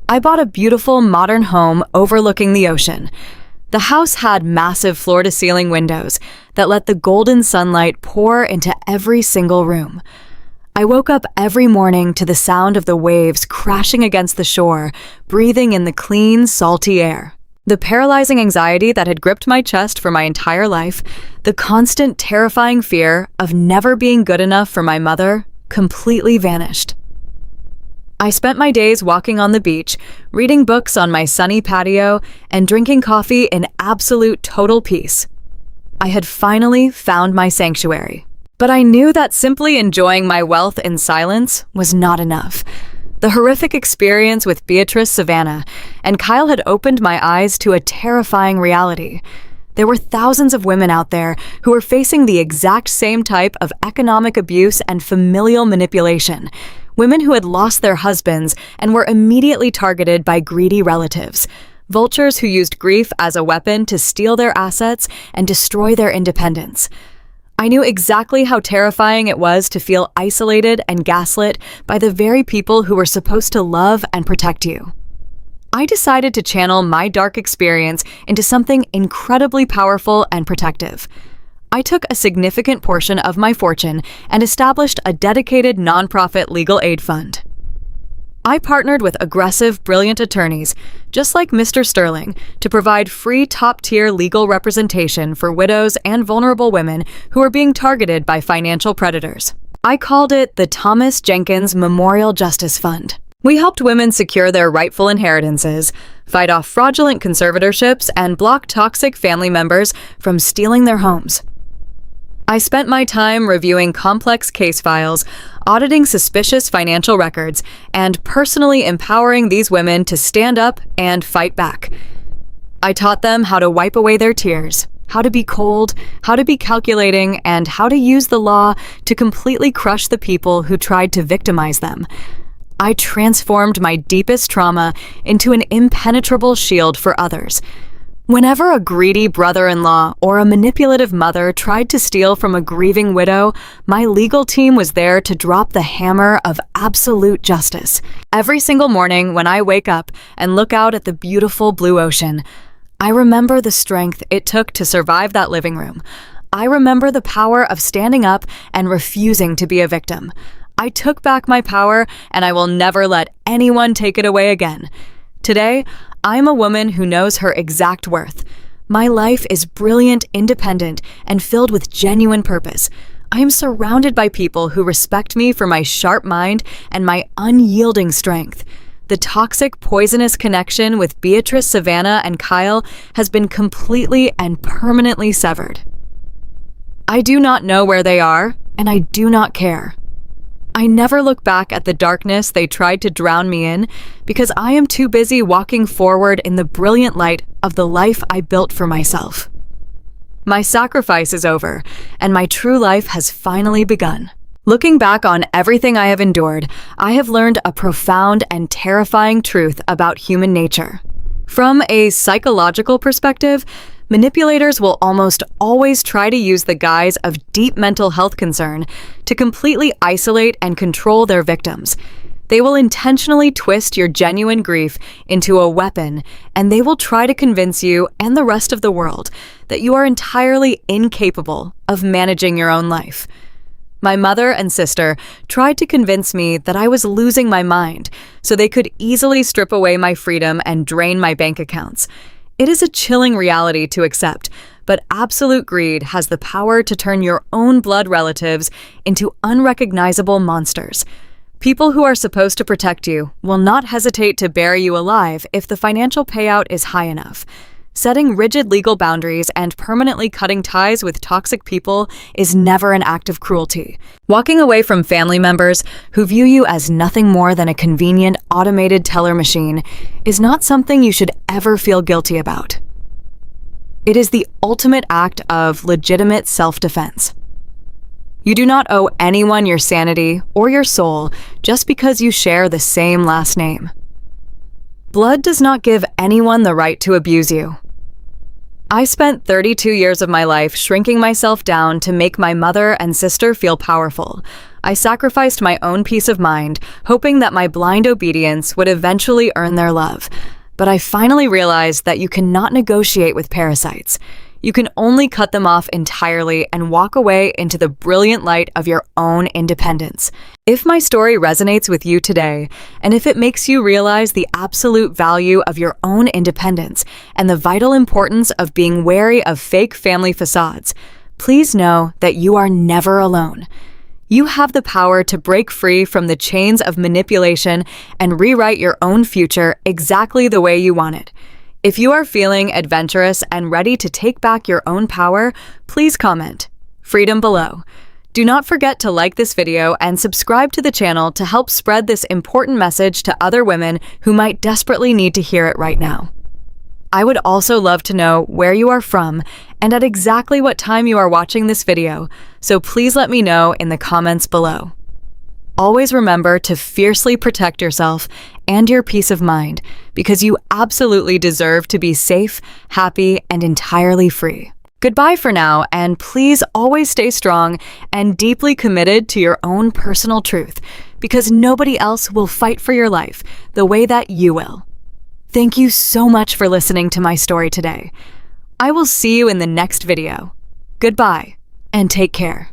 I bought a beautiful, modern home overlooking the ocean. The house had massive floor-to-ceiling windows that let the golden sunlight pour into every single room. I woke up every morning to the sound of the waves crashing against the shore, breathing in the clean, salty air. The paralyzing anxiety that had gripped my chest for my entire life, the constant terrifying fear of never being good enough for my mother, completely vanished. I spent my days walking on the beach, reading books on my sunny patio, and drinking coffee in absolute total peace. I had finally found my sanctuary. But I knew that simply enjoying my wealth in silence was not enough. The horrific experience with Beatrice Savannah and Kyle had opened my eyes to a terrifying reality. There were thousands of women out there who were facing the exact same type of economic abuse and familial manipulation. Women who had lost their husbands and were immediately targeted by greedy relatives. Vultures who used grief as a weapon to steal their assets and destroy their independence. I knew exactly how terrifying it was to feel isolated and gaslit by the very people who were supposed to love and protect you. I decided to channel my dark experience into something incredibly powerful and protective. I took a significant portion of my fortune and established a dedicated nonprofit legal aid fund. I partnered with aggressive, brilliant attorneys, just like Mr. Sterling, to provide free top-tier legal representation for widows and vulnerable women who are being targeted by financial predators. I called it the Thomas Jenkins Memorial Justice Fund. We helped women secure their rightful inheritances, fight off fraudulent conservatorships, and block toxic family members from stealing their homes. I spent my time reviewing complex case files, auditing suspicious financial records, and personally empowering these women to stand up and fight back. I taught them how to wipe away their tears, how to be cold, how to be calculating, and how to use the law to completely crush the people who tried to victimize them. I transformed my deepest trauma into an impenetrable shield for others. Whenever a greedy brother-in-law or a manipulative mother tried to steal from a grieving widow, my legal team was there to drop the hammer of absolute justice. Every single morning when I wake up and look out at the beautiful blue ocean, I remember the strength it took to survive that living room. I remember the power of standing up and refusing to be a victim. I took back my power, and I will never let anyone take it away again. Today, I'm a woman who knows her exact worth. My life is brilliant, independent, and filled with genuine purpose. I am surrounded by people who respect me for my sharp mind and my unyielding strength. The toxic, poisonous connection with Beatrice, Savannah, and Kyle has been completely and permanently severed. I do not know where they are, and I do not care. I never look back at the darkness they tried to drown me in because I am too busy walking forward in the brilliant light of the life I built for myself. My sacrifice is over, and my true life has finally begun. Looking back on everything I have endured, I have learned a profound and terrifying truth about human nature. From a psychological perspective, manipulators will almost always try to use the guise of deep mental health concern to completely isolate and control their victims. They will intentionally twist your genuine grief into a weapon, and they will try to convince you and the rest of the world that you are entirely incapable of managing your own life. My mother and sister tried to convince me that I was losing my mind so they could easily strip away my freedom and drain my bank accounts. It is a chilling reality to accept, but absolute greed has the power to turn your own blood relatives into unrecognizable monsters. People who are supposed to protect you will not hesitate to bury you alive if the financial payout is high enough. Setting rigid legal boundaries and permanently cutting ties with toxic people is never an act of cruelty. Walking away from family members who view you as nothing more than a convenient, automated teller machine is not something you should ever feel guilty about. It is the ultimate act of legitimate self-defense. You do not owe anyone your sanity or your soul just because you share the same last name. Blood does not give anyone the right to abuse you. I spent 32 years of my life shrinking myself down to make my mother and sister feel powerful. I sacrificed my own peace of mind, hoping that my blind obedience would eventually earn their love. But I finally realized that you cannot negotiate with parasites. You can only cut them off entirely and walk away into the brilliant light of your own independence. If my story resonates with you today, and if it makes you realize the absolute value of your own independence and the vital importance of being wary of fake family facades, please know that you are never alone. You have the power to break free from the chains of manipulation and rewrite your own future exactly the way you want it. If you are feeling adventurous and ready to take back your own power, please comment freedom below. Do not forget to like this video and subscribe to the channel to help spread this important message to other women who might desperately need to hear it right now. I would also love to know where you are from and at exactly what time you are watching this video, so please let me know in the comments below. Always remember to fiercely protect yourself and your peace of mind, because you absolutely deserve to be safe, happy, and entirely free. Goodbye for now, and please always stay strong and deeply committed to your own personal truth, because nobody else will fight for your life the way that you will. Thank you so much for listening to my story today. I will see you in the next video. Goodbye, and take care.